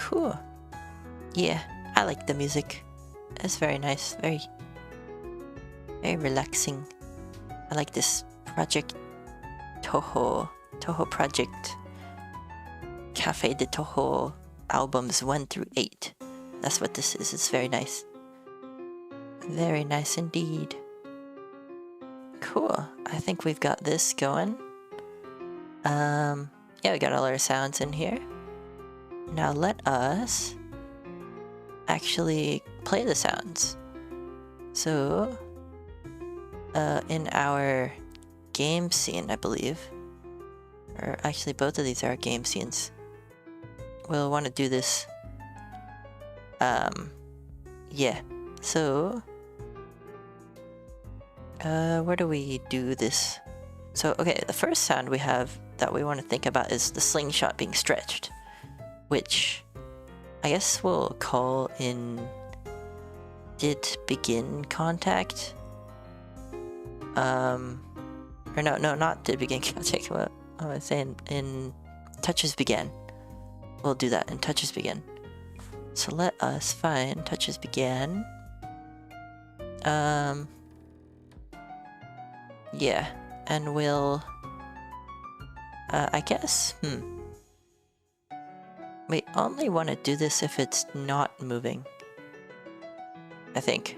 Cool. Yeah, I like the music. It's very nice, very relaxing. I like this project. Toho Project. Cafe de Toho albums 1 through 8. That's what this is. It's very nice. Very nice indeed. Cool. I think we've got this going. Yeah, we got all our sounds in here. Now let us actually play the sounds. So, in our game scene, I believe, or actually both of these are game scenes, we'll want to do this. Yeah. So, where do we do this? So, okay, the first sound we have that we want to think about is the slingshot being stretched, which I guess we'll call in did begin contact. Or no, not did begin contact. What am I saying? In touches began. We'll do that in touches begin. So let us find touches began. Yeah, and we'll I guess, we only want to do this if it's not moving, I think.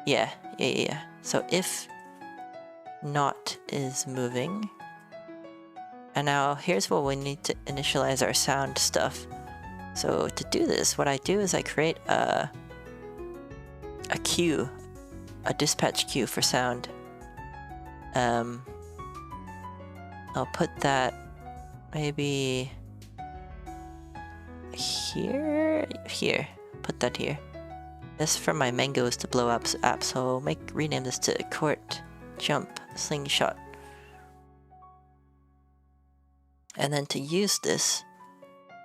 Yeah. So if not is moving, and now here's what we need to initialize our sound stuff. So to do this, what I do is I create a queue, a dispatch queue for sound. I'll put that maybe here. Put that here. This is from my Mangoes to Blow Ups app, so I'll rename this to Court Jump Slingshot. And then to use this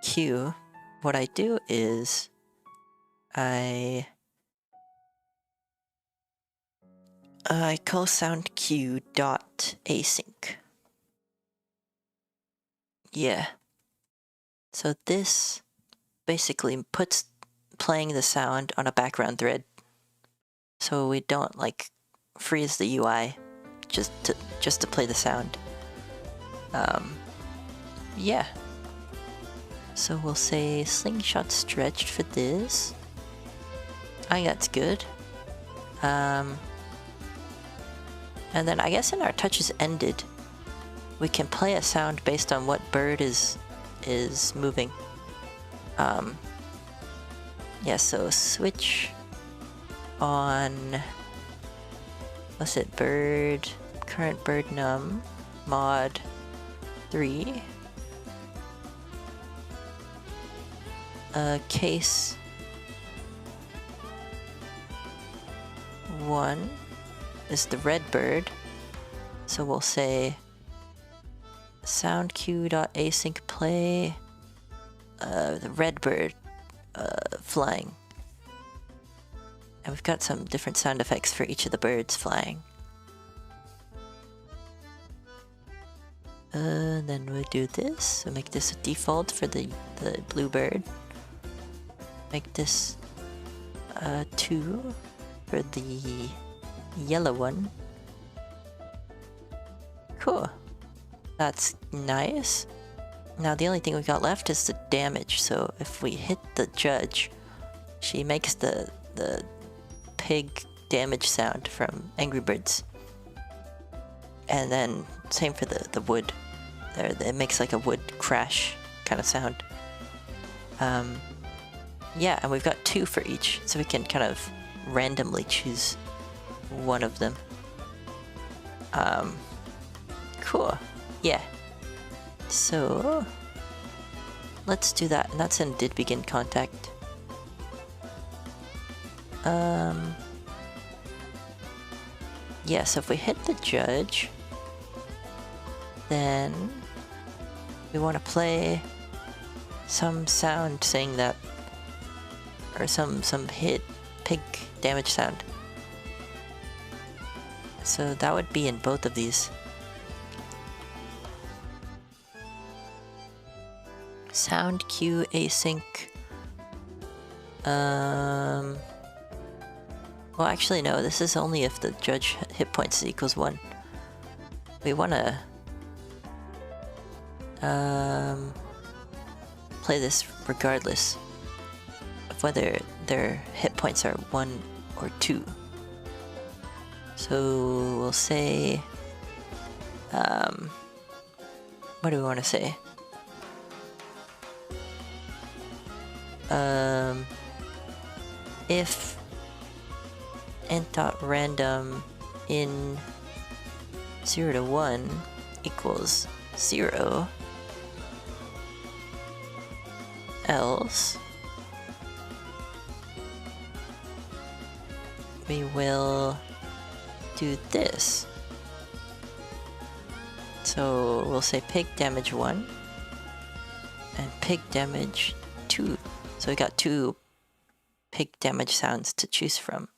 queue, what I do is I call sound queue dot async. Yeah. So this basically puts playing the sound on a background thread, so we don't like freeze the UI just to play the sound. Yeah. So we'll say slingshot stretched for this. I think that's good. And then I guess in our touches ended, we can play a sound based on what bird is moving. Yeah, so switch on, what's it, bird, current bird num, mod 3, case 1 is the red bird, so we'll say sound queue.async play the red bird flying. And we've got some different sound effects for each of the birds flying. Then we'll do this. We'll make this a default for the blue bird. Make this 2 for the yellow one. Cool. That's nice. Now the only thing we got left is the damage, so if we hit the judge, she makes the pig damage sound from Angry Birds. And then same for the wood. There, it makes like a wood crash kind of sound. Yeah, and we've got 2 for each, so we can kind of randomly choose one of them. Cool. Yeah. So let's do that, and that's in did begin contact. Yeah, so if we hit the judge, then we want to play some sound saying that, or some hit pig damage sound. So that would be in both of these. Sound cue async. Well, actually, no. This is only if the judge hit points equals 1. We wanna play this regardless of whether their hit points are 1 or 2. So we'll say, what do we want to say? If int.random in 0 to 1 equals 0, else we will do this. So we'll say pig damage 1 and pig damage 2. So we got 2 pig damage sounds to choose from.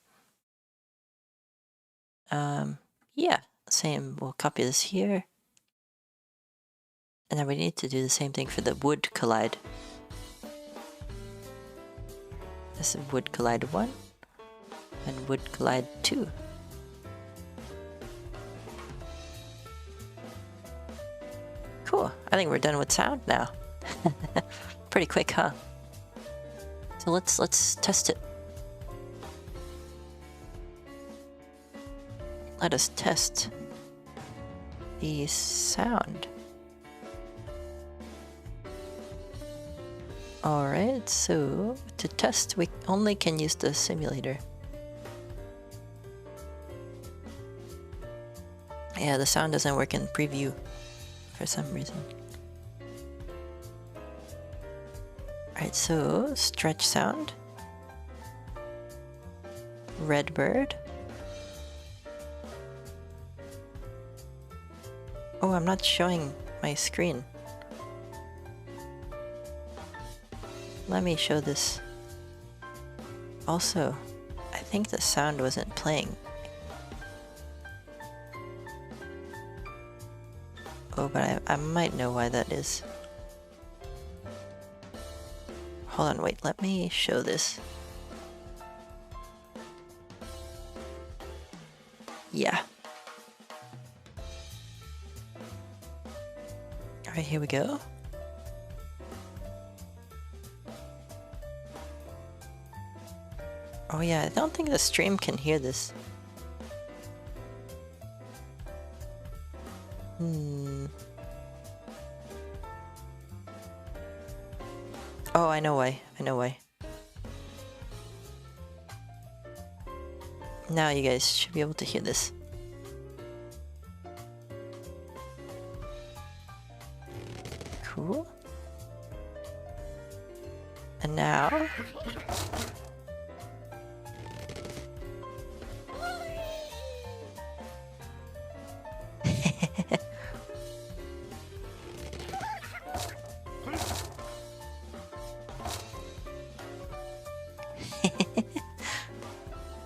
Yeah, same. We'll copy this here. And then we need to do the same thing for the wood collide. This is wood collide 1 and wood collide 2. Cool. I think we're done with sound now. Pretty quick, huh? So let's test it. Let us test the sound. Alright, so to test we only can use the simulator. Yeah, the sound doesn't work in preview for some reason. Alright, so stretch sound. Redbird. Oh, I'm not showing my screen. Let me show this. Also, I think the sound wasn't playing. Oh, but I might know why that is. Hold on, wait, let me show this. Yeah. Alright, here we go. Oh yeah, I don't think the stream can hear this. Oh, I know why. I know why. Now you guys should be able to hear this. Cool. And now...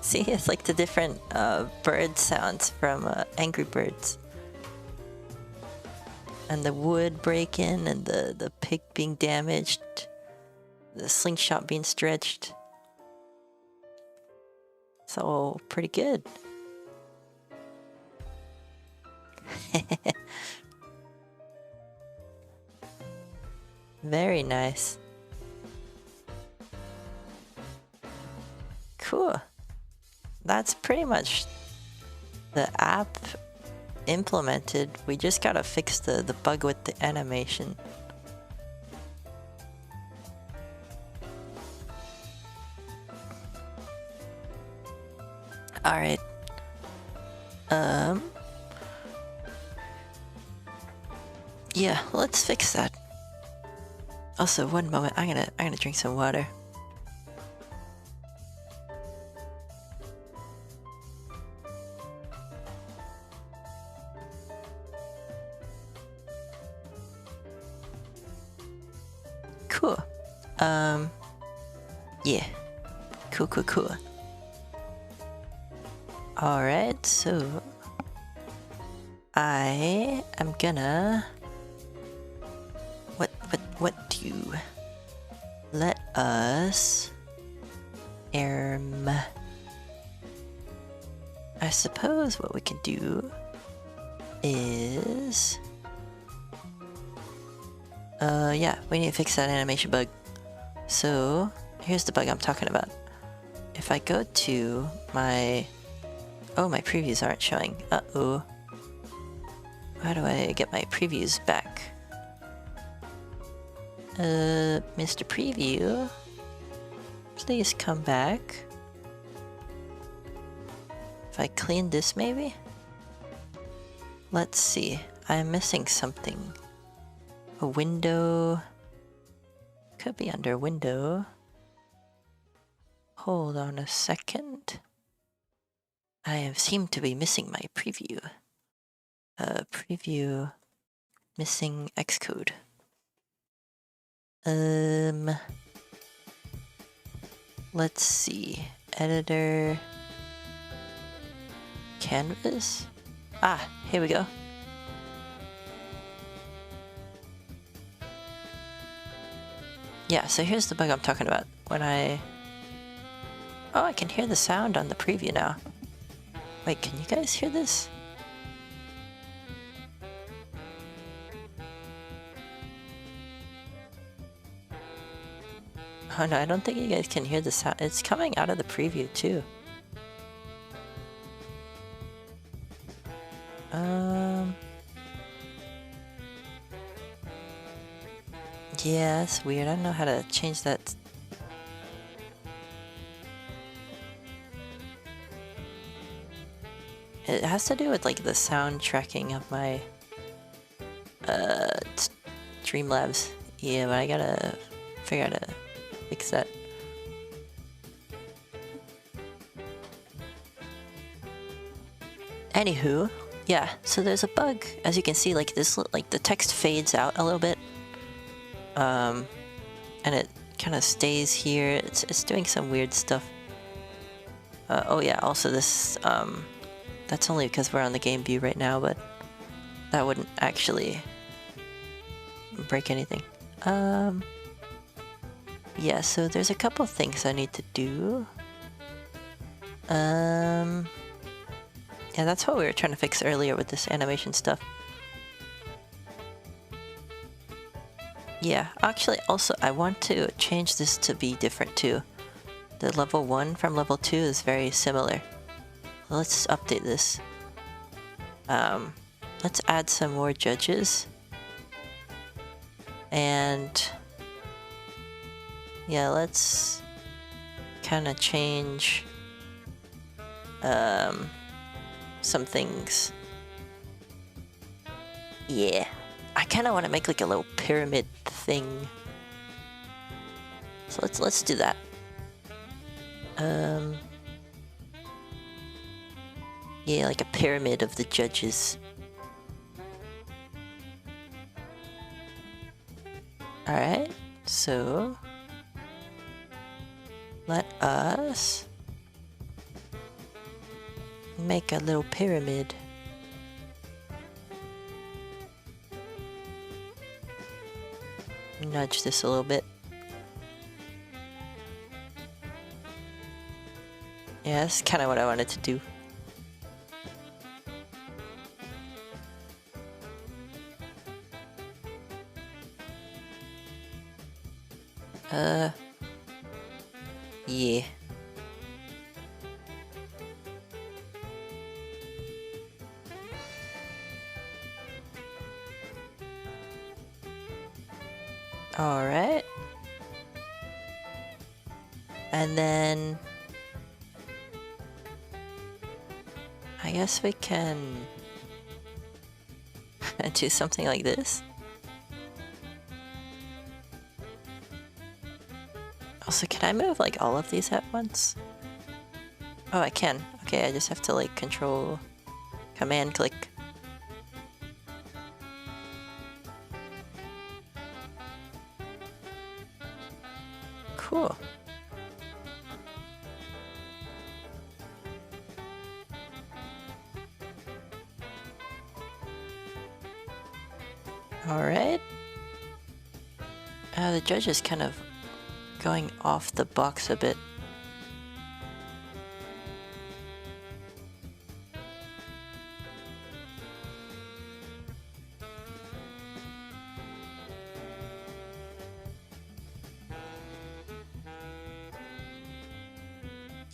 See, it's like the different bird sounds from Angry Birds. And the wood breaking, and the pig being damaged, the slingshot being stretched. It's all pretty good. Very nice. Cool. That's pretty much the app implemented. We just gotta fix the bug with the animation. Alright. Yeah, let's fix that. Also, one moment, I'm gonna drink some water. Cool. Yeah. Cool. Alright, so... I am gonna... What do preview. Let us... I suppose what we can do is... yeah, we need to fix that animation bug. So, here's the bug I'm talking about. If I go to my... Oh, my previews aren't showing. Uh-oh. How do I get my previews back? Mr. Preview? Please come back. If I clean this, maybe? Let's see. I'm missing something. A window. Could be under window. Hold on a second. I seem to be missing my preview. Preview. Missing Xcode. Let's see. Editor. Canvas? Ah, here we go. Yeah, so here's the bug I'm talking about. When I... Oh, I can hear the sound on the preview now. Wait, can you guys hear this? Oh no, I don't think you guys can hear the sound. It's coming out of the preview too. Yeah, that's weird. I don't know how to change that. It has to do with like the sound tracking of my Streamlabs. Yeah, but I gotta figure out how to fix that. Anywho, yeah, so there's a bug. As you can see, like this, like the text fades out a little bit. And it kind of stays here. It's doing some weird stuff. Oh yeah, also this, that's only because we're on the game view right now, but that wouldn't actually break anything. Yeah, so there's a couple things I need to do. Yeah, that's what we were trying to fix earlier with this animation stuff. Yeah, actually, also, I want to change this to be different too. The level 1 from level 2 is very similar. Let's update this. Let's add some more judges. And... yeah, let's kind of change some things. Yeah. I kind of want to make like a little pyramid thing. So let's do that. Yeah, like a pyramid of the judges. Alright, so let us make a little pyramid. Nudge this a little bit. Yeah, that's kind of what I wanted to do. Yeah. Alright. And then... I guess we can... do something like this. Also, can I move like all of these at once? Oh, I can. Okay, I just have to like control... command click. Cool. Alright. The judge is kind of going off the box a bit.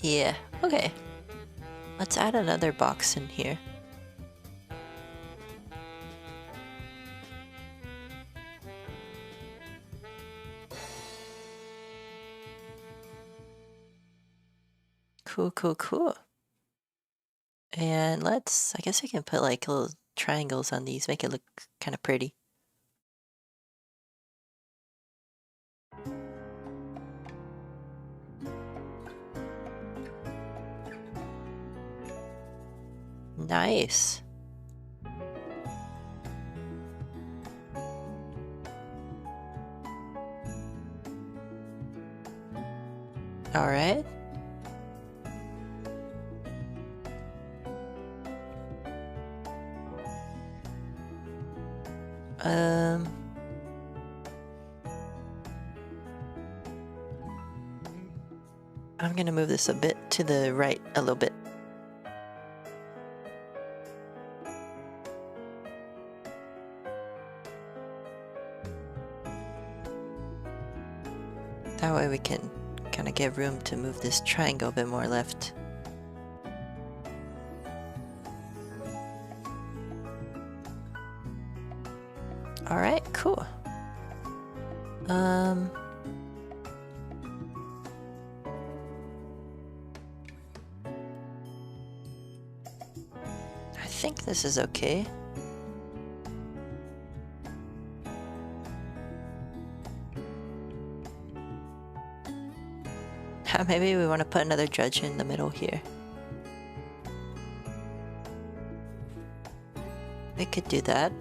Yeah, okay. Let's add another box in here. Cool, cool, cool. And I guess I can put like little triangles on these, make it look kind of pretty. Nice. All right. I'm gonna move this a bit to the right a little bit. That way we can kind of get room to move this triangle a bit more left. All right, cool. I think this is okay. Maybe we want to put another judge in the middle here. We could do that.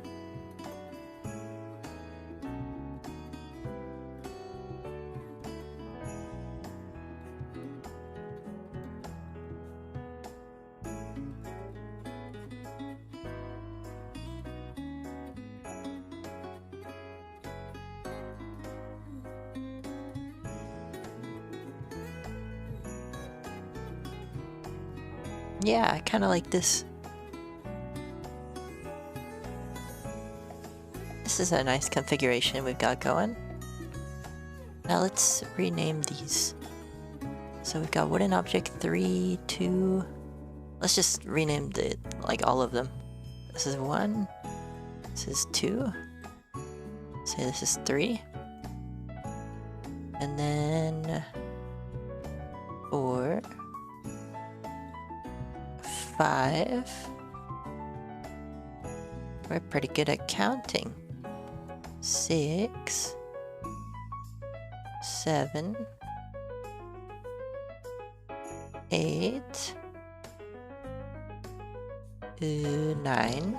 Yeah, I kind of like this. This is a nice configuration we've got going. Now let's rename these. So we've got wooden object 3, 2. Let's just rename like all of them. This is 1. This is 2. Say this is 3. And then 4. 5. We're pretty good at counting. 6. 7. 8. 9.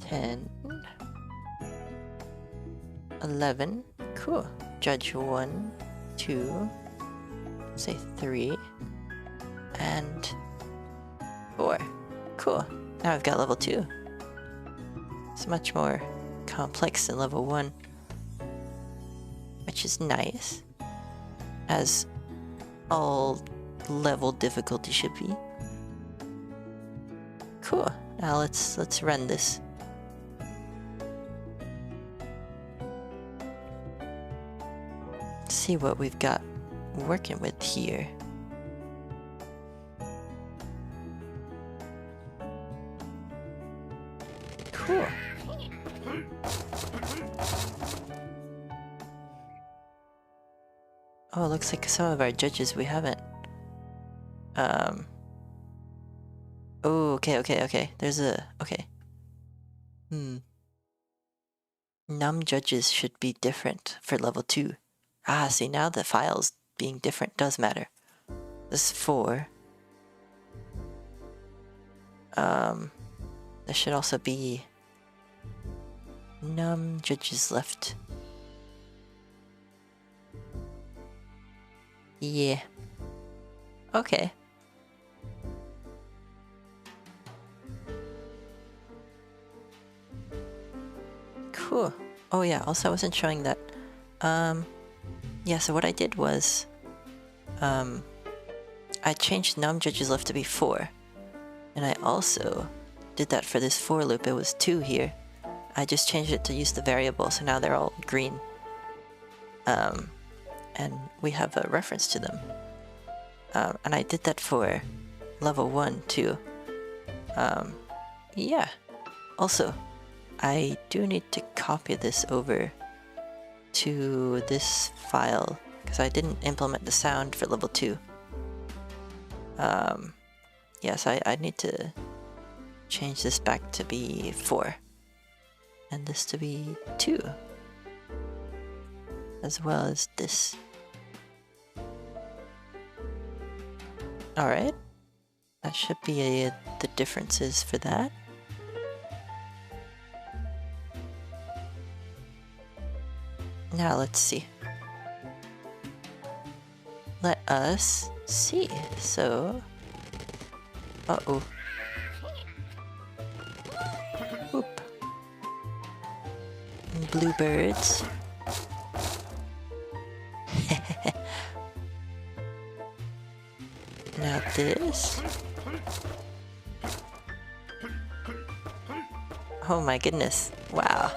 10. 11. Cool. Judge 1, 2. Say 3. And 4. Cool. Now I've got level 2. It's much more complex than level 1, which is nice, as all level difficulty should be. Cool. Now let's run this. See what we've got working with here. Cool. Oh, looks like some of our judges we haven't. Oh, okay. There's a... Okay. Num judges should be different for level 2. Ah, see, now the files being different does matter. This is 4. There should also be num judges left. Yeah. Okay. Cool. Oh yeah, also I wasn't showing that. Yeah, so what I did was, I changed num judges left to be 4. And I also did that for this for loop. It was 2 here. I just changed it to use the variable, so now they're all green. And we have a reference to them. And I did that for level 1 too. Yeah. Also, I do need to copy this over to this file because I didn't implement the sound for level 2. Yes, I need to change this back to be 4 and this to be 2, as well as this. Alright, that should be the differences for that. Now let's see. Let us see. So, uh-oh. Whoop. Bluebirds. Now this. Oh my goodness. Wow.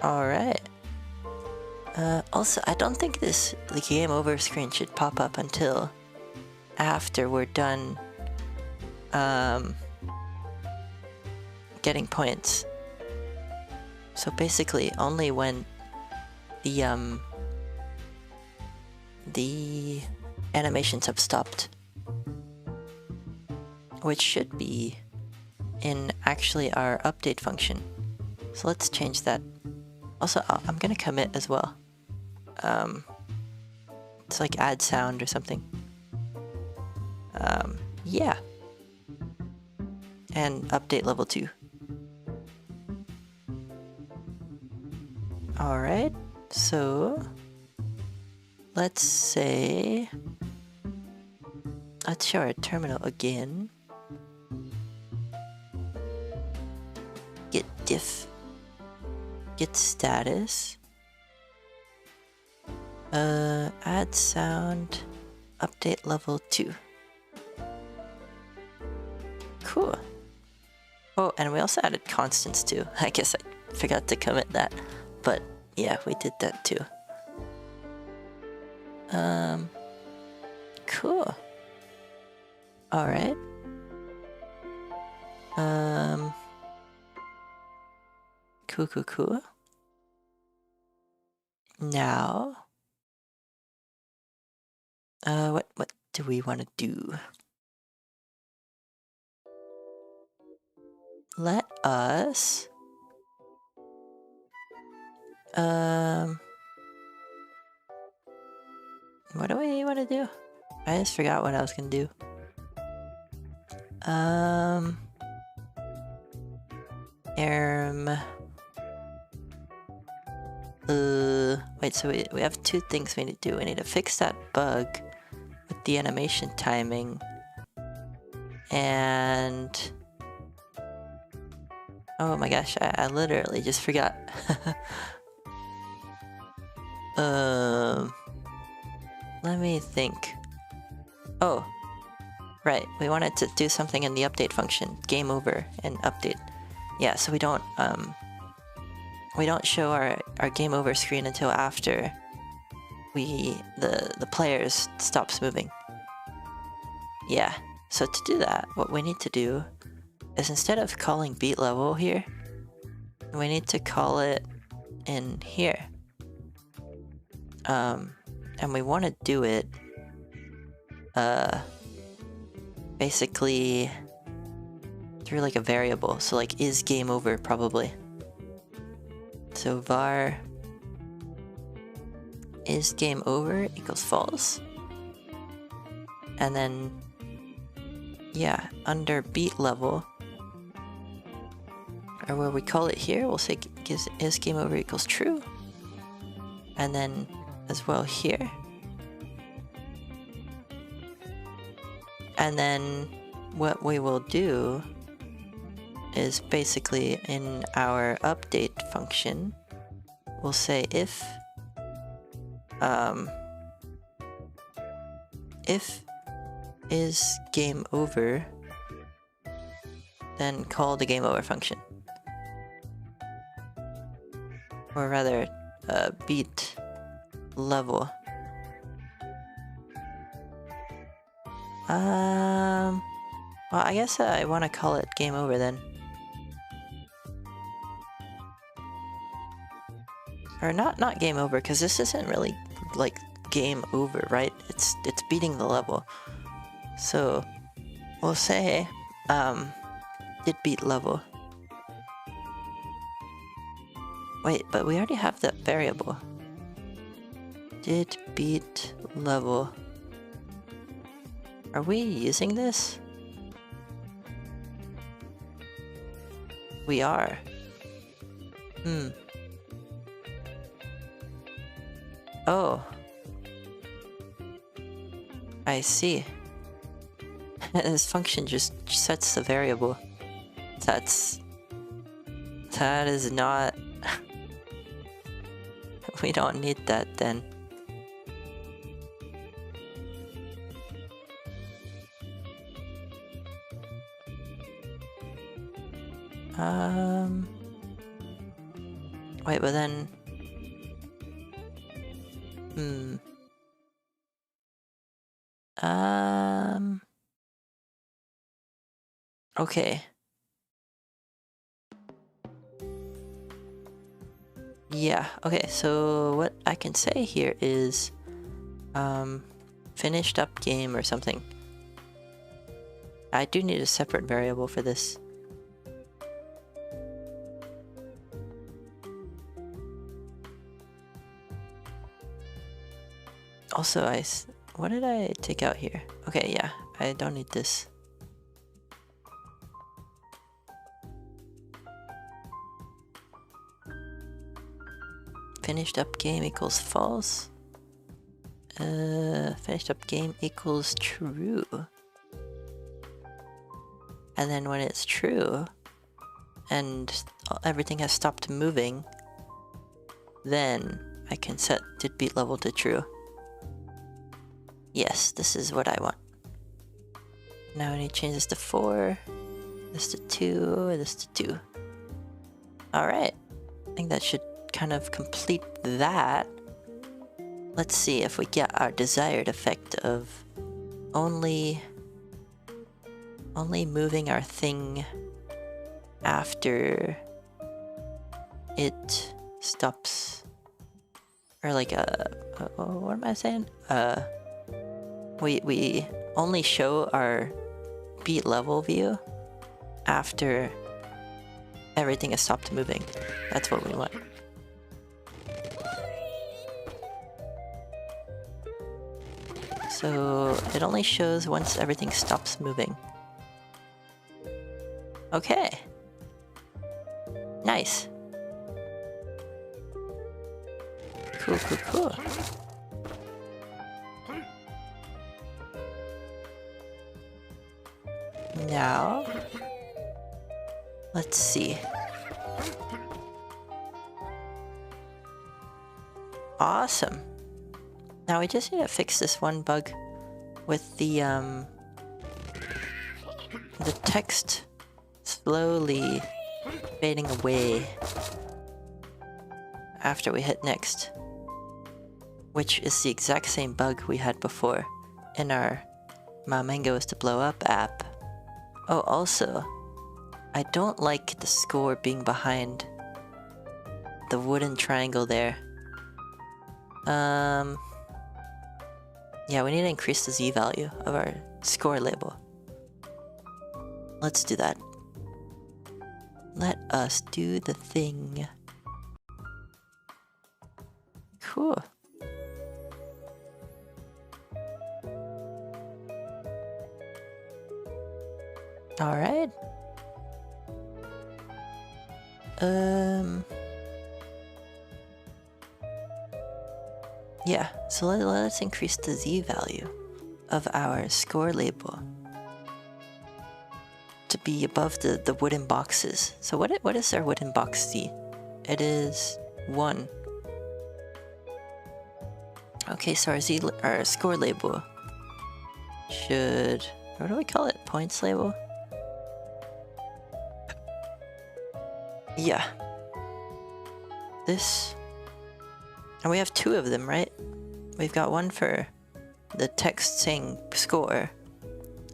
Alright. Also, I don't think the game over screen should pop up until after we're done getting points. So basically, only when the animations have stopped, which should be in actually our update function. So let's change that. Also, I'm gonna commit as well. It's like add sound or something. Yeah. And update level 2. Alright, so let's say, let's show our terminal again. Get diff, get status, add sound, update level 2. Cool. Oh, and we also added constants too. I guess I forgot to commit that, but yeah, we did that too. Cool. Alright. Cool. Now, what do we want to do? Let us, what do we want to do? I just forgot what I was gonna do. Wait, so we have 2 things we need to do. We need to fix that bug with the animation timing. And oh my gosh, I literally just forgot. Let me think. Oh, right, we wanted to do something in the update function, game over and update. Yeah, so we don't show our game over screen until after the players stops moving. Yeah, so to do that, what we need to do is instead of calling beat level here, we need to call it in here. And we want to do it basically through like a variable, so like is game over probably. So var is game over equals false, and then yeah, under beat level, or where we call it here, we'll say is game over equals true, and then as well here, and then what we will do is basically in our update function, we'll say if is game over, then call the game over function. Or rather, beat level. Well, I guess I want to call it game over then. Or not game over, because this isn't really like game over, right? It's beating the level. So we'll say did beat level. Wait, but we already have that variable. Did beat level. Are we using this? We are. Oh. I see. This function just sets the variable. That is not... We don't need that then. Wait, but then... Okay. Yeah, okay, so what I can say here is finished up game or something. I do need a separate variable for this. Also, what did I take out here? Okay, yeah, I don't need this. Finished up game equals false. Finished up game equals true. And then when it's true, and everything has stopped moving, then I can set did beat level to true. Yes, this is what I want. Now I need to change this to 4, this to 2, this to 2. Alright, I think that should kind of complete that. Let's see if we get our desired effect of only moving our thing after it stops, or like what am I saying? We only show our beat level view after everything has stopped moving. That's what we want. So it only shows once everything stops moving. Okay. Nice. Cool, cool, cool. Now, let's see. Awesome. Now we just need to fix this one bug with the text slowly fading away after we hit next, which is the exact same bug we had before in our My Mango is to Blow Up app. Oh, also, I don't like the score being behind the wooden triangle there. Yeah, we need to increase the Z value of our score label. Let's do that. Let us do the thing. Cool. Alright. Yeah, so let's increase the Z value of our score label. to be above the wooden boxes. So what is our wooden box Z? It is 1. Okay, so our score label should, what do we call it? Points label? Yeah. This, and we have 2 of them, right? We've got one for the text saying score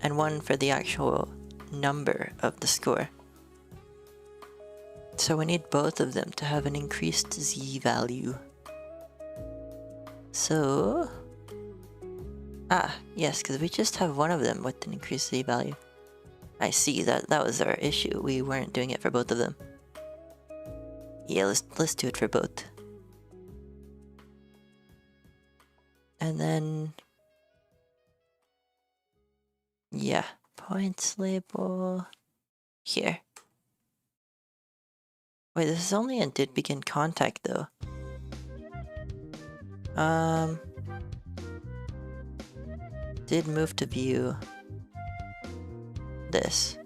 and one for the actual number of the score. So we need both of them to have an increased Z value. So, yes, because we just have one of them with an increased Z value. I see, that was our issue. We weren't doing it for both of them. Yeah, let's do it for both. And then, yeah, points label here. Wait, this is only in did begin contact though. Did move to view this.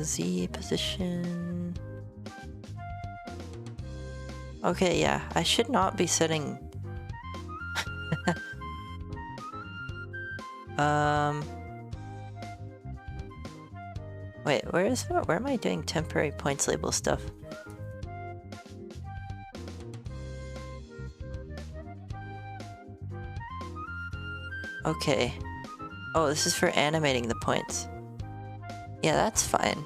Z position. Okay, yeah, I should not be setting. Wait, where am I doing temporary points label stuff? Okay. Oh, this is for animating the points. Yeah, that's fine.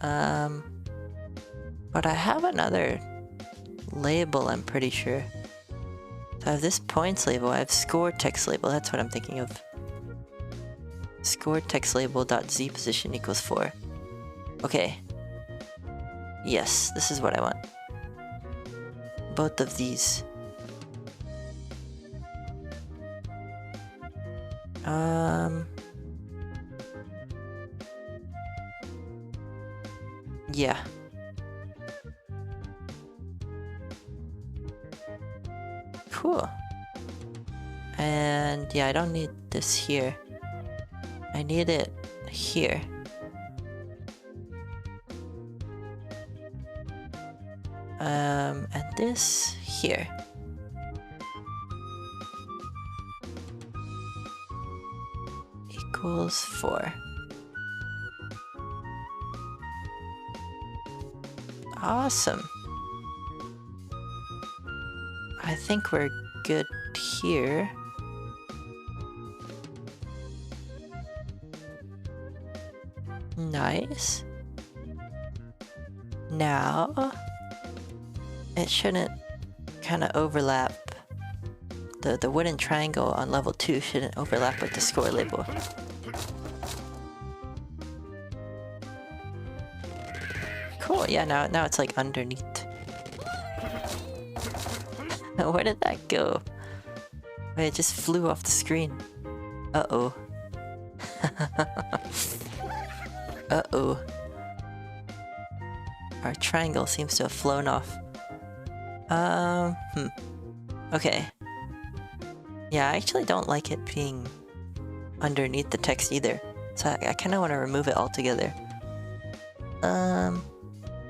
But I have another label, I'm pretty sure. So I have this points label, I have score text label, that's what I'm thinking of. Score text label dot Z position equals 4. Okay. Yes, this is what I want. Both of these. Yeah. Cool. And yeah, I don't need this here. I need it here. And this here. Equals 4. Awesome. I think we're good here. Nice. Now, it shouldn't kind of overlap. The wooden triangle on level 2 shouldn't overlap with the score label. Cool, yeah, now it's like underneath. Where did that go? Wait, it just flew off the screen. Uh-oh. Uh-oh. Our triangle seems to have flown off. Okay. Yeah, I actually don't like it being underneath the text either. So I kind of want to remove it altogether.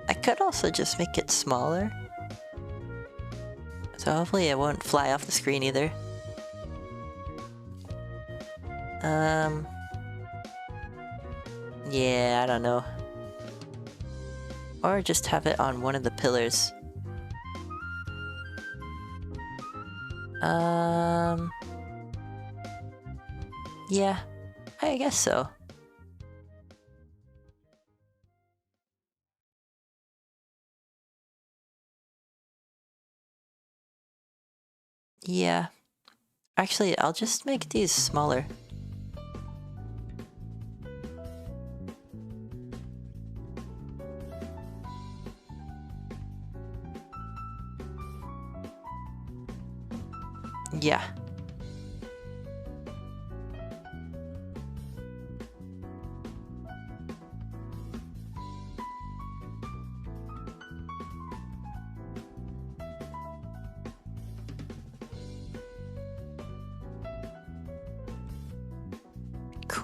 I could also just make it smaller. So hopefully it won't fly off the screen either. Yeah, I don't know. Or just have it on one of the pillars. Yeah, I guess so. Yeah. Actually, I'll just make these smaller. Yeah.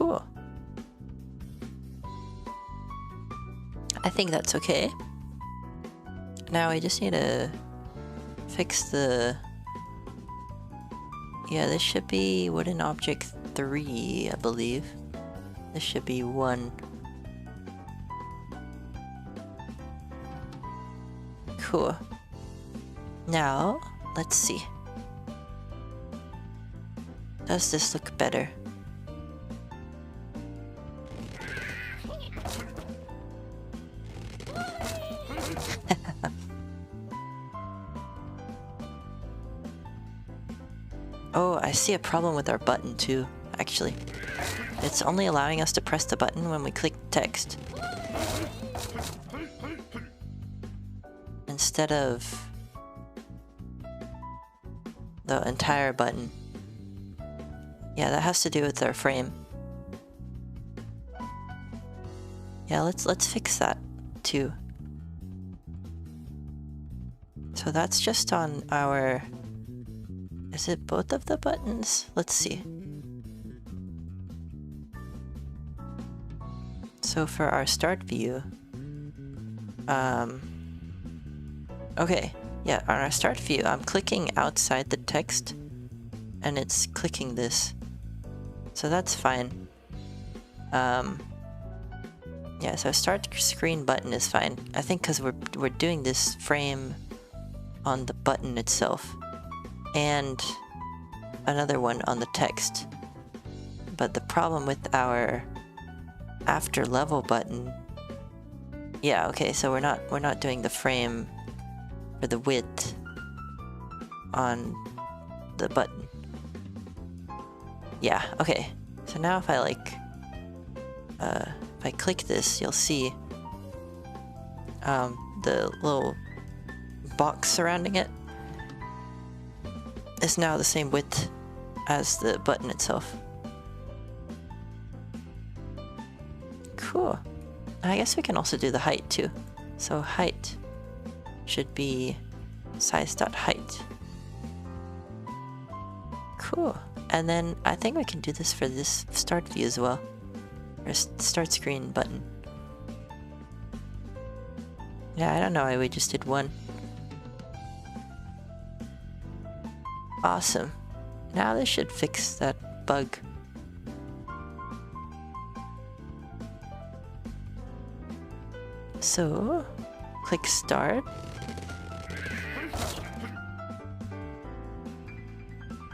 Cool. I think that's okay. Now we just need to fix the... Yeah, this should be wooden object 3, I believe. This should be 1. Cool. Now, let's see. Does this look better? Oh, I see a problem with our button too, actually. It's only allowing us to press the button when we click text. Instead of the entire button. Yeah, that has to do with our frame. Yeah, let's fix that too. So that's just on our... Is it both of the buttons? Let's see. So for our start view, okay, yeah, on our start view, I'm clicking outside the text, and it's clicking this. So that's fine. Yeah, so start screen button is fine. I think because we're doing this frame on the button itself, and another one on the text. But the problem with our after level button, yeah, okay, so we're not doing the frame for the width on the button. Yeah, okay. So now if I like if I click this, you'll see the little box surrounding it is now the same width as the button itself. Cool. I guess we can also do the height too. So height should be size.height. Cool. And then I think we can do this for this start view as well. Or start screen button. Yeah, I don't know why we just did one. Awesome. Now this should fix that bug. So, click start.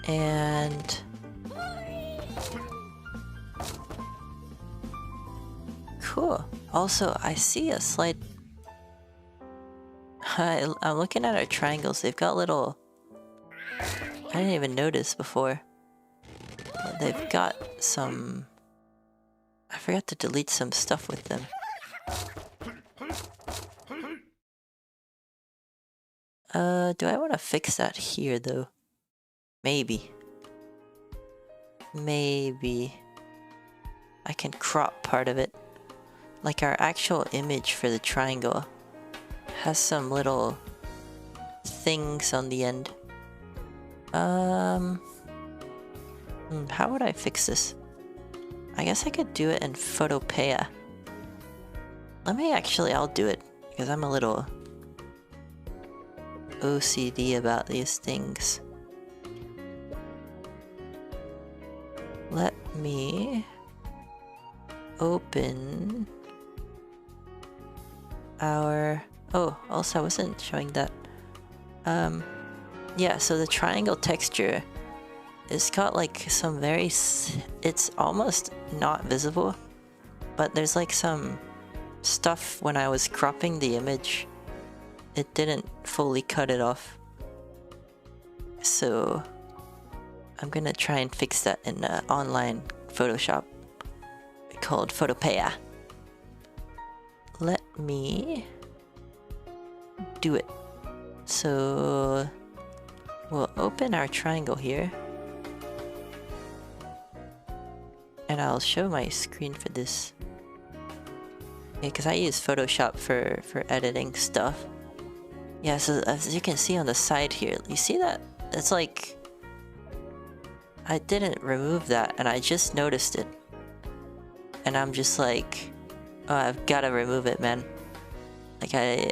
And cool. Also, I see a slight... I'm looking at our triangles. They've got little... I didn't even notice before. They've got some... I forgot to delete some stuff with them. Do I want to fix that here though? Maybe. Maybe. I can crop part of it. Like our actual image for the triangle has some little things on the end. How would I fix this? I guess I could do it in Photopeia. I'll do it, because I'm a little OCD about these things. Let me open our... Oh, also I wasn't showing that. Yeah, so the triangle texture, it's got like some very... It's almost not visible, but there's like some stuff when I was cropping the image. It didn't fully cut it off. So I'm gonna try and fix that in online Photoshop called Photopeia. Let me do it. So we'll open our triangle here. And I'll show my screen for this. Yeah, because I use Photoshop for editing stuff. Yeah, so as you can see on the side here, you see that? It's like... I didn't remove that, and I just noticed it. and I'm just like, oh, I've gotta remove it, man. Like, I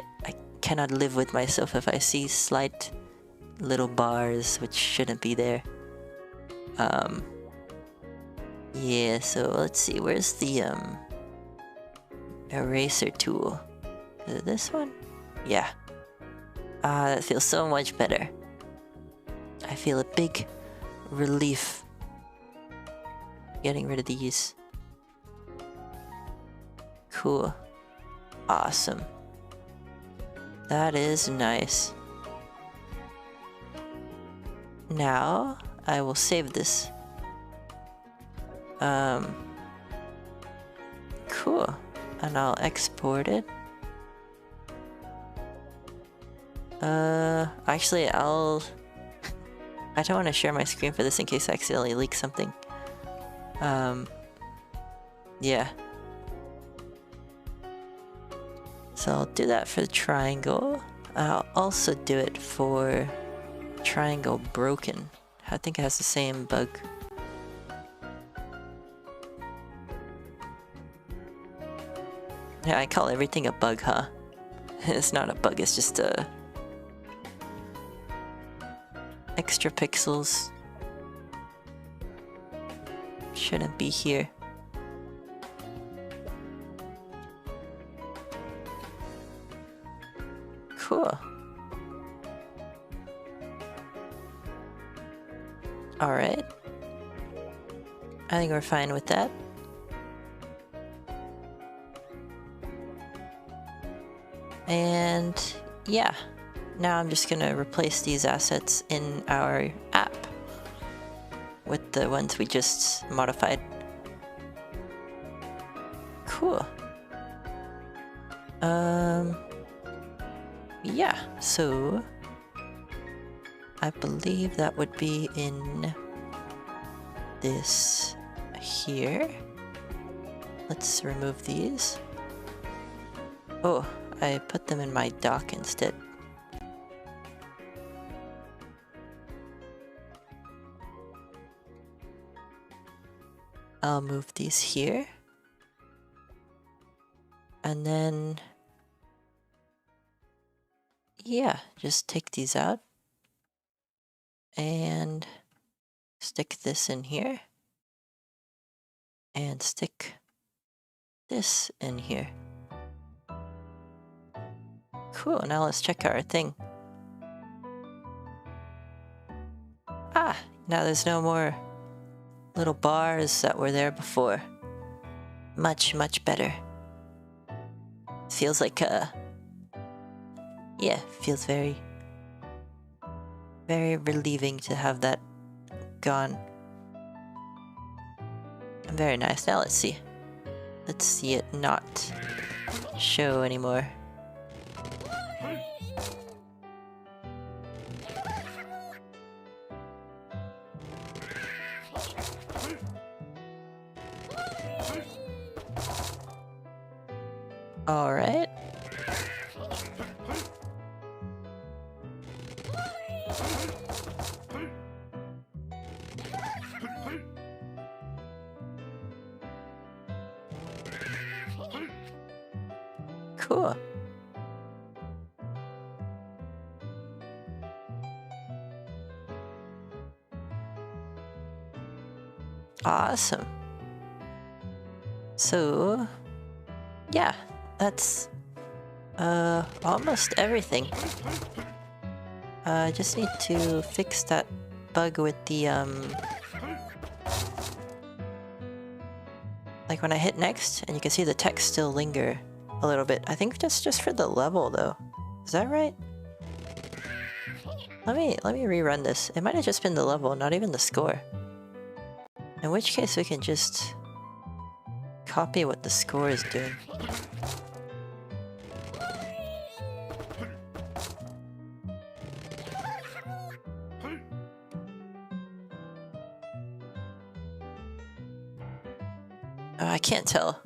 cannot live with myself if I see slight little bars which shouldn't be there. Yeah, so let's see, where's the eraser tool? Is it this one? Yeah. That feels so much better. I feel a big relief getting rid of these. Cool. Awesome. That is nice. Now, I will save this. Cool. And I'll export it. Actually, I don't want to share my screen for this in case I accidentally leak something. Yeah. So I'll do that for the triangle. I'll also do it for triangle broken. I think it has the same bug. Yeah, I call everything a bug, huh? It's not a bug, it's just extra pixels. Shouldn't be here. Cool. Alright. I think we're fine with that. And yeah, now I'm just gonna replace these assets in our app with the ones we just modified. Cool. Yeah, so I believe that would be in this here. Let's remove these. Oh, I put them in my dock instead. I'll move these here. And then, yeah, just take these out. And stick this in here. And stick this in here. Cool, now let's check our thing. Ah, now there's no more little bars that were there before. Much, much better. Feels like yeah, feels very, very relieving to have that gone. Very nice. Now let's see. Let's see it not show anymore. All right. Cool. Awesome. So, yeah, that's almost everything. I just need to fix that bug with the like when I hit next and you can see the text still linger a little bit. I think that's just for the level though. Is that right? Let me rerun this. It might have just been the level, not even the score. In which case we can just copy what the score is doing. Oh, I can't tell.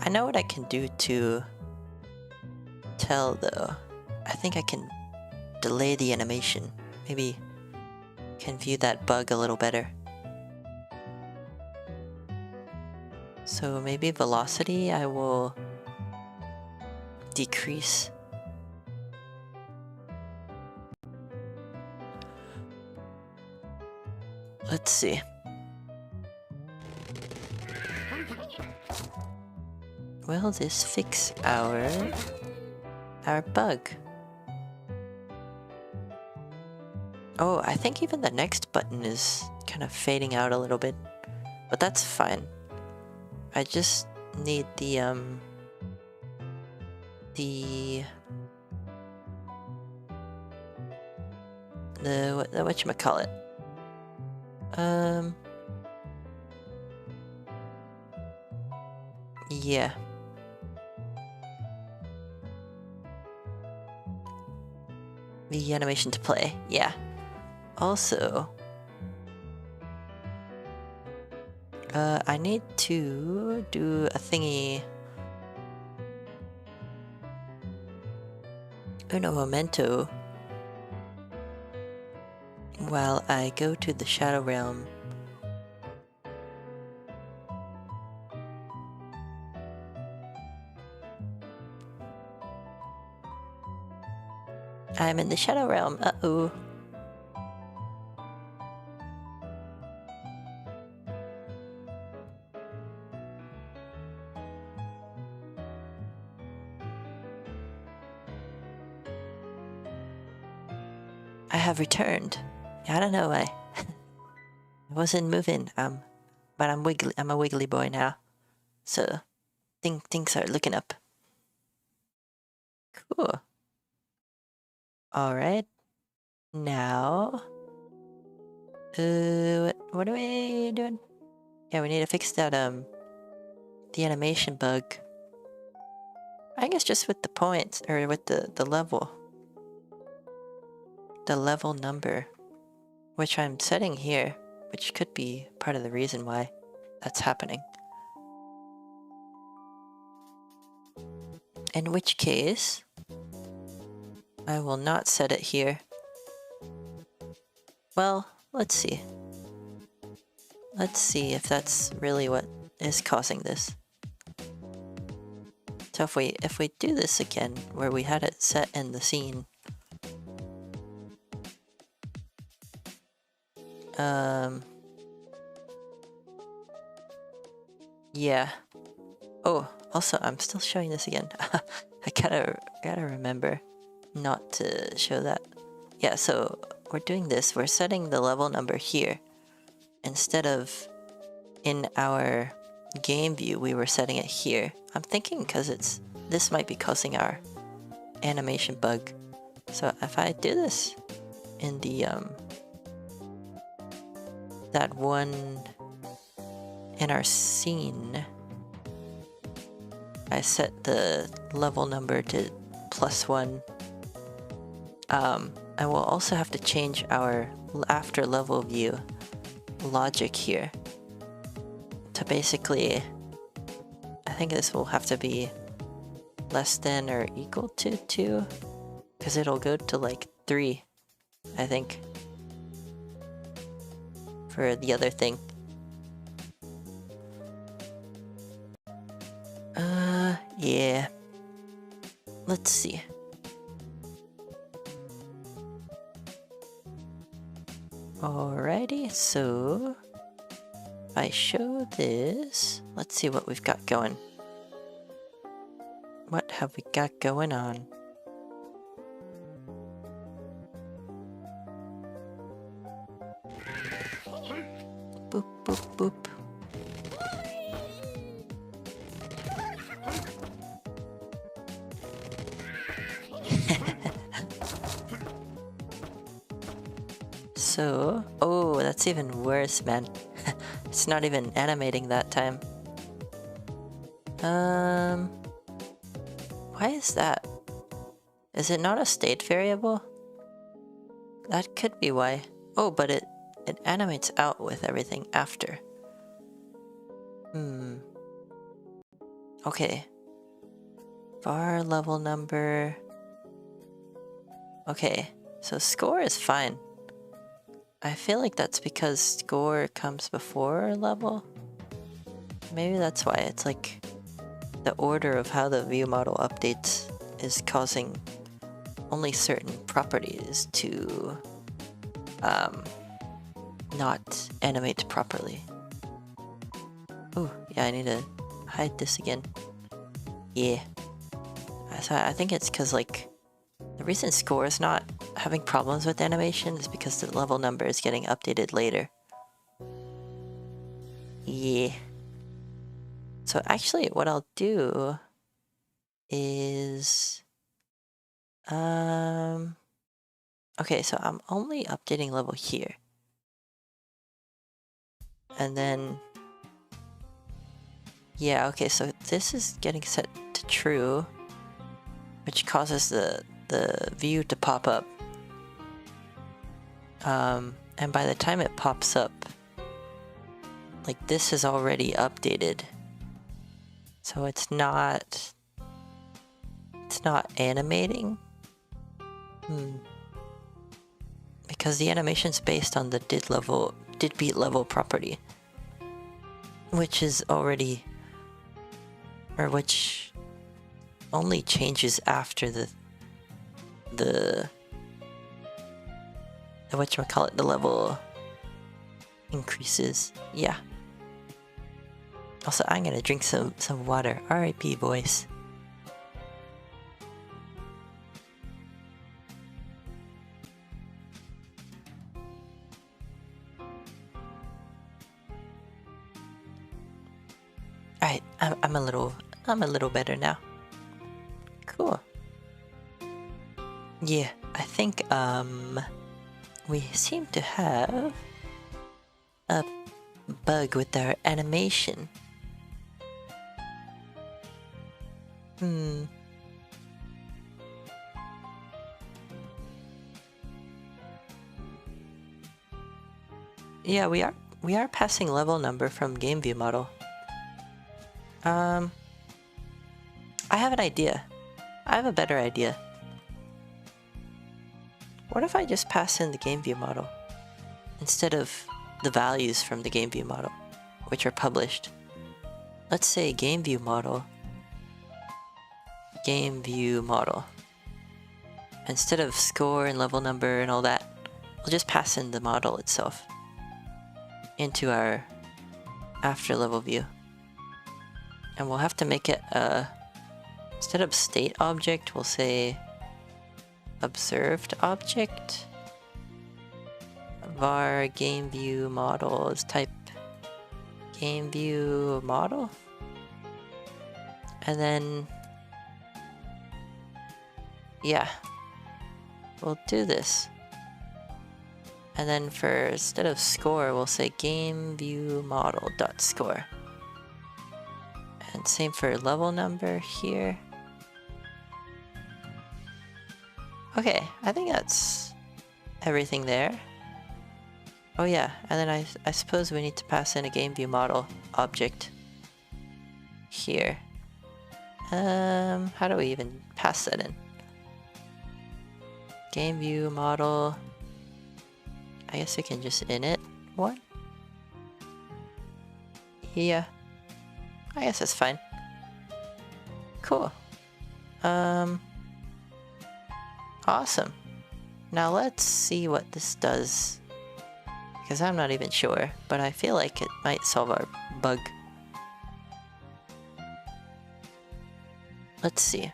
I know what I can do to tell though. I think I can delay the animation. Maybe can view that bug a little better. So maybe velocity I will decrease. Let's see. Will this fix our bug? Oh, I think even the next button is kind of fading out a little bit, but that's fine. I just need the whatchamacallit? Yeah. The animation to play, yeah. Also, I need to do a thingy. Uno momento. While I go to the Shadow Realm. I'm in the Shadow Realm, uh-oh. I have returned. I don't know why. I wasn't moving, but I'm a wiggly boy now. So, things are looking up. Cool. Alright. Now... what are we doing? Yeah, we need to fix that, the animation bug. I guess just with the points, or with the level. The level number. Which I'm setting here, which could be part of the reason why that's happening. In which case, I will not set it here. Well, let's see. Let's see if that's really what is causing this. So if we do this again, where we had it set in the scene, yeah. Oh, also, I'm still showing this again. I gotta remember not to show that. Yeah, so we're doing this. We're setting the level number here. Instead of in our game view, we were setting it here. I'm thinking because this might be causing our animation bug. So if I do this in the, that one in our scene, I set the level number to +1. I will also have to change our after level view logic here to basically, I think this will have to be less than or equal to 2, because it'll go to like 3, I think, for the other thing. Yeah. Let's see. Alrighty, so if I show this, let's see what we've got going. What have we got going on? Boop, boop, boop. So, oh, that's even worse, man. It's not even animating that time. Why is that? Is it not a state variable? That could be why. Oh, but it animates out with everything after. Okay. Bar level number. Okay, so score is fine. I feel like that's because score comes before level. maybe that's why it's like the order of how the view model updates is causing only certain properties to not animate properly. Oh, yeah, I need to hide this again. Yeah. So I think it's because, like, the reason score is not having problems with animation is because the level number is getting updated later. Yeah. So actually, what I'll do is... Okay, so I'm only updating level here. And then... Yeah, okay, so this is getting set to true, which causes the view to pop up. And by the time it pops up, like, this is already updated. So it's not animating. Because the animation's based on the did beat level property, which is already, or which only changes after the whatchamacallit, the level increases. Yeah. Also, I'm gonna drink some water. R.I.P. voice. Alright, I'm a little better now. Cool. Yeah, I think we seem to have a bug with our animation. Yeah, we are passing level number from game view model. I have an idea. I have a better idea. What if I just pass in the game view model instead of the values from the game view model, which are published? Let's say game view model. Instead of score and level number and all that, we'll just pass in the model itself into our after level view. And we'll have to make it instead of state object, we'll say observed object. Var game view model is type game view model. And then, yeah, we'll do this. And then for instead of score, we'll say game view model dot score. And same for level number here. Okay, I think that's everything there. Oh yeah, and then I suppose we need to pass in a game view model object here. How do we even pass that in? Game view model. I guess we can just init one. Yeah. I guess that's fine. Cool. Awesome. Now let's see what this does. Because I'm not even sure, but I feel like it might solve our bug. Let's see.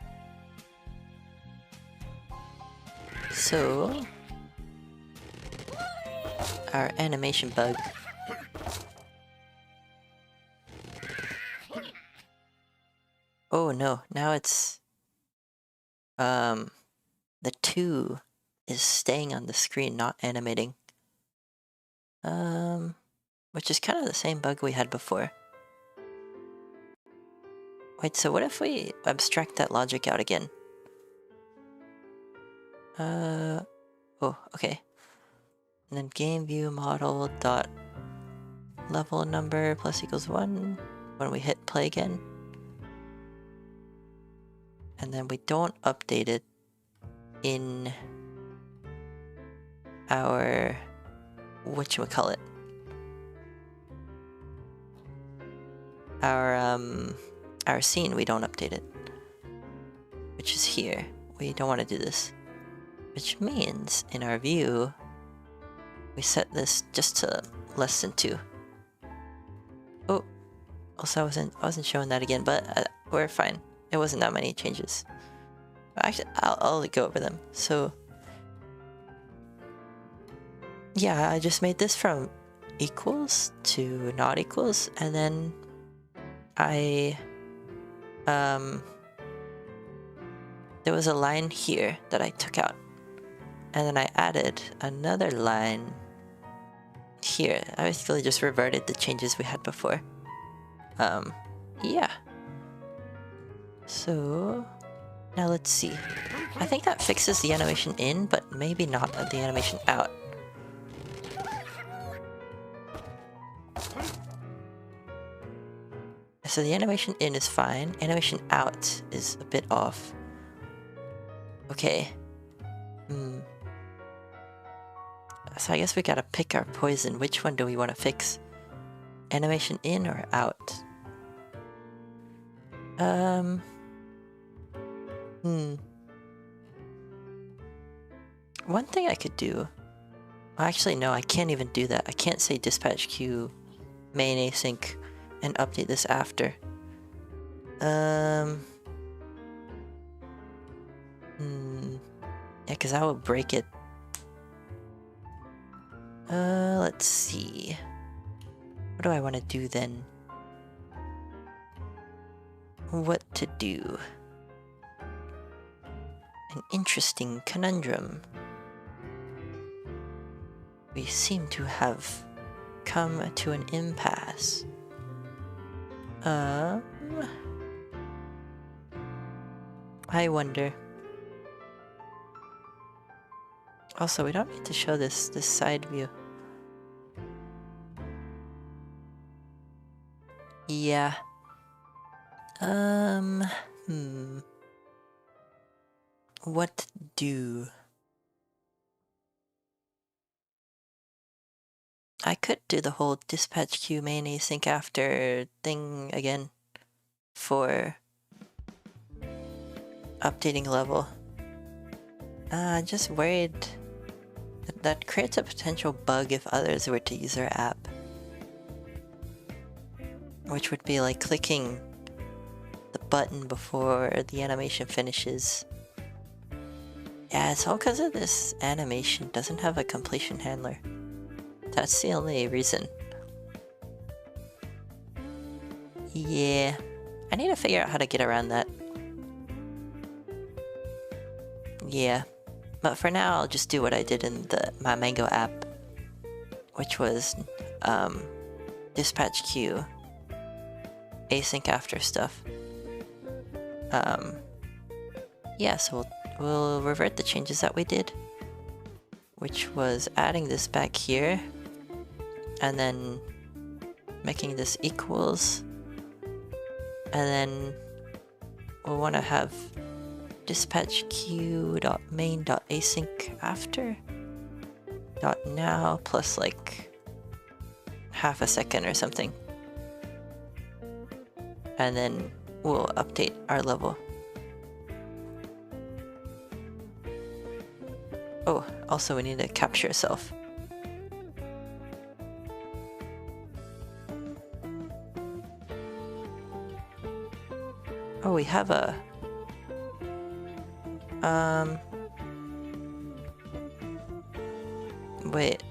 So, our animation bug. Oh no, now it's the 2 is staying on the screen, not animating. Which is kind of the same bug we had before. Wait, so what if we abstract that logic out again? Oh, okay. And then game view model dot level number plus equals 1 when we hit play again. And then we don't update it in our whatchamacallit. our scene, we don't update it, which is here. We don't want to do this, which means in our view we set this just to less than 2. Oh, also I wasn't showing that again, but we're fine. It wasn't that many changes. Actually, I'll go over them. So yeah, I just made this from equals to not equals, and then I there was a line here that I took out, and then I added another line here. I basically just reverted the changes we had before. Yeah. So now let's see. I think that fixes the animation in, but maybe not the animation out. So the animation in is fine. Animation out is a bit off. Okay. So I guess we gotta pick our poison. Which one do we want to fix? Animation in or out? One thing I could do... Actually, no, I can't even do that. I can't say dispatch queue main async and update this after. Yeah, because I will break it. Let's see. What do I want to do then? What to do? An interesting conundrum. We seem to have come to an impasse. I wonder. Also, we don't need to show this side view. Yeah. What to do? I could do the whole dispatch queue main async after thing again for updating level. Just worried that creates a potential bug if others were to use our app. Which would be like clicking the button before the animation finishes. Yeah, it's all because of this animation doesn't have a completion handler. That's the only reason. Yeah, I need to figure out how to get around that. Yeah, but for now I'll just do what I did in my Mango app, which was dispatch queue, async after stuff. Yeah, so we'll revert the changes that we did, which was adding this back here, and then making this equals, and then we'll want to have dispatch queue.main.async after .now plus like half a second or something, and then we'll update our level. Oh, also we need to capture a self. Oh, we have a... Wait.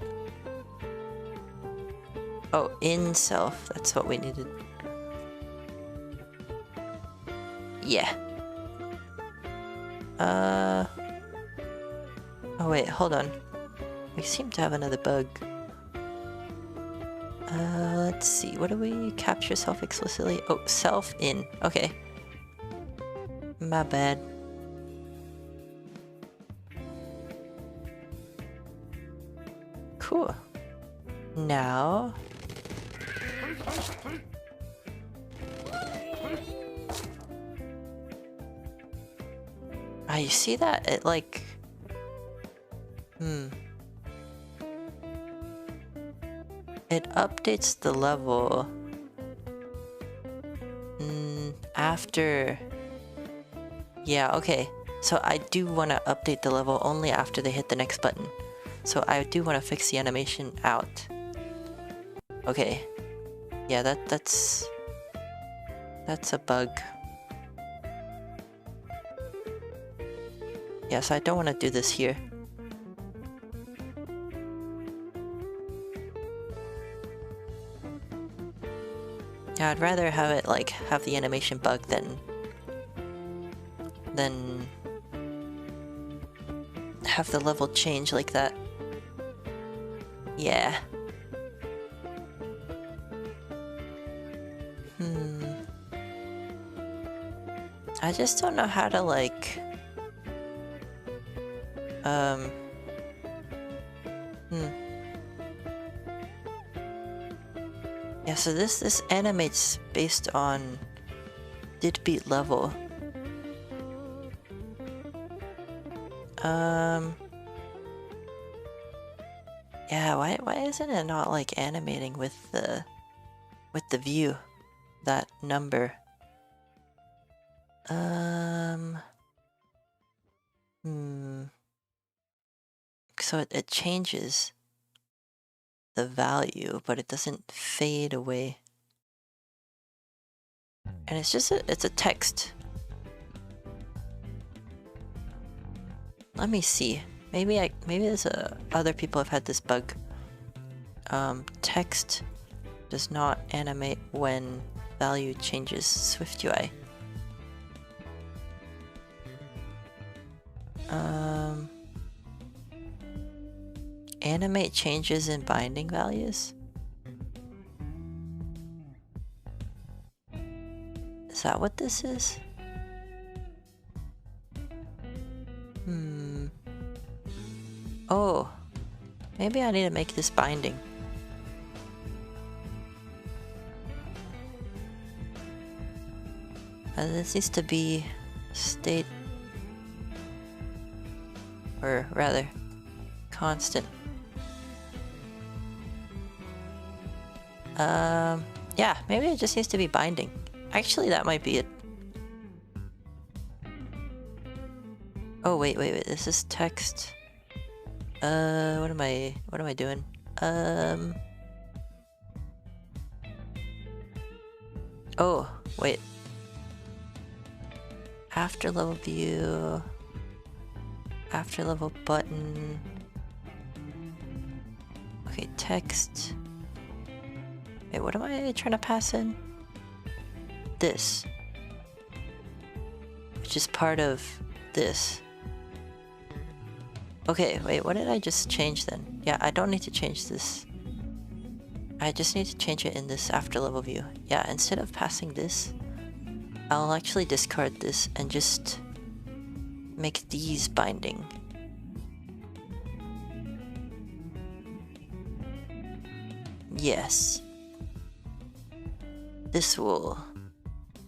Oh, in self. That's what we needed. Yeah. Oh wait, hold on. We seem to have another bug. Let's see. What do we capture self explicitly? Oh, self in. Okay. My bad. Cool. Now... you see that? It like... It updates the level after... Yeah, okay. So I do want to update the level only after they hit the next button. So I do want to fix the animation out. Okay. Yeah, that's a bug. Yeah, so I don't want to do this here. Yeah, I'd rather have it like have the animation bug than have the level change like that. Yeah. I just don't know how to like Yeah, so this animates based on did beat level. Yeah, why isn't it not like animating with the view, that number? So it changes the value, but it doesn't fade away. And it's just it's a text. Let me see. Maybe there's other people have had this bug. Text does not animate when value changes SwiftUI. Animate changes in binding values? Is that what this is? Oh, maybe I need to make this binding. And this needs to be state, or rather, constant. Yeah, maybe it just needs to be binding. Actually, that might be it. Oh, wait, this is text. What am I doing? Oh, wait. After level view. After level button. Okay, text. Wait, what am I trying to pass in? This. Which is part of this. Okay, wait, what did I just change then? Yeah, I don't need to change this. I just need to change it in this after level view. Yeah, instead of passing this, I'll actually discard this and just make these binding. Yes. This will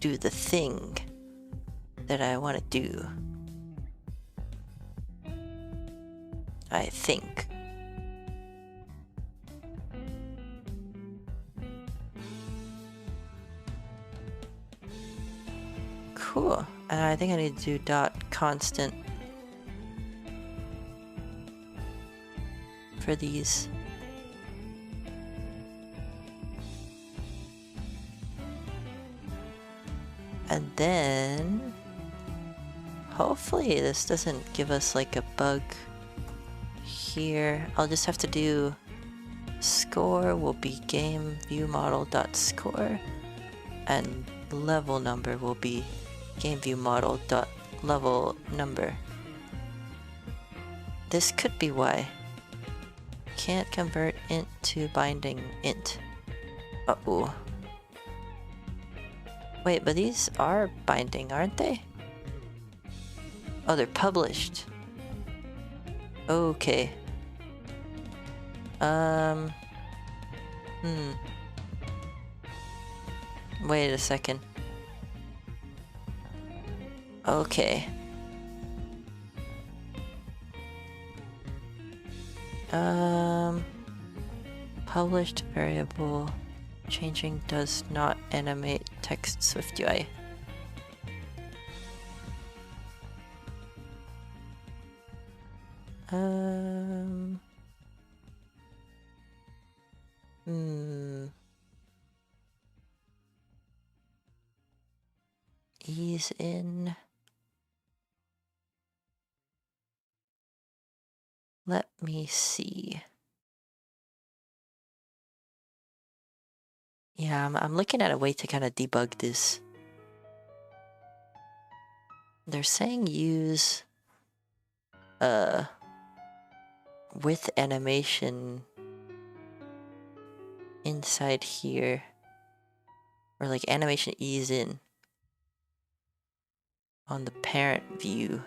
do the thing that I want to do. I think. Cool. And I think I need to do dot constant for these. And then hopefully this doesn't give us like a bug here. I'll just have to do score will be game view model dot score, and level number will be game view model dot level number. This could be why. Can't convert int to binding int. Uh-oh. Wait, but these are binding, aren't they? Oh, they're published. Okay. Wait a second. Okay. Published variable changing does not animate text SwiftUI. Ease in. Let me see. Yeah, I'm looking at a way to kind of debug this. They're saying use with animation inside here, or like animation ease in on the parent view.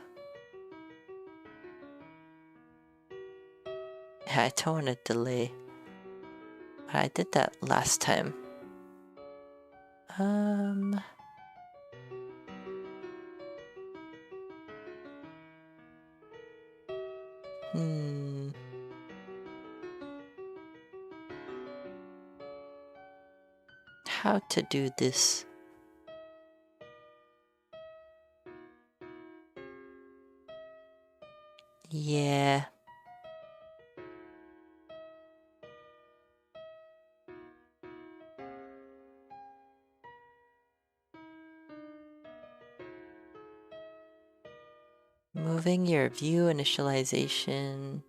Yeah, I don't want to delay. I did that last time. How to do this? Yeah. Moving your view initialization.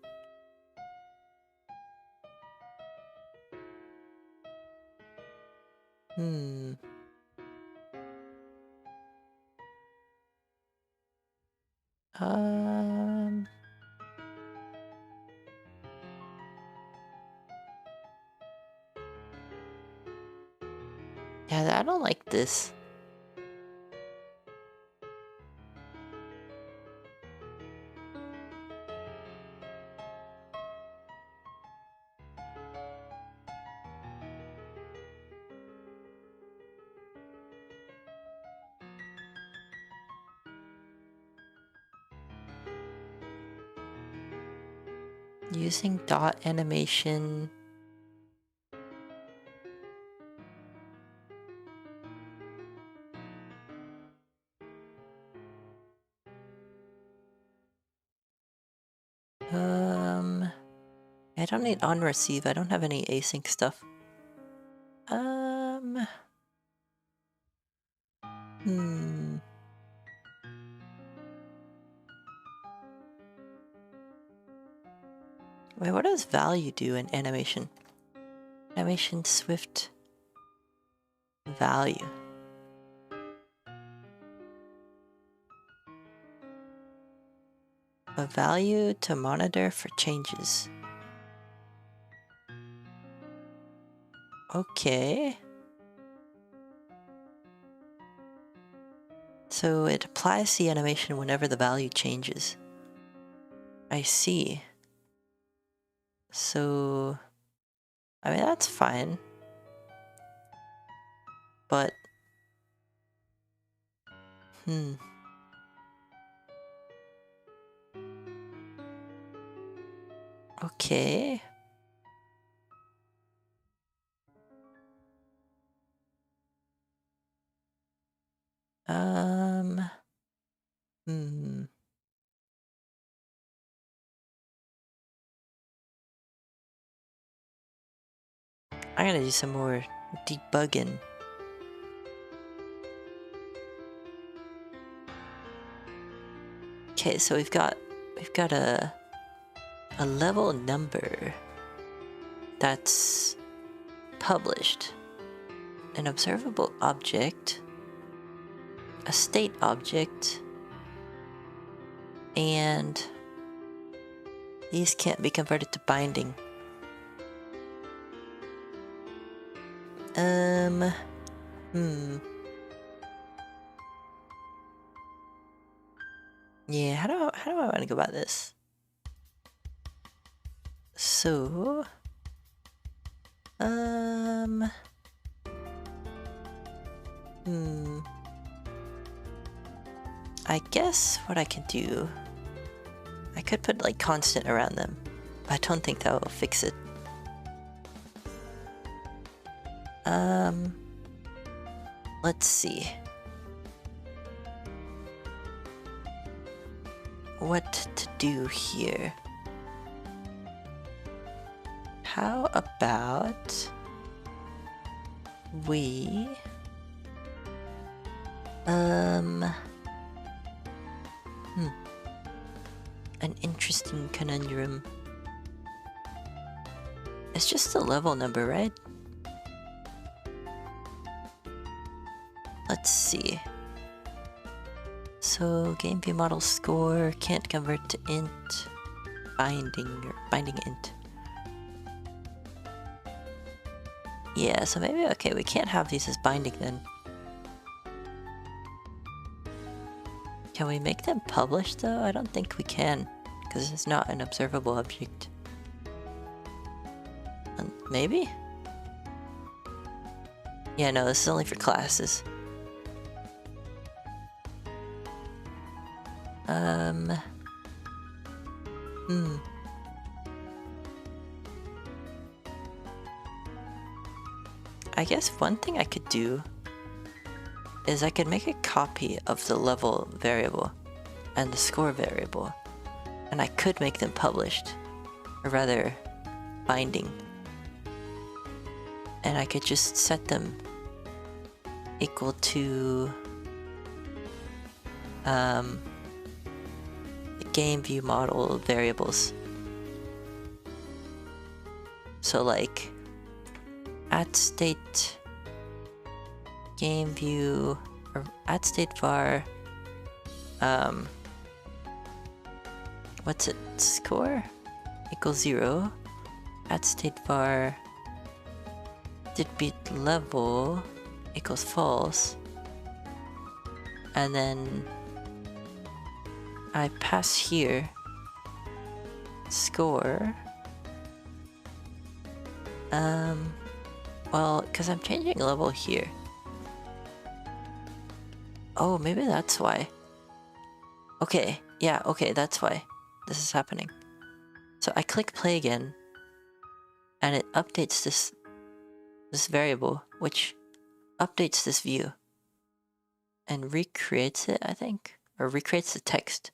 Yeah, I don't like this. Using dot animation. I don't need on receive. I don't have any async stuff. Wait, what does value do in animation? Animation Swift value. A value to monitor for changes. Okay. So it applies the animation whenever the value changes. I see. So, I mean, that's fine. But, okay. I'm gonna do some more debugging. Okay, so we've got a level number that's published, an observable object, a state object, and these can't be converted to binding. Yeah, how do I want to go about this? So, I guess what I can do, I could put like constant around them, but I don't think that will fix it. Let's see. What to do here? how about we an interesting conundrum. It's just a level number, right? Let's see. So game view model score can't convert to int. Binding int. Yeah, so maybe, okay, we can't have these as binding then. Can we make them published though? I don't think we can, because it's not an observable object. Maybe? Yeah, no, this is only for classes. I guess one thing I could do is I could make a copy of the level variable and the score variable, and I could make them published, or rather binding, and I could just set them equal to the game view model variables. So like at state game view, or at state var what's it, score equals 0, at state var did beat level equals false, and then I pass here score. Well, because I'm changing level here. Oh, maybe that's why. Okay, yeah, okay, that's why this is happening. So I click play again, and it updates this variable, which updates this view and recreates it, I think, or recreates the text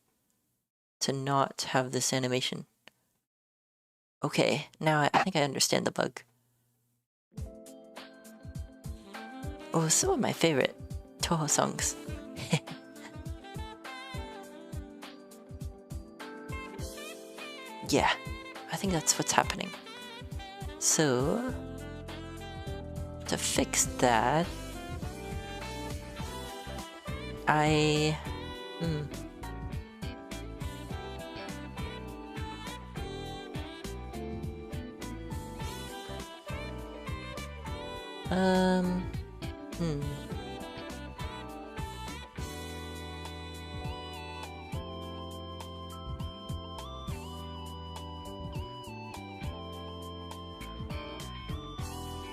to not have this animation. Okay, now I think I understand the bug. Oh, some of my favorite Toho songs. Yeah, I think that's what's happening. So, to fix that, I...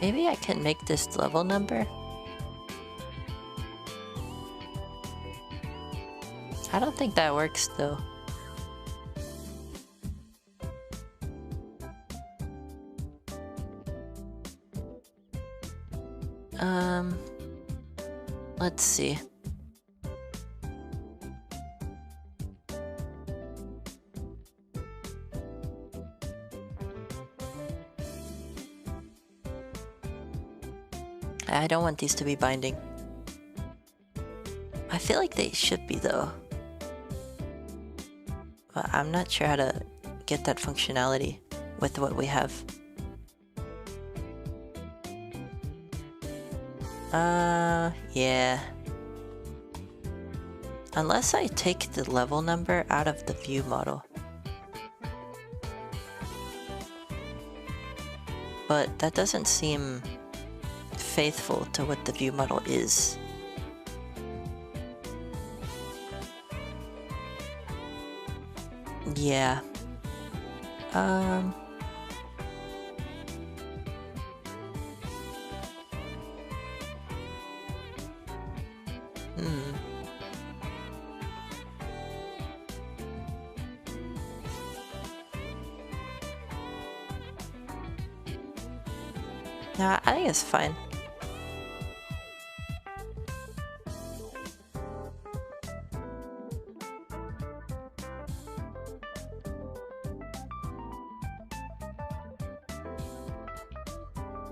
Maybe I can make this level number? I don't think that works though. Let's see. I don't want these to be binding. I feel like they should be though. But I'm not sure how to get that functionality with what we have. Yeah. Unless I take the level number out of the view model. But that doesn't seem faithful to what the view model is. Yeah. Nah, I think it's fine.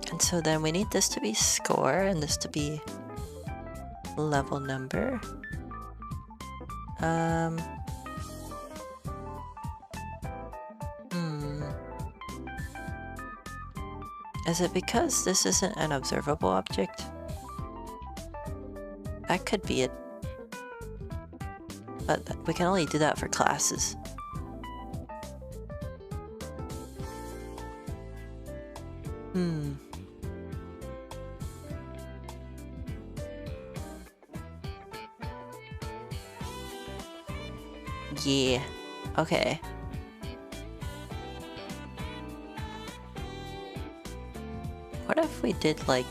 And so then we need this to be score and this to be level number. Is it because this isn't an observable object? That could be it. But we can only do that for classes. Yeah. Okay. What if we did like...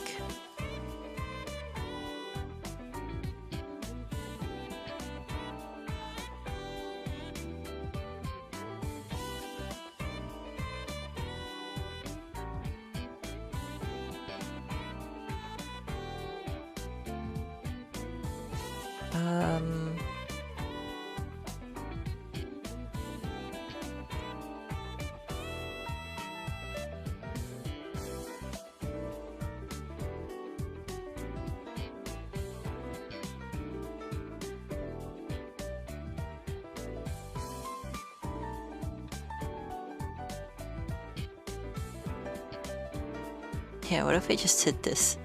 Yeah, what if we just did this?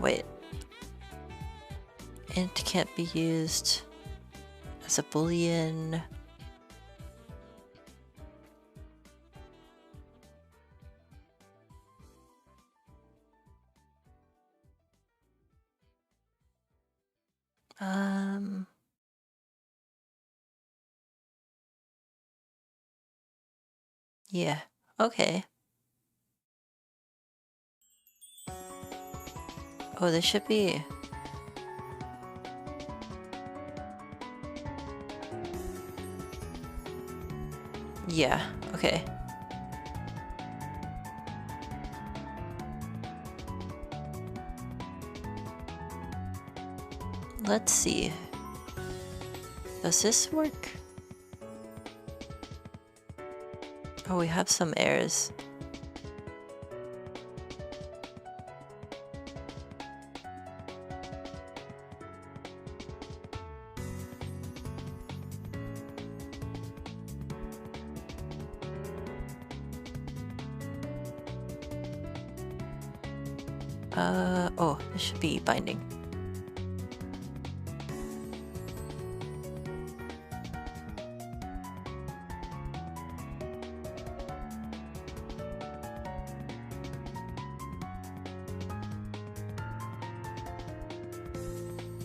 Wait. Int can't be used as a boolean. Yeah, okay. Oh, this should be... Yeah, okay. Let's see. Does this work? Oh, we have some errors. Oh, this should be binding.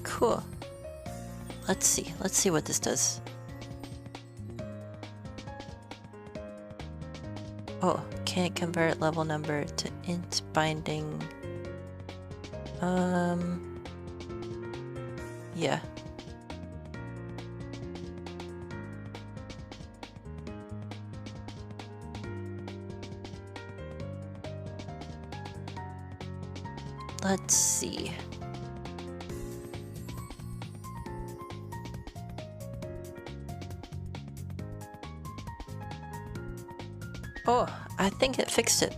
Cool. Let's see what this does. Oh, can't convert level number to int binding. Yeah. Let's see. Oh, I think it fixed it.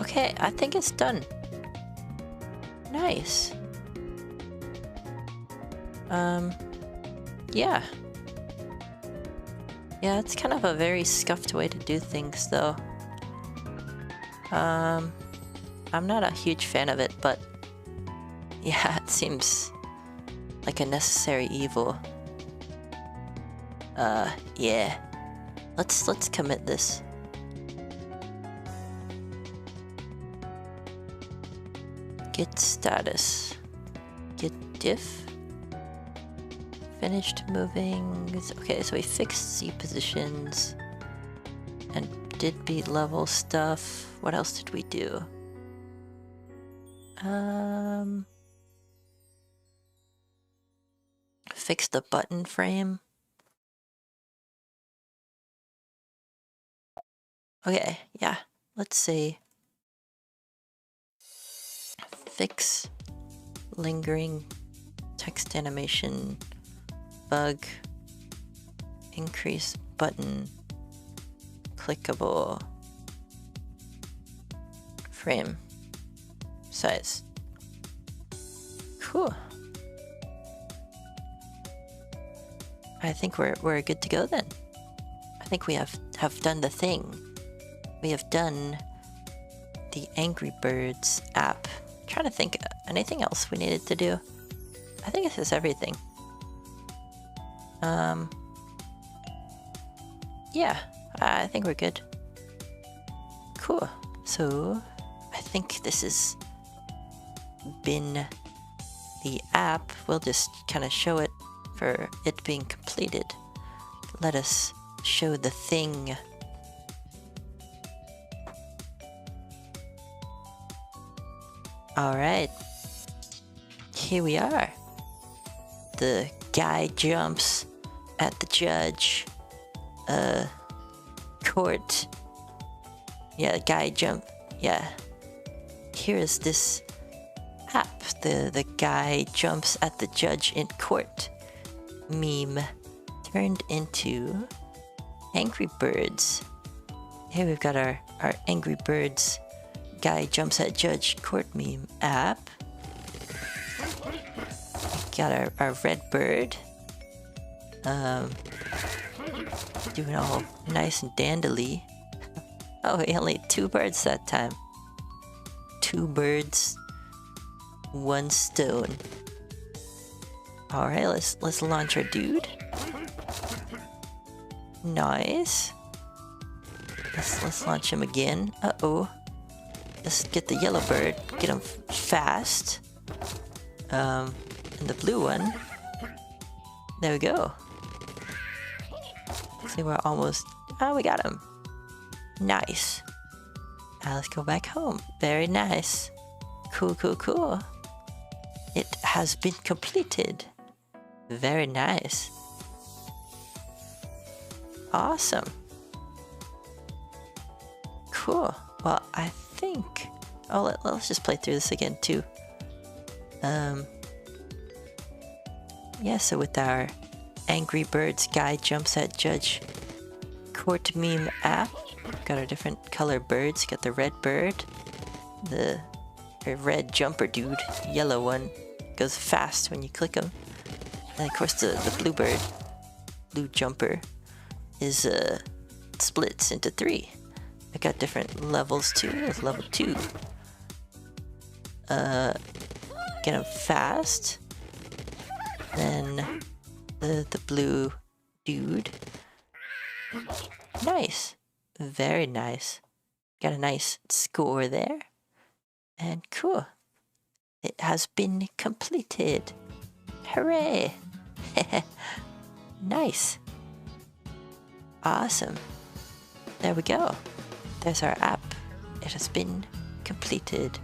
Okay, I think it's done. Nice. Yeah. Yeah, it's kind of a very scuffed way to do things, though. I'm not a huge fan of it, but yeah, it seems like a necessary evil. Yeah. Let's commit this. Git status. Git diff. Finished moving. Okay, so we fixed C positions and did B level stuff. What else did we do? Fix the button frame. Okay, yeah. Let's see. Fix lingering text animation bug. Increase button clickable frame size. Cool. I think we're good to go then. I think we have done the thing. We have done the Angry Birds app. I'm trying to think anything else we needed to do. I think this is everything. Yeah, I think we're good. Cool. So I think this has been the app. We'll just kind of show it for it being completed. Let us show the thing. All right, here we are. The guy jumps at the judge court. Yeah, guy jump. Yeah, here is this app. The guy jumps at the judge in court meme turned into Angry Birds. Here we've got our Angry Birds guy jumps at judge court meme app. Got our red bird. Doing all nice and dandly. Oh, he only 2 birds that time. 2 birds, 1 stone. All right, let's launch our dude. Nice. Let's launch him again. Uh-oh. Let's get the yellow bird. Get him fast. And the blue one. There we go. See, we're almost... Oh, we got him. Nice. Now let's go back home. Very nice. Cool, cool, cool. It has been completed. Very nice. Awesome. Cool. Well, I think... Oh, let's just play through this again, too. Yeah, so with our Angry Birds guy jumps at judge court meme app, got our different color birds. Got the red bird, the red jumper dude, yellow one, goes fast when you click him. And of course the blue bird, blue jumper, is splits into 3. I got different levels too. There's level 2. Get him fast. Then the blue dude. Nice. Very nice. Got a nice score there. And cool. It has been completed. Hooray! Nice. Awesome. There we go. There's our app. It has been completed.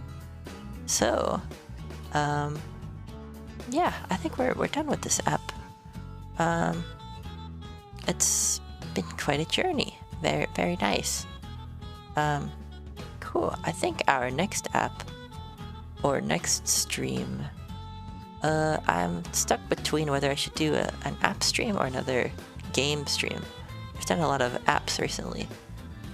So, yeah, I think we're done with this app. It's been quite a journey. Very, very nice. Cool. I think our next app or next stream, I'm stuck between whether I should do an app stream or another game stream. I've done a lot of apps recently.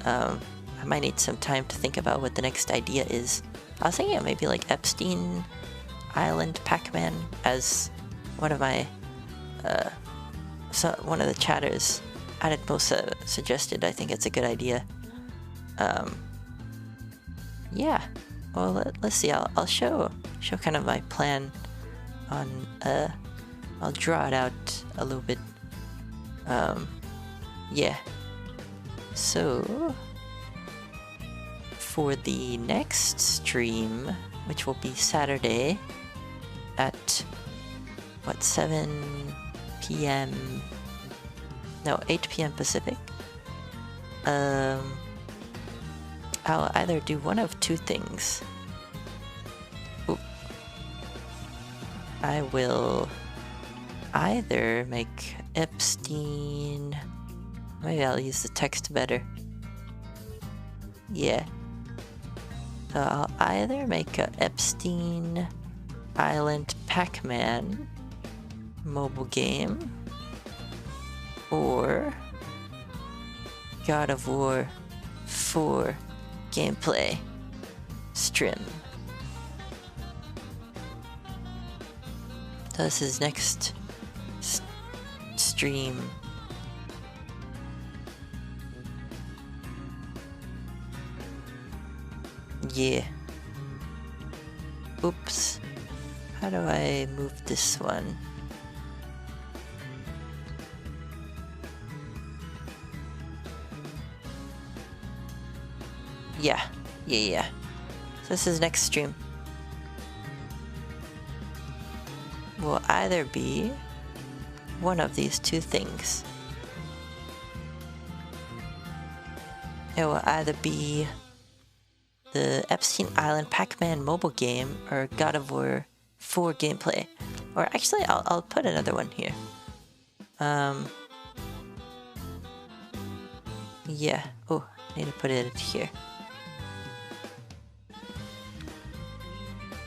I might need some time to think about what the next idea is. I was thinking of maybe like Epstein Island Pac-Man, as one of my one of the chatters added most suggested. I think it's a good idea. Yeah, well, let's see. I'll show kind of my plan on I'll draw it out a little bit. Yeah, so for the next stream, which will be Saturday at, what, 7 p.m. No, 8 p.m. Pacific. I'll either do one of two things. Ooh. I will either make Epstein... Maybe I'll use the text better. Yeah. So I'll either make a Epstein Island Pac-Man mobile game or God of War 4 gameplay stream. So this is next stream. Yeah. Oops. How do I move this one? Yeah. So this is next stream. Will either be one of these two things. It will either be the Epstein Island Pac-Man mobile game or God of War 4 gameplay. Or actually, I'll put another one here. Yeah. Oh, I need to put it here.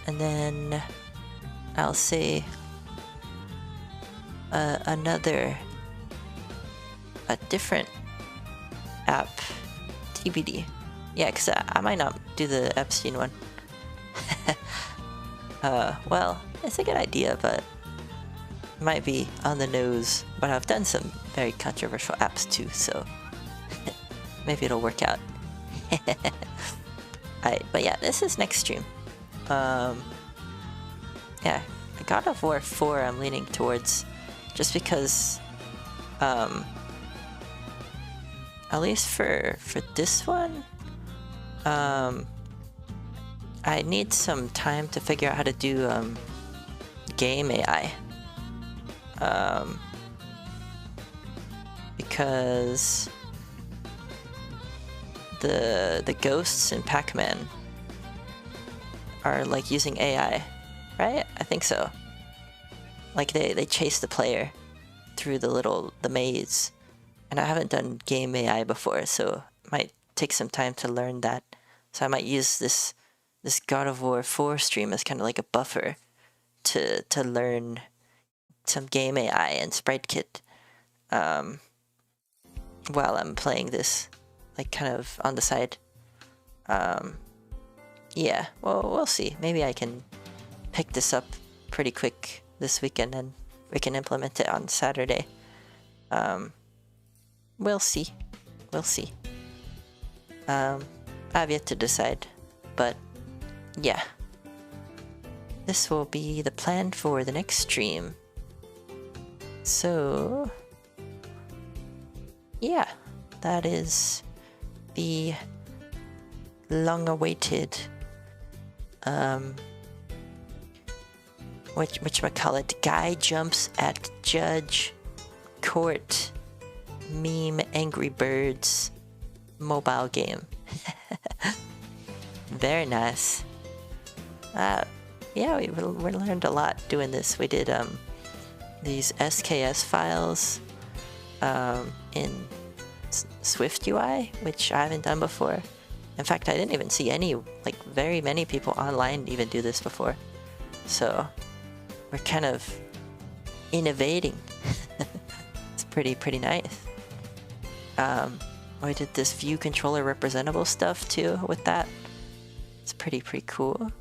And then I'll say a different app, TBD. Yeah, because I might not do the Epstein one. Well, it's a good idea, but it might be on the nose. But I've done some very controversial apps too, so maybe it'll work out. Alright, but yeah, this is next stream. Yeah, God of War 4 I'm leaning towards, just because, at least for this one, I need some time to figure out how to do game AI. Because the ghosts in Pac-Man are like using AI, right? I think so. Like they chase the player through the maze, and I haven't done game AI before, so it might take some time to learn that. So I might use this God of War 4 stream as kind of like a buffer to learn some game AI and sprite kit while I'm playing this, like kind of on the side. Yeah, well, we'll see. Maybe I can pick this up pretty quick this weekend and we can implement it on Saturday. We'll see. I've yet to decide, but yeah. This will be the plan for the next stream. So, yeah, that is the long-awaited, whatchamacallit, guy jumps at judge court meme Angry Birds mobile game. Very nice. Yeah, we learned a lot doing this. We did these SKS files in Swift UI, which I haven't done before. In fact, I didn't even see very many people online even do this before. So we're kind of innovating. It's pretty nice. We did this view controller representable stuff too with that. It's pretty cool.